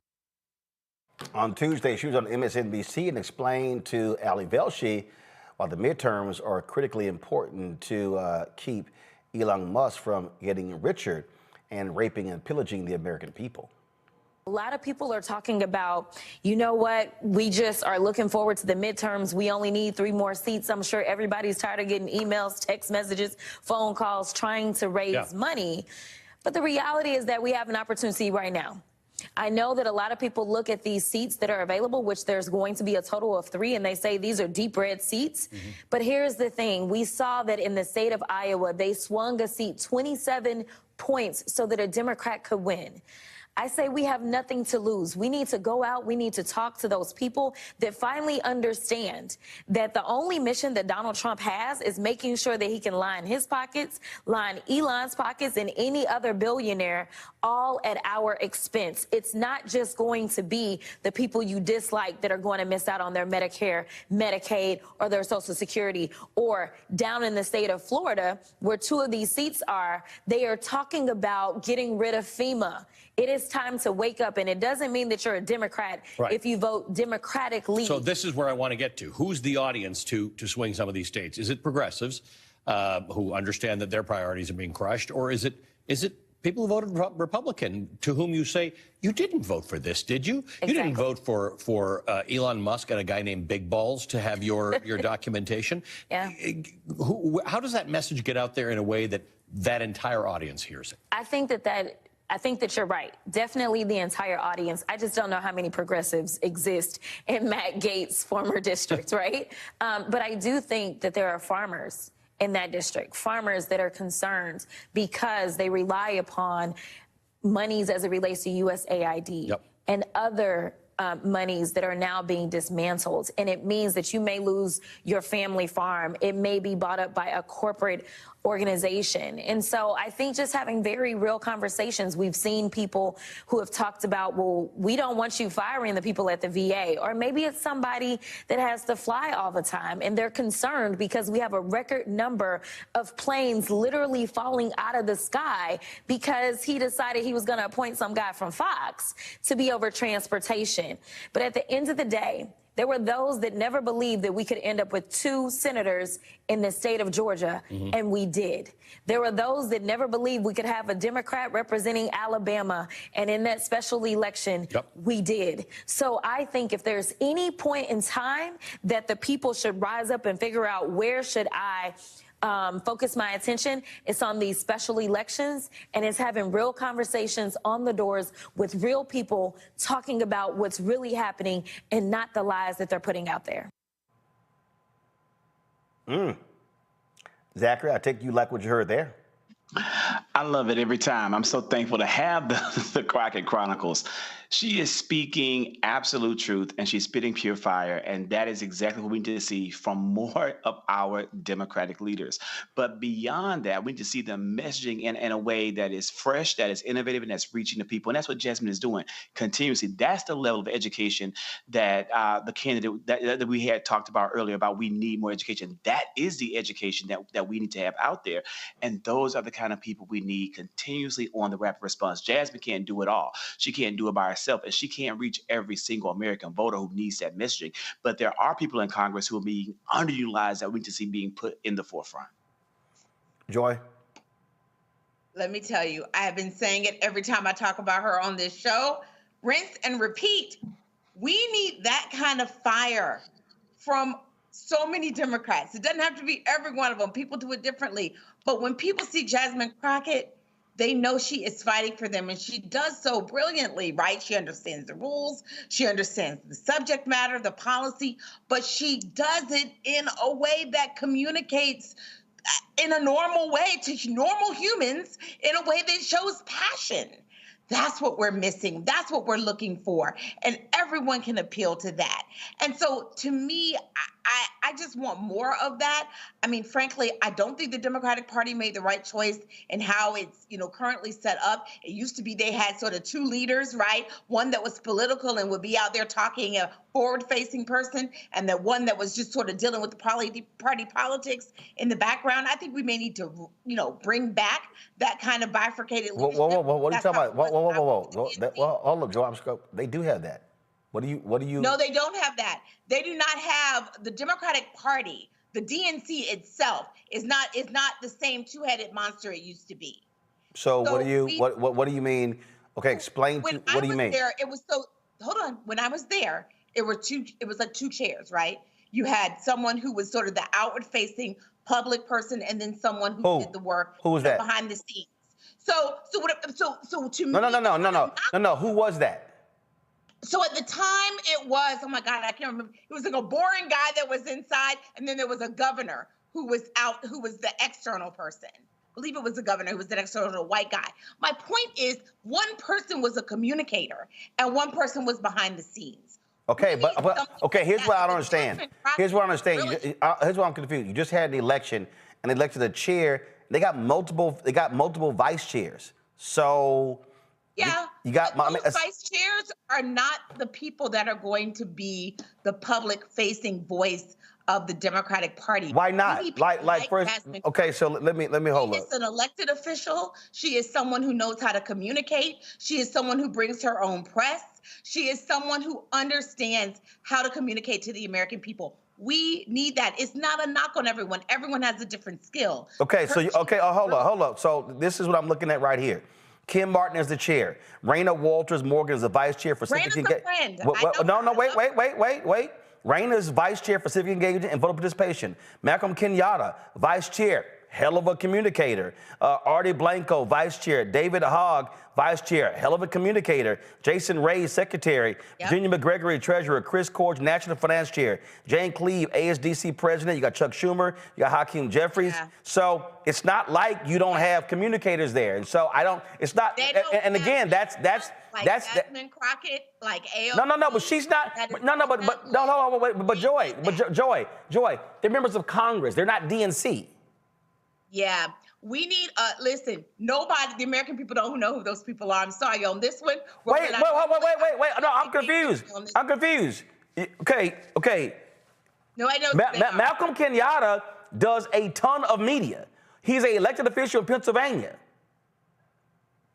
On Tuesday, she was on MSNBC and explained to Ali Velshi why the midterms are critically important to keep Elon Musk from getting richer and raping and pillaging the American people. A lot of people are talking about, you know what, we just are looking forward to the midterms. We only need 3 more seats. I'm sure everybody's tired of getting emails, text messages, phone calls, trying to raise money. But the reality is that we have an opportunity right now. I know that a lot of people look at these seats that are available, which there's going to be a total of 3, and they say these are deep red seats. But here's the thing. We saw that in the state of Iowa, they swung a seat 27 points so that a Democrat could win. I say we have nothing to lose. We need to go out. We need to talk to those people that finally understand that the only mission that Donald Trump has is making sure that he can line his pockets, line Elon's pockets, and any other billionaire, all at our expense. It's not just going to be the people you dislike that are going to miss out on their Medicare, Medicaid, or their Social Security. Or down in the state of Florida, where 2 of these seats are, they are talking about getting rid of FEMA. It is time to wake up, and it doesn't mean that you're a Democrat if you vote Democratically. So this is where I want to get to. Who's the audience to swing some of these states? Is it progressives who understand that their priorities are being crushed, or is it people who voted Republican to whom you say, you didn't vote for this, did you? Exactly. You didn't vote for Elon Musk and a guy named Big Balls to have your documentation. Yeah. How does that message get out there in a way that that entire audience hears it? I think that you're right. Definitely the entire audience. I just don't know how many progressives exist in Matt Gaetz' former district, right? But I do think that there are farmers in that district, farmers that are concerned because they rely upon monies as it relates to USAID and other monies that are now being dismantled. And it means that you may lose your family farm. It may be bought up by a corporate organization. And so I think just having very real conversations, we've seen people who have talked about, well, we don't want you firing the people at the VA, or maybe it's somebody that has to fly all the time and they're concerned because we have a record number of planes literally falling out of the sky because he decided he was going to appoint some guy from Fox to be over transportation. But at the end of the day, there were those that never believed that we could end up with 2 senators in the state of Georgia, and we did. There were those that never believed we could have a Democrat representing Alabama, and in that special election, we did. So I think if there's any point in time that the people should rise up and figure out where should I focus my attention, it's on these special elections, and it's having real conversations on the doors with real people talking about what's really happening and not the lies that they're putting out there. Zachary, I take you like what you heard there. I love it every time. I'm so thankful to have the Crockett Chronicles. She is speaking absolute truth, and she's spitting pure fire, and that is exactly what we need to see from more of our Democratic leaders. But beyond that, we need to see them messaging in a way that is fresh, that is innovative, and that's reaching the people. And that's what Jasmine is doing continuously. That's the level of education that the candidate that we had talked about earlier about we need more education. That is the education that we need to have out there. And those are the kind of people we need continuously on the rapid response. Jasmine can't do it all. She can't do it by herself, and she can't reach every single American voter who needs that messaging. But there are people in Congress who are being underutilized that we need to see being put in the forefront. Joy? Let me tell you, I have been saying it every time I talk about her on this show. Rinse and repeat. We need that kind of fire from so many Democrats. It doesn't have to be every one of them. People do it differently. But when people see Jasmine Crockett, they know she is fighting for them, and she does so brilliantly, right? She understands the rules, she understands the subject matter, the policy, but she does it in a way that communicates in a normal way to normal humans, in a way that shows passion. That's what we're missing. That's what we're looking for. And everyone can appeal to that. And so to me, I just want more of that. I mean, frankly, I don't think the Democratic Party made the right choice in how it's, currently set up. It used to be they had sort of 2 leaders, right? One that was political and would be out there talking, a forward-facing person, and the one that was just sort of dealing with the party politics in the background. I think we may need to, bring back that kind of bifurcated leadership. Whoa, what are you talking about? Whoa. Hold up, Joe. They do have that. What do you? No, they don't have that. They do not have the Democratic Party. The DNC itself is not the same 2-headed monster it used to be. So what do you mean? Okay, explain. What do you mean? Hold on. When I was there, it was like 2 chairs, right? You had someone who was sort of the outward-facing public person, and then someone who did the work Who was that? behind the scenes. So to me, No. Who was that? So at the time it was, oh my God, I can't remember. It was like a boring guy that was inside, and then there was a governor who was out, who was the external person. I believe it was the governor who was the external white guy. My point is, one person was a communicator and one person was behind the scenes. Okay, but okay, here's what I don't understand. Here's what I understand. Really? Here's what I'm confused. You just had an election and elected a chair. They got multiple vice chairs. So yeah, you got those vice chairs are not the people that are going to be the public-facing voice of the Democratic Party. Why not? Like first, okay, so let me hold up. She is an elected official. She is someone who knows how to communicate. She is someone who brings her own press. She is someone who understands how to communicate to the American people. We need that. It's not a knock on everyone. Everyone has a different skill. Okay, hold up. So this is what I'm looking at right here. Kim Martin is the chair. Raina Walters Morgan is the vice chair for civic engagement. Wait. Raina is vice chair for civic engagement and voter participation. Malcolm Kenyatta, vice chair, hell of a communicator. Artie Blanco, vice chair. David Hogg, vice chair, hell of a communicator. Jason Ray, secretary. Yep. Virginia McGregory, treasurer. Chris Corge, national finance chair. Jane Cleave, ASDC president. You got Chuck Schumer. You got Hakeem Jeffries. Yeah. So it's not like you don't have communicators there. And so I don't. It's not. And again, that's. Like Desmond Crockett, like AOC. No, but she's not. But Joy, they're members of Congress. They're not DNC. Yeah, we need. Listen, nobody. The American people don't know who those people are. I'm sorry on this one. Wait. No, I'm confused. Okay. No, I know. Malcolm Kenyatta does a ton of media. He's an elected official in Pennsylvania.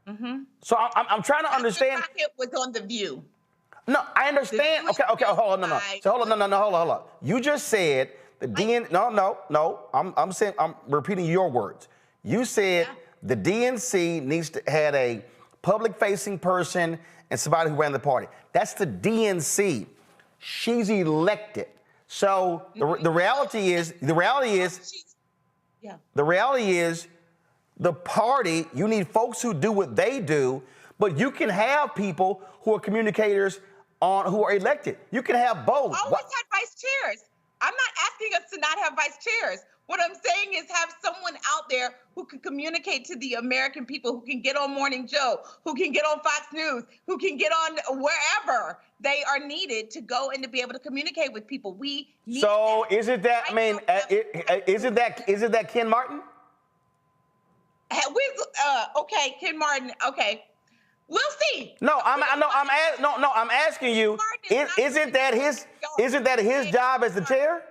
Mm-hmm. So I'm trying to understand. Crockett was on The View. No, I understand. Okay, hold on. So hold on. You just said the DNC. No. I'm repeating your words. You said the DNC needs to had a public-facing person and somebody who ran the party. That's the DNC. She's elected. So the reality is the party, you need folks who do what they do, but you can have people who are communicators who are elected. You can have both. Always had vice chairs. I'm not asking us to not have vice chairs. What I'm saying is have someone out there who can communicate to the American people, who can get on Morning Joe, who can get on Fox News, who can get on wherever they are needed to go and to be able to communicate with people. We need So that. Isn't that Ken Martin? Okay, Ken Martin. Okay, we'll see. No, I'm asking you. Isn't that his job as the chair?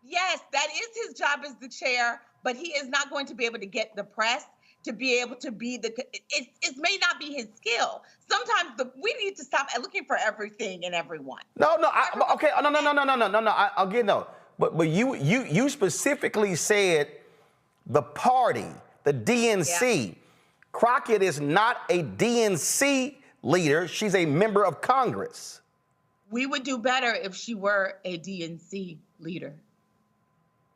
Yes, that is his job as the chair, but he is not going to be able to get the press to be able to be it may not be his skill. Sometimes we need to stop looking for everything and everyone. I'll get no. But you specifically said the party. The DNC. Yeah. Crockett is not a DNC leader. She's a member of Congress. We would do better if she were a DNC leader.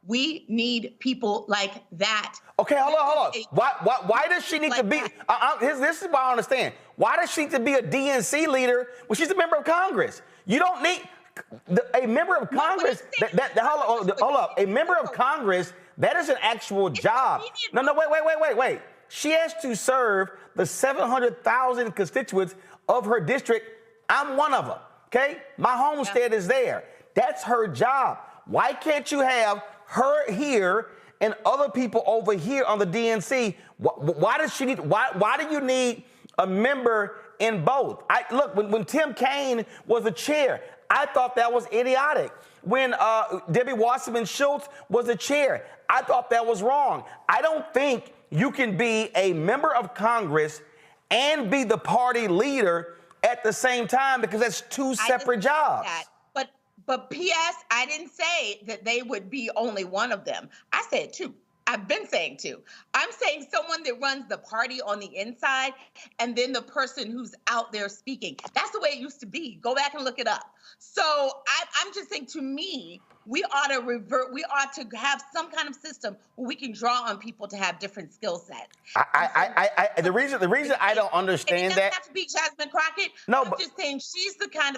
We need people like that. Okay, hold on. Why does she need to be? This is what I understand. Why does she need to be a DNC leader when she's a member of Congress? You don't need a member of Congress. Hold up. A member of Congress. That is an actual job. No, wait. She has to serve the 700,000 constituents of her district. I'm one of them, okay? My homestead is there. That's her job. Why can't you have her here and other people over here on the DNC? Why do you need a member in both? Look, when Tim Kaine was the chair, I thought that was idiotic. When Debbie Wasserman Schultz was the chair, I thought that was wrong. I don't think you can be a member of Congress and be the party leader at the same time, because that's two separate jobs. But P.S., I didn't say that they would be only one of them. I said two. I've been saying too. I'm saying someone that runs the party on the inside and then the person who's out there speaking. That's the way it used to be. Go back and look it up. So I'm just saying, to me, we ought to revert. We ought to have some kind of system where we can draw on people to have different skill sets. The reason I don't understand that. It doesn't have to be Jasmine Crockett. No, I'm just saying she's the kind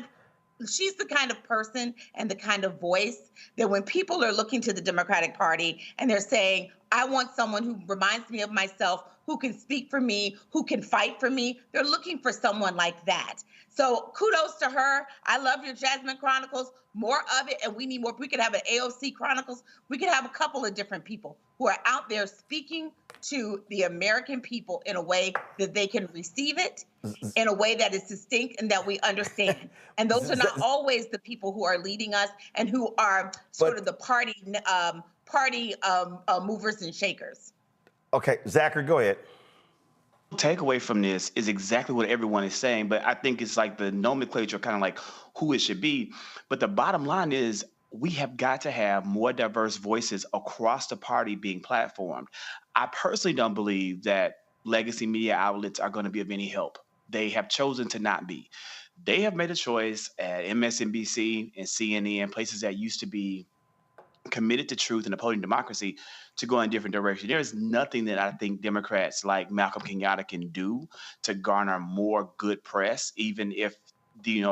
of person and the kind of voice that when people are looking to the Democratic Party and they're saying, I want someone who reminds me of myself, who can speak for me, who can fight for me, they're looking for someone like that. So kudos to her. I love your Jasmine Chronicles, more of it, and we need more. We could have an AOC Chronicles. We could have a couple of different people who are out there speaking to the American people in a way that they can receive it, in a way that is distinct and that we understand. And those are not always the people who are leading us and who are sort of the party movers and shakers. Okay, Zachary, go ahead. Takeaway from this is exactly what everyone is saying, but I think it's like the nomenclature, kind of like who it should be. But the bottom line is we have got to have more diverse voices across the party being platformed. I personally don't believe that legacy media outlets are going to be of any help. They have chosen to not be. They have made a choice at MSNBC and CNN, places that used to be committed to truth and upholding democracy, to go in a different direction. There is nothing that I think Democrats like Malcolm Kenyatta can do to garner more good press, even if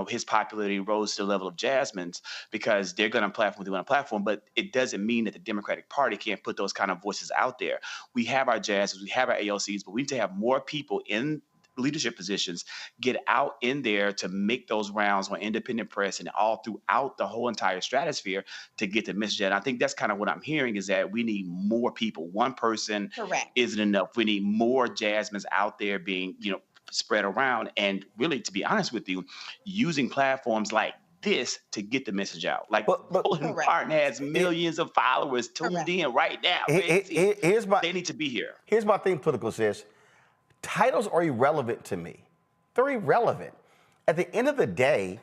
his popularity rose to the level of Jasmine's, because they're going to platform what they want to platform. But it doesn't mean that the Democratic Party can't put those kind of voices out there. We have our Jasmines, we have our AOCs, but we need to have more people in leadership positions get out in there to make those rounds on independent press and all throughout the whole entire stratosphere to get the message out. And I think that's kind of what I'm hearing, is that we need more people. One person isn't enough. We need more Jasmines out there being, spread around, and really, to be honest with you, using platforms like this to get the message out. Like, Colin Martin has millions of followers tuned in right now. They need to be here. Here's my thing, political sis. Titles are irrelevant to me. They're irrelevant. At the end of the day,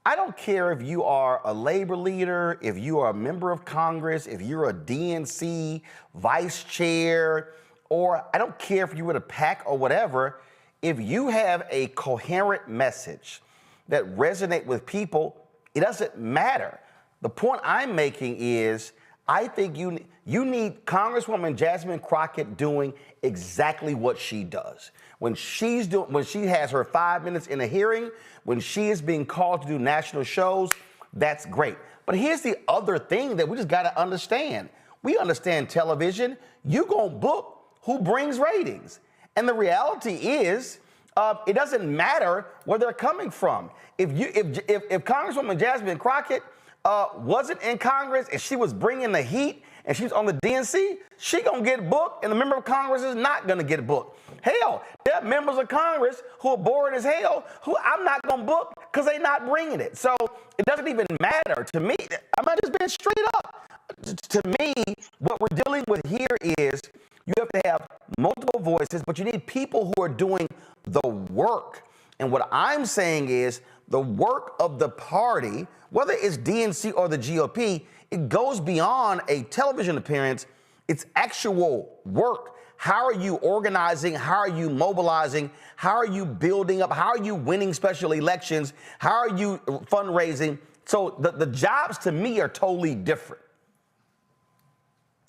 I don't care if you are a labor leader, if you are a member of Congress, if you're a DNC vice chair, or I don't care if you were a PAC or whatever. If you have a coherent message that resonates with people, it doesn't matter. The point I'm making is, I think you need Congresswoman Jasmine Crockett doing exactly what she does. When she has her 5 minutes in a hearing, when she is being called to do national shows, that's great. But here's the other thing that we just got to understand. We understand television. You gonna book who brings ratings. And the reality is, it doesn't matter where they're coming from. If Congresswoman Jasmine Crockett wasn't in Congress and she was bringing the heat and she's on the DNC, she gonna get booked, and the member of Congress is not gonna get booked. Hell, there are members of Congress who are bored as hell who I'm not gonna book because they're not bringing it. So it doesn't even matter to me. I'm not just being straight up. To me, what we're dealing with here is you have to have multiple voices, but you need people who are doing the work. And what I'm saying is the work of the party, whether it's DNC or the GOP, it goes beyond a television appearance. It's actual work. How are you organizing? How are you mobilizing? How are you building up? How are you winning special elections? How are you fundraising? So the jobs to me are totally different.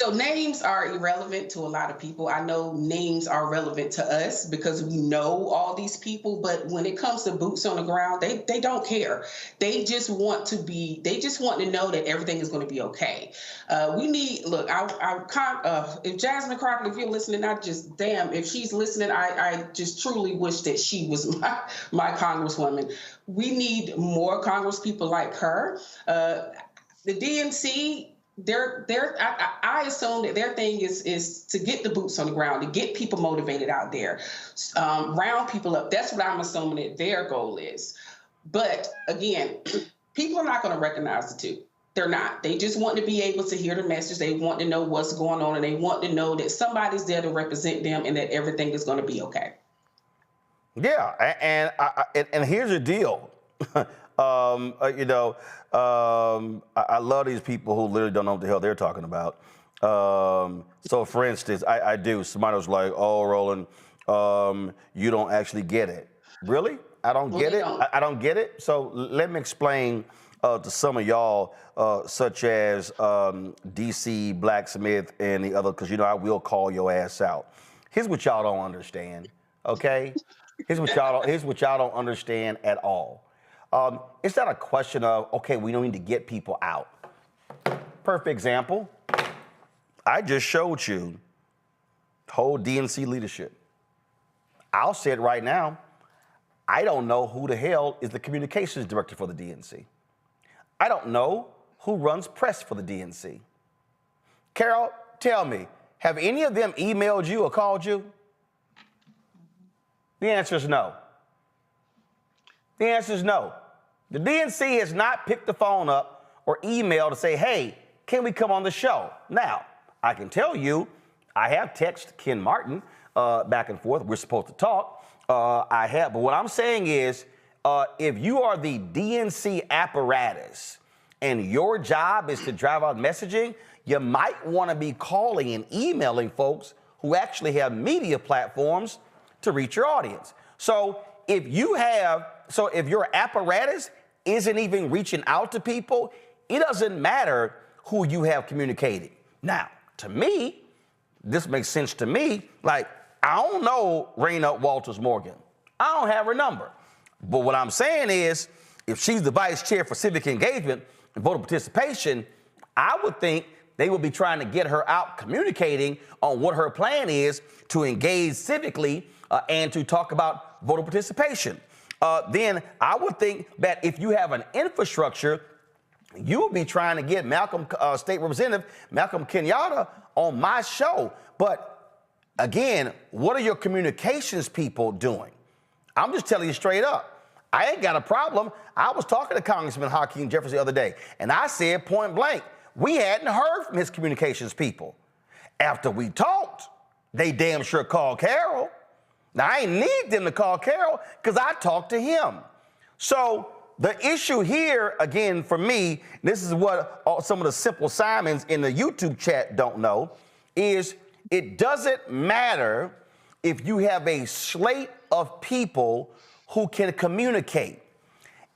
So names are irrelevant to a lot of people. I know names are relevant to us because we know all these people, but when it comes to boots on the ground, they don't care. They just want to know that everything is going to be okay. If Jasmine Crockett, if you're listening, if she's listening, I just truly wish that she was my congresswoman. We need more congresspeople like her. The DNC, I assume that their thing is to get the boots on the ground, to get people motivated out there, round people up. That's what I'm assuming that their goal is. But again, people are not going to recognize the two. They're not. They just want to be able to hear the message. They want to know what's going on, and they want to know that somebody's there to represent them and that everything is going to be okay. Yeah, and here's the deal. I love these people who literally don't know what the hell they're talking about. So for instance, I do. Somebody was like, "Oh, Roland, you don't actually get it." Really? I don't get it. I don't get it. So let me explain to some of y'all, such as DC Blacksmith and the other, because you know I will call your ass out. Here's what y'all don't understand. Okay? Here's what y'all don't understand at all. It's not a question of, okay, we don't need to get people out. Perfect example. I just showed you whole DNC leadership. I'll say it right now. I don't know who the hell is the communications director for the DNC. I don't know who runs press for the DNC. Carol, tell me, have any of them emailed you or called you? The answer is no. The answer is no. The DNC has not picked the phone up or emailed to say, hey, can we come on the show? Now, I can tell you, I have texted Ken Martin back and forth. We're supposed to talk. I have, but what I'm saying is, if you are the DNC apparatus and your job is to drive out messaging, you might want to be calling and emailing folks who actually have media platforms to reach your audience. So if your apparatus isn't even reaching out to people, it doesn't matter who you have communicating. Now, to me, this makes sense to me. Like, I don't know Raina Walters Morgan. I don't have her number. But what I'm saying is, if she's the vice chair for civic engagement and voter participation, I would think they would be trying to get her out communicating on what her plan is to engage civically and to talk about voter participation. Then I would think that if you have an infrastructure, you would be trying to get State Representative Malcolm Kenyatta on my show. But again, what are your communications people doing? I'm just telling you straight up. I ain't got a problem. I was talking to Congressman Hakeem Jeffries the other day, and I said point blank, we hadn't heard from his communications people. After we talked, they damn sure called Carol. Now, I ain't need them to call Carol because I talked to him. So the issue here, again, for me, this is what some of the simple Simons in the YouTube chat don't know, is it doesn't matter if you have a slate of people who can communicate.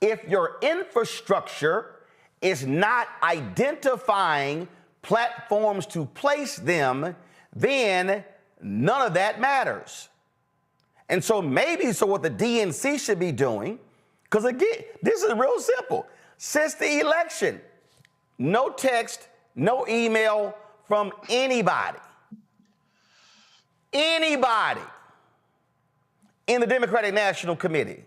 If your infrastructure is not identifying platforms to place them, then none of that matters. And so what the DNC should be doing, because again, this is real simple. Since the election, no text, no email from anybody. Anybody in the Democratic National Committee.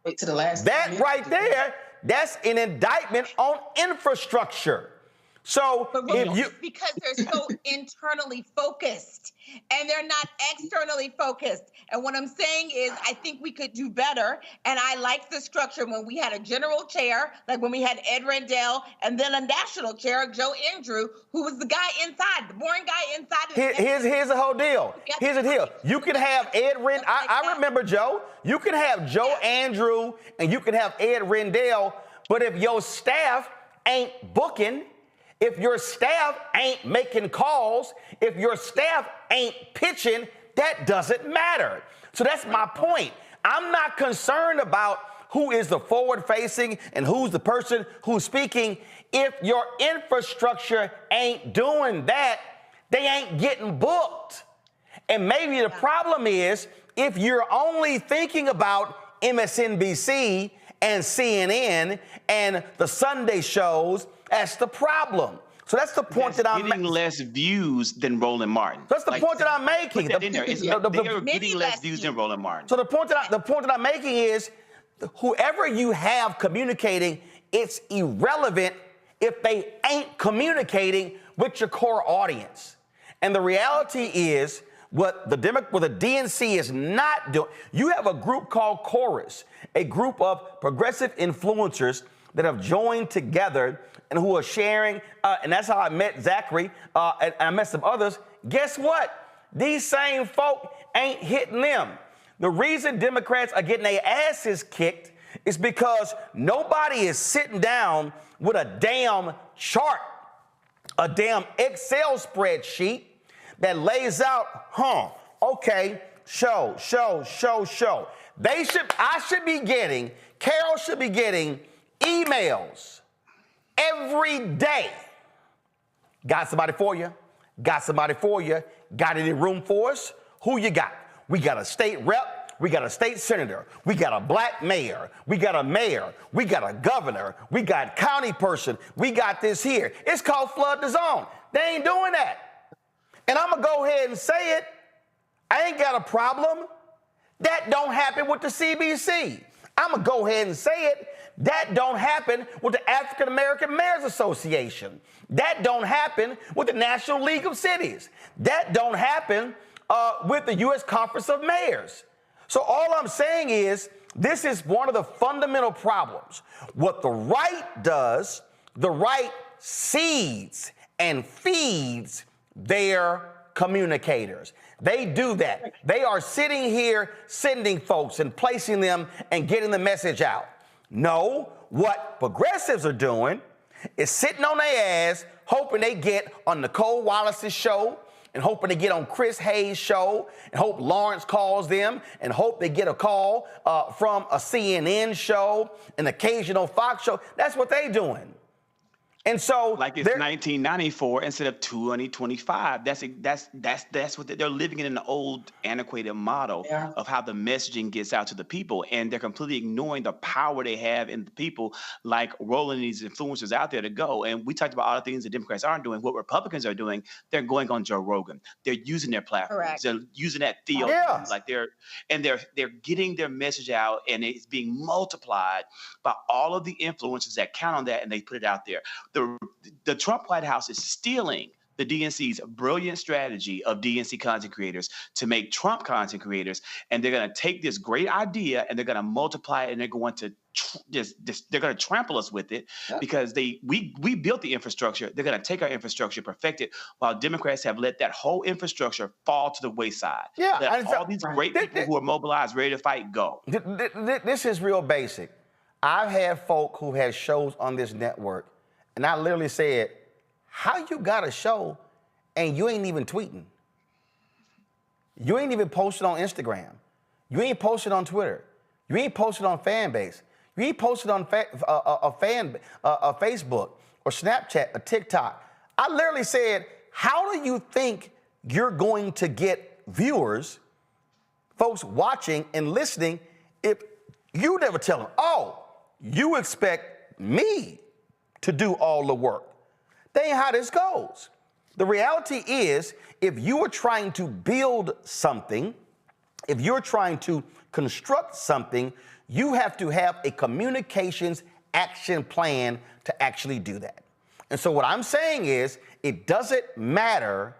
Wait to the last. That right there, that's an indictment on infrastructure. So because they're so internally focused and they're not externally focused. And what I'm saying is, I think we could do better. And I like the structure when we had a general chair, like when we had Ed Rendell, and then a national chair, Joe Andrew, who was the guy inside, the boring guy inside. Here's the whole deal. Here's the deal. You can have Ed Rendell. I remember Joe. You can have Joe Andrew and you can have Ed Rendell. But if your staff ain't booking, if your staff ain't making calls, if your staff ain't pitching, that doesn't matter. So that's my point. I'm not concerned about who is the forward-facing and who's the person who's speaking. If your infrastructure ain't doing that, they ain't getting booked. And maybe the problem is if you're only thinking about MSNBC and CNN and the Sunday shows, that's the problem. So that's the point that I'm making. Getting less views than Roland Martin. That's the point that I'm making. They are getting less views than Roland Martin. So the point that I'm making is, whoever you have communicating, it's irrelevant if they ain't communicating with your core audience. And the reality is, what the DNC is not doing, you have a group called Chorus, a group of progressive influencers that have joined together and who are sharing, and that's how I met Zachary, and I met some others. Guess what? These same folk ain't hitting them. The reason Democrats are getting their asses kicked is because nobody is sitting down with a damn chart a damn Excel spreadsheet that lays out, okay, show. Carol should be getting emails every day. Got somebody for you? Got any room for us? Who you got? We got a state rep. We got a state senator. We got a black mayor. We got a mayor. We got a governor. We got county person. We got this here. It's called flood the zone. They ain't doing that. And I'm going to go ahead and say it. I ain't got a problem. That don't happen with the CBC. I'm going to go ahead and say it. That don't happen with the African American Mayors Association. That don't happen with the National League of Cities. That don't happen with the U.S. Conference of Mayors. So all I'm saying is this is one of the fundamental problems. What the right does, the right seeds and feeds their communicators. They do that. They are sitting here sending folks and placing them and getting the message out. No, what progressives are doing is sitting on their ass, hoping they get on Nicole Wallace's show, and hoping to get on Chris Hayes' show, and hope Lawrence calls them, and hope they get a call from a CNN show, an occasional Fox show. That's what they doing. And so, like it's 1994 instead of 2025. That's what they're living in an old, antiquated model of how the messaging gets out to the people, and they're completely ignoring the power they have in the people, like rolling these influencers out there to go. And we talked about all the things that Democrats aren't doing. What Republicans are doing, they're going on Joe Rogan. They're using their platforms. Correct. They're using that field, like they're getting their message out, and it's being multiplied by all of the influencers that count on that, and they put it out there. The Trump White House is stealing the DNC's brilliant strategy of DNC content creators to make Trump content creators, and they're going to take this great idea and they're going to multiply it, and they're going to they're going to trample us with it because we built the infrastructure. They're going to take our infrastructure, perfect it, while Democrats have let that whole infrastructure fall to the wayside. Let all these great people who are mobilized, ready to fight, go. This is real basic. I've had folk who had shows on this network, and I literally said, how you got a show and you ain't even tweeting? You ain't even posted on Instagram. You ain't posted on Twitter. You ain't posted on Fanbase. You ain't posted on Facebook or Snapchat or TikTok. I literally said, how do you think you're going to get viewers, folks watching and listening, if you never tell them, oh, you expect me to do all the work? That ain't how this goes. The reality is, if you are trying to build something, if you're trying to construct something, you have to have a communications action plan to actually do that. And so what I'm saying is, it doesn't matter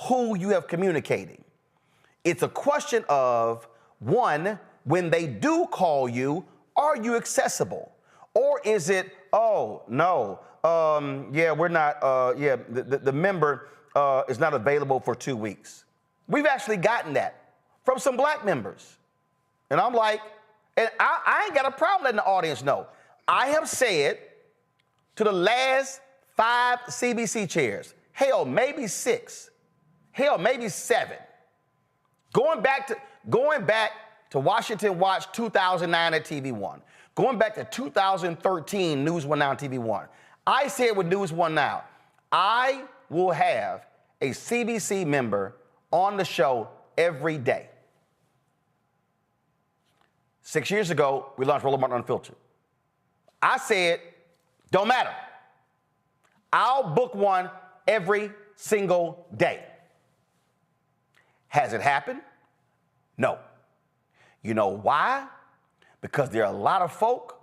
who you have communicating. It's a question of, one, when they do call you, are you accessible? Or is it, oh, no, we're not, the member is not available for 2 weeks. We've actually gotten that from some black members. And I'm like, and I ain't got a problem letting the audience know. I have said to the last 5 CBC chairs, hell, maybe 6, hell, maybe 7, going back to Washington Watch 2009 at TV One, going back to 2013 News One Now on TV One. I said with News One Now, I will have a CBC member on the show every day. 6 years ago, we launched Roland Martin Unfiltered. I said, don't matter. I'll book one every single day. Has it happened? No. You know why? Because there are a lot of folk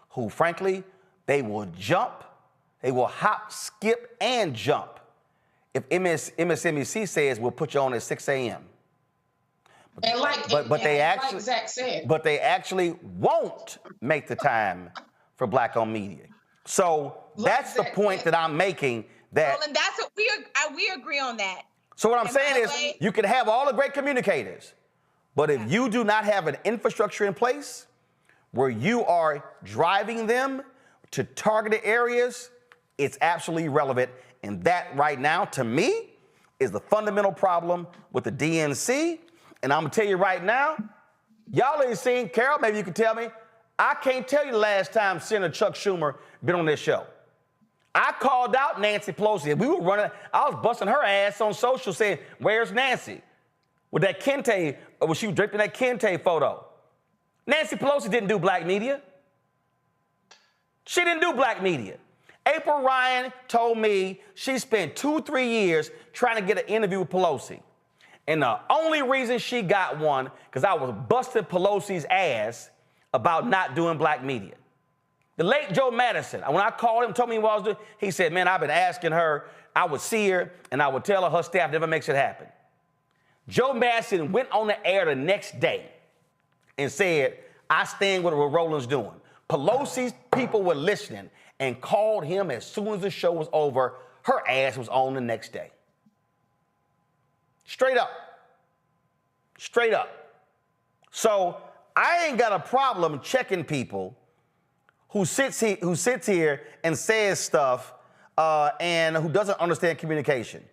who, frankly, they will jump, they will hop, skip, and jump if MSNBC says we'll put you on at 6 a.m. But they actually won't make the time for Black-owned media. So that's the point that I'm making. That Roland, that's what we agree on that. So what I'm saying is, you can have all the great communicators, but if you do not have an infrastructure in place where you are driving them to targeted areas, it's absolutely irrelevant. And that right now, to me, is the fundamental problem with the DNC. And I'm gonna tell you right now, y'all ain't seen, Carol, maybe you can tell me, I can't tell you the last time Senator Chuck Schumer been on this show. I called out Nancy Pelosi. We were running, I was busting her ass on social saying, where's Nancy? With that Kente, when she was draped in that Kente photo. Nancy Pelosi didn't do black media. She didn't do black media. April Ryan told me she spent 2-3 years trying to get an interview with Pelosi. And the only reason she got one, because I was busting Pelosi's ass about not doing black media. The late Joe Madison, when I called him, told me what I was doing, he said, man, I've been asking her, I would see her, and I would tell her staff never makes it happen. Joe Madison went on the air the next day and said, I stand with what Roland's doing. Pelosi's people were listening and called him as soon as the show was over. Her ass was on the next day. Straight up. Straight up. So I ain't got a problem checking people who sits here and says stuff and who doesn't understand communication.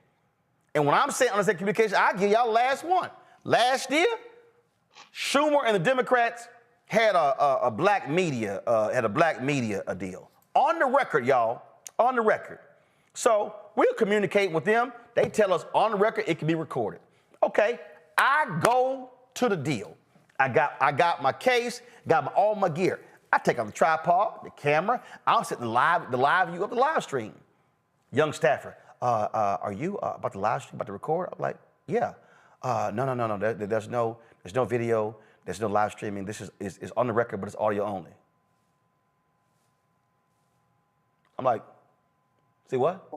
And when I'm saying understand communication, I'll give y'all the last one. Last year, Schumer and the Democrats had a black media deal. On the record, y'all, on the record. So we'll communicate with them. They tell us on the record it can be recorded. Okay, I go to the deal. I got my case, got all my gear. I take out the tripod, the camera. I'm sitting the live view of the live stream. Young staffer, are you about to live stream, about to record? I'm like, yeah. No. There's no video. There's no live streaming. This is on the record, but it's audio only. I'm like, see what?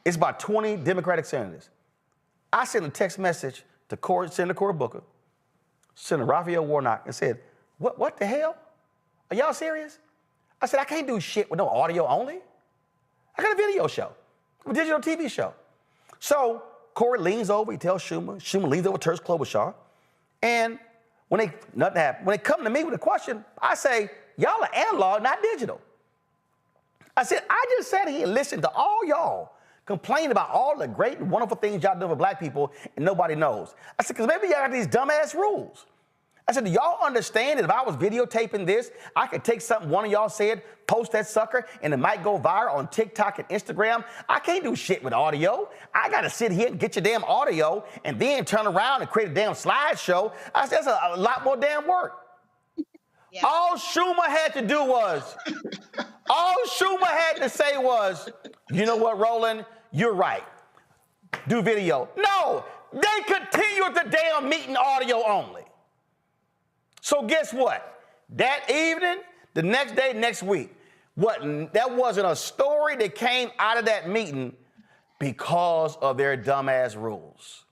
It's about 20 Democratic senators. I sent a text message to Senator Cory Booker, Senator Raphael Warnock, and said, what the hell? Are y'all serious? I said, I can't do shit with no audio only. I got a video show, a digital TV show. So Cory leans over, he tells Schumer. Schumer leans over to Tersh Klobuchar. And when they come to me with a question, I say, y'all are analog, not digital. I said, I just sat here and listened to all y'all complain about all the great and wonderful things y'all do for black people and nobody knows. I said, because maybe y'all got these dumbass rules. I said, do y'all understand that if I was videotaping this, I could take something one of y'all said, post that sucker, and it might go viral on TikTok and Instagram? I can't do shit with audio. I got to sit here and get your damn audio and then turn around and create a damn slideshow. I said, that's a lot more damn work. Yeah. All Schumer had to do was, all Schumer had to say was, you know what, Roland, you're right. Do video. No, they continue the damn meeting audio only. So guess what? That evening, the next day, next week, that wasn't a story that came out of that meeting because of their dumbass rules.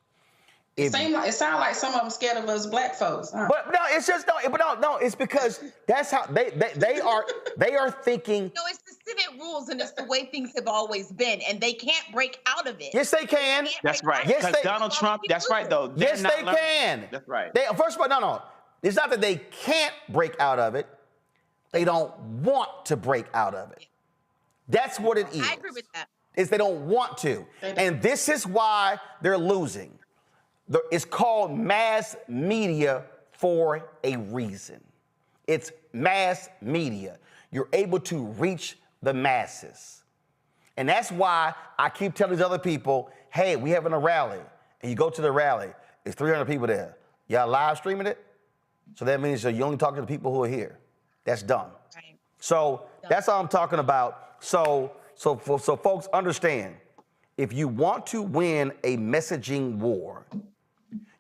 It sounds like some of them scared of us black folks. Huh? But no, it's just no. It's because that's how they are thinking. No, it's the Senate rules, and it's the way things have always been, and they can't break out of it. Yes, they can. That's right. Yes, because Donald Trump. That's right, though. Yes, they can. That's right. First of all, no. It's not that they can't break out of it. They don't want to break out of it. That's what it is. I agree with that. Is they don't want to. And this is why they're losing. It's called mass media for a reason. It's mass media. You're able to reach the masses. And that's why I keep telling these other people, hey, we having a rally. And you go to the rally. It's 300 people there. Y'all live streaming it? So that means you only talk to the people who are here. That's dumb. Right. So that's all I'm talking about. So folks understand, if you want to win a messaging war,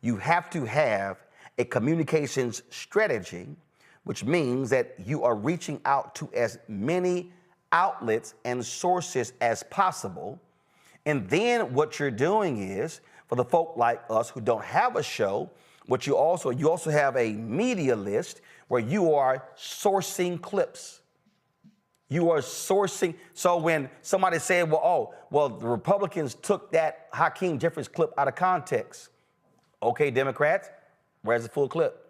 you have to have a communications strategy, which means that you are reaching out to as many outlets and sources as possible. And then what you're doing is, for the folk like us who don't have a show, you also have a media list where you are sourcing clips. You are sourcing. So when somebody said, the Republicans took that Hakeem Jeffries clip out of context. Okay, Democrats, where's the full clip?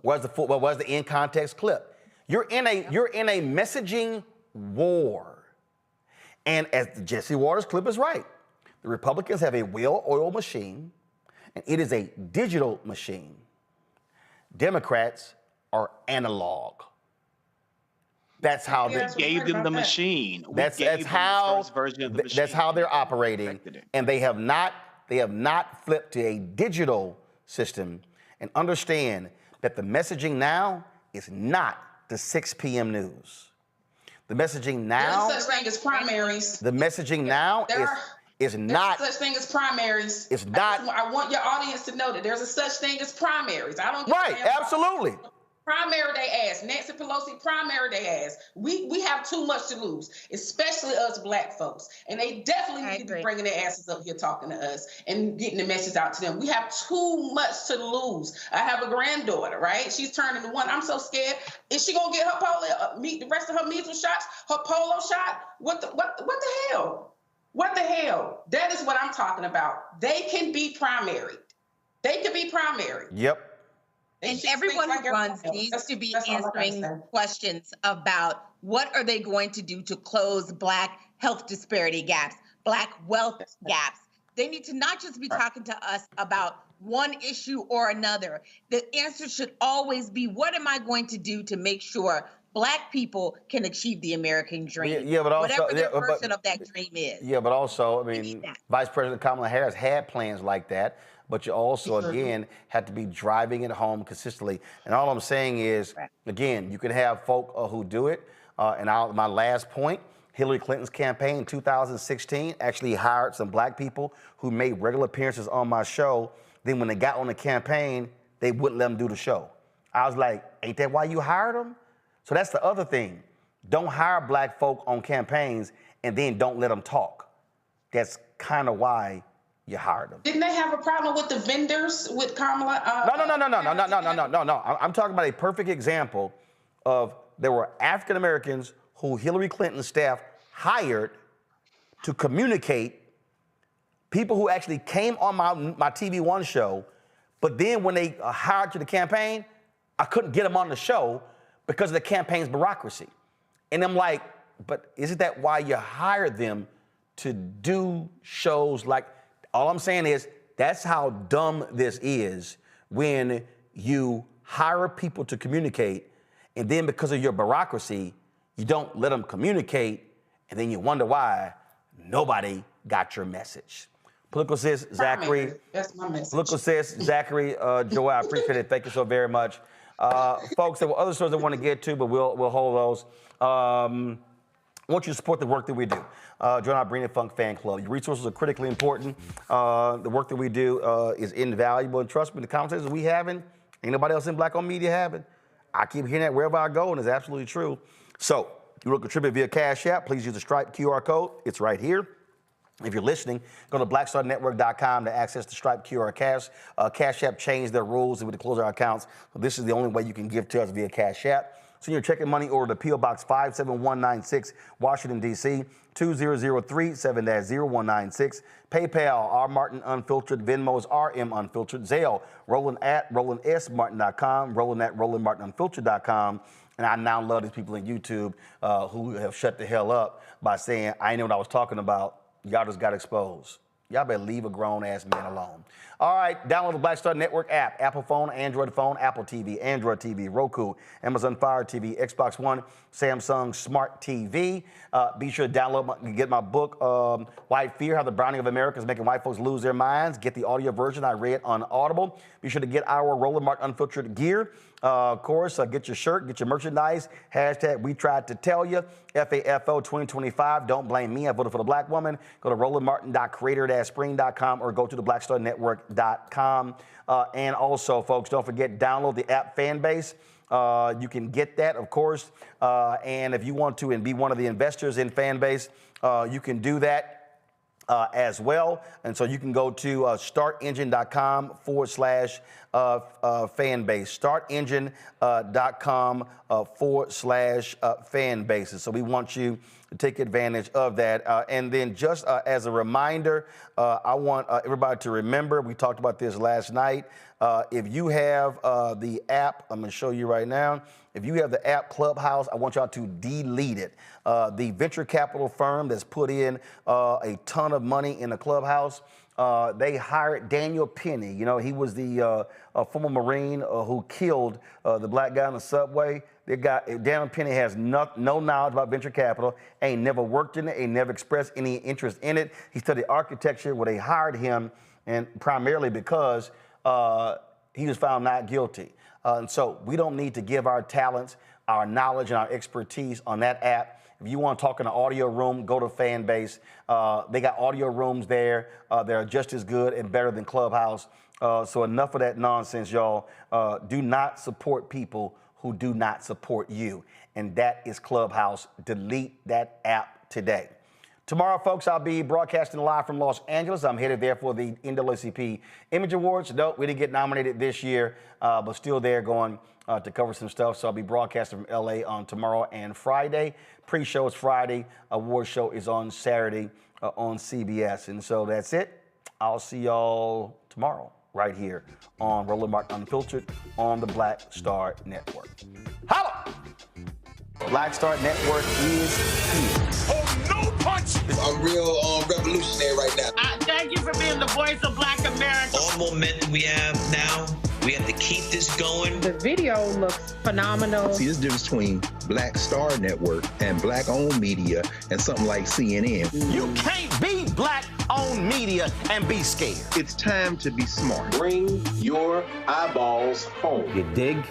Where's the in context clip? You're in a messaging war. And as the Jesse Waters clip is right, the Republicans have a well-oiled machine, and it is a digital machine. Democrats are analog. That's how We gave them the machine. That's how they're operating, and they have not flipped to a digital system. And understand that the messaging now is not the 6 p.m. news. The messaging now. There's such thing as primaries. The messaging now is not. There's such thing as primaries. It's not. I want your audience to know that there's a such thing as primaries. I don't. Right. Absolutely. Primary they ass. Nancy Pelosi, primary they ass. We have too much to lose, especially us black folks. And they definitely need to be bringing their asses up here talking to us and getting the message out to them. We have too much to lose. I have a granddaughter, right? She's turning 1. I'm so scared. Is she gonna get her polio, the rest of her measles shots, her polo shot? What the hell? What the hell? That is what I'm talking about. They can be primary. They can be primary. Yep. And everyone who runs needs to be answering questions about what are they going to do to close Black health disparity gaps, Black wealth gaps. They need to not just be talking to us about one issue or another. The answer should always be, what am I going to do to make sure Black people can achieve the American dream? Yeah, but also, whatever their version of that dream is. Yeah, but also, I mean, Vice President Kamala Harris had plans like that. But you also, again, have to be driving it home consistently. And all I'm saying is, again, you can have folk who do it. My last point, Hillary Clinton's campaign in 2016 actually hired some black people who made regular appearances on my show. Then when they got on the campaign, they wouldn't let them do the show. I was like, ain't that why you hired them? So that's the other thing. Don't hire black folk on campaigns and then don't let them talk. That's kind of why you hired them. Didn't they have a problem with the vendors with Kamala? No. I'm talking about a perfect example of there were African Americans who Hillary Clinton's staff hired to communicate, people who actually came on my TV One show, but then when they hired to the campaign, I couldn't get them on the show because of the campaign's bureaucracy. And I'm like, but isn't that why you hired them to do shows like? All I'm saying is that's how dumb this is when you hire people to communicate, and then because of your bureaucracy, you don't let them communicate, and then you wonder why nobody got your message. Political sis, Zachary. That's my message. Political sis, Zachary, Joel, I appreciate it. Thank you so very much. Folks, there were other stories I want to get to, but we'll hold those. I want you to support the work that we do. Join our Bring It Funk fan club. Your resources are critically important. The work that we do is invaluable. And trust me, the conversations we having, ain't nobody else in Black-owned media having. I keep hearing that wherever I go, and it's absolutely true. So, you want to contribute via Cash App, please use the Stripe QR code. It's right here. If you're listening, go to blackstarnetwork.com to access the Stripe QR Cash. Cash App changed their rules and we had to close our accounts. So this is the only way you can give to us via Cash App. Send your checking money order to P.O. Box 57196, Washington, D.C., 2003 7-0196. PayPal, R. Martin Unfiltered. Venmo's RM Unfiltered. Zelle, Roland at RolandSMartin.com, Roland at RolandMartinUnfiltered.com. And I now love these people in YouTube who have shut the hell up by saying, I didn't know what I was talking about. Y'all just got exposed. Y'all better leave a grown-ass man alone. All right, download the Black Star Network app. Apple phone, Android phone, Apple TV, Android TV, Roku, Amazon Fire TV, Xbox One, Samsung Smart TV. Be sure to download and get my book, White Fear, How the Browning of America is Making White Folks Lose Their Minds. Get the audio version I read on Audible. Be sure to get our Roland Martin Unfiltered gear. Of course, get your shirt, get your merchandise. Hashtag We Tried to Tell You. FAFO 2025. Don't blame me. I voted for the black woman. Go to rolandmartin.creator-spring.com or go to the blackstarnetwork.com. And also, folks, don't forget, download the app Fanbase. You can get that, of course. And if you want to and be one of the investors in Fanbase, you can do that. As well. And so you can go to startengine.com/fanbase, startengine.com/fanbases. So we want you to take advantage of that. And then just as a reminder, I want everybody to remember, we talked about this last night. If you have the app, I'm going to show you right now. If you have the app Clubhouse, I want y'all to delete it. The venture capital firm that's put in a ton of money in the Clubhouse, they hired Daniel Penny. You know, he was the former Marine who killed the black guy on the subway. Daniel Penny has no knowledge about venture capital, ain't never worked in it, ain't never expressed any interest in it. He studied architecture where they hired him, and primarily because he was found not guilty. And so we don't need to give our talents, our knowledge, and our expertise on that app. If you want to talk in an audio room, go to Fanbase. They got audio rooms there. They're just as good and better than Clubhouse. So enough of that nonsense, y'all. Do not support people who do not support you. And that is Clubhouse. Delete that app today. Tomorrow, folks, I'll be broadcasting live from Los Angeles. I'm headed there for the NAACP Image Awards. No, we didn't get nominated this year, but still there going to cover some stuff. So I'll be broadcasting from LA on tomorrow and Friday. Pre-show is Friday. Award show is on Saturday on CBS. And so that's it. I'll see y'all tomorrow right here on Roland Martin Unfiltered on the Black Star Network. Holla! Black Star Network is here. Oh, no punch! I'm real revolutionary right now. Thank you for being the voice of Black America. All momentum we have now, we have to keep this going. The video looks phenomenal. See, there's a difference between Black Star Network and Black-owned media and something like CNN. You can't be Black-owned media and be scared. It's time to be smart. Bring your eyeballs home. You dig?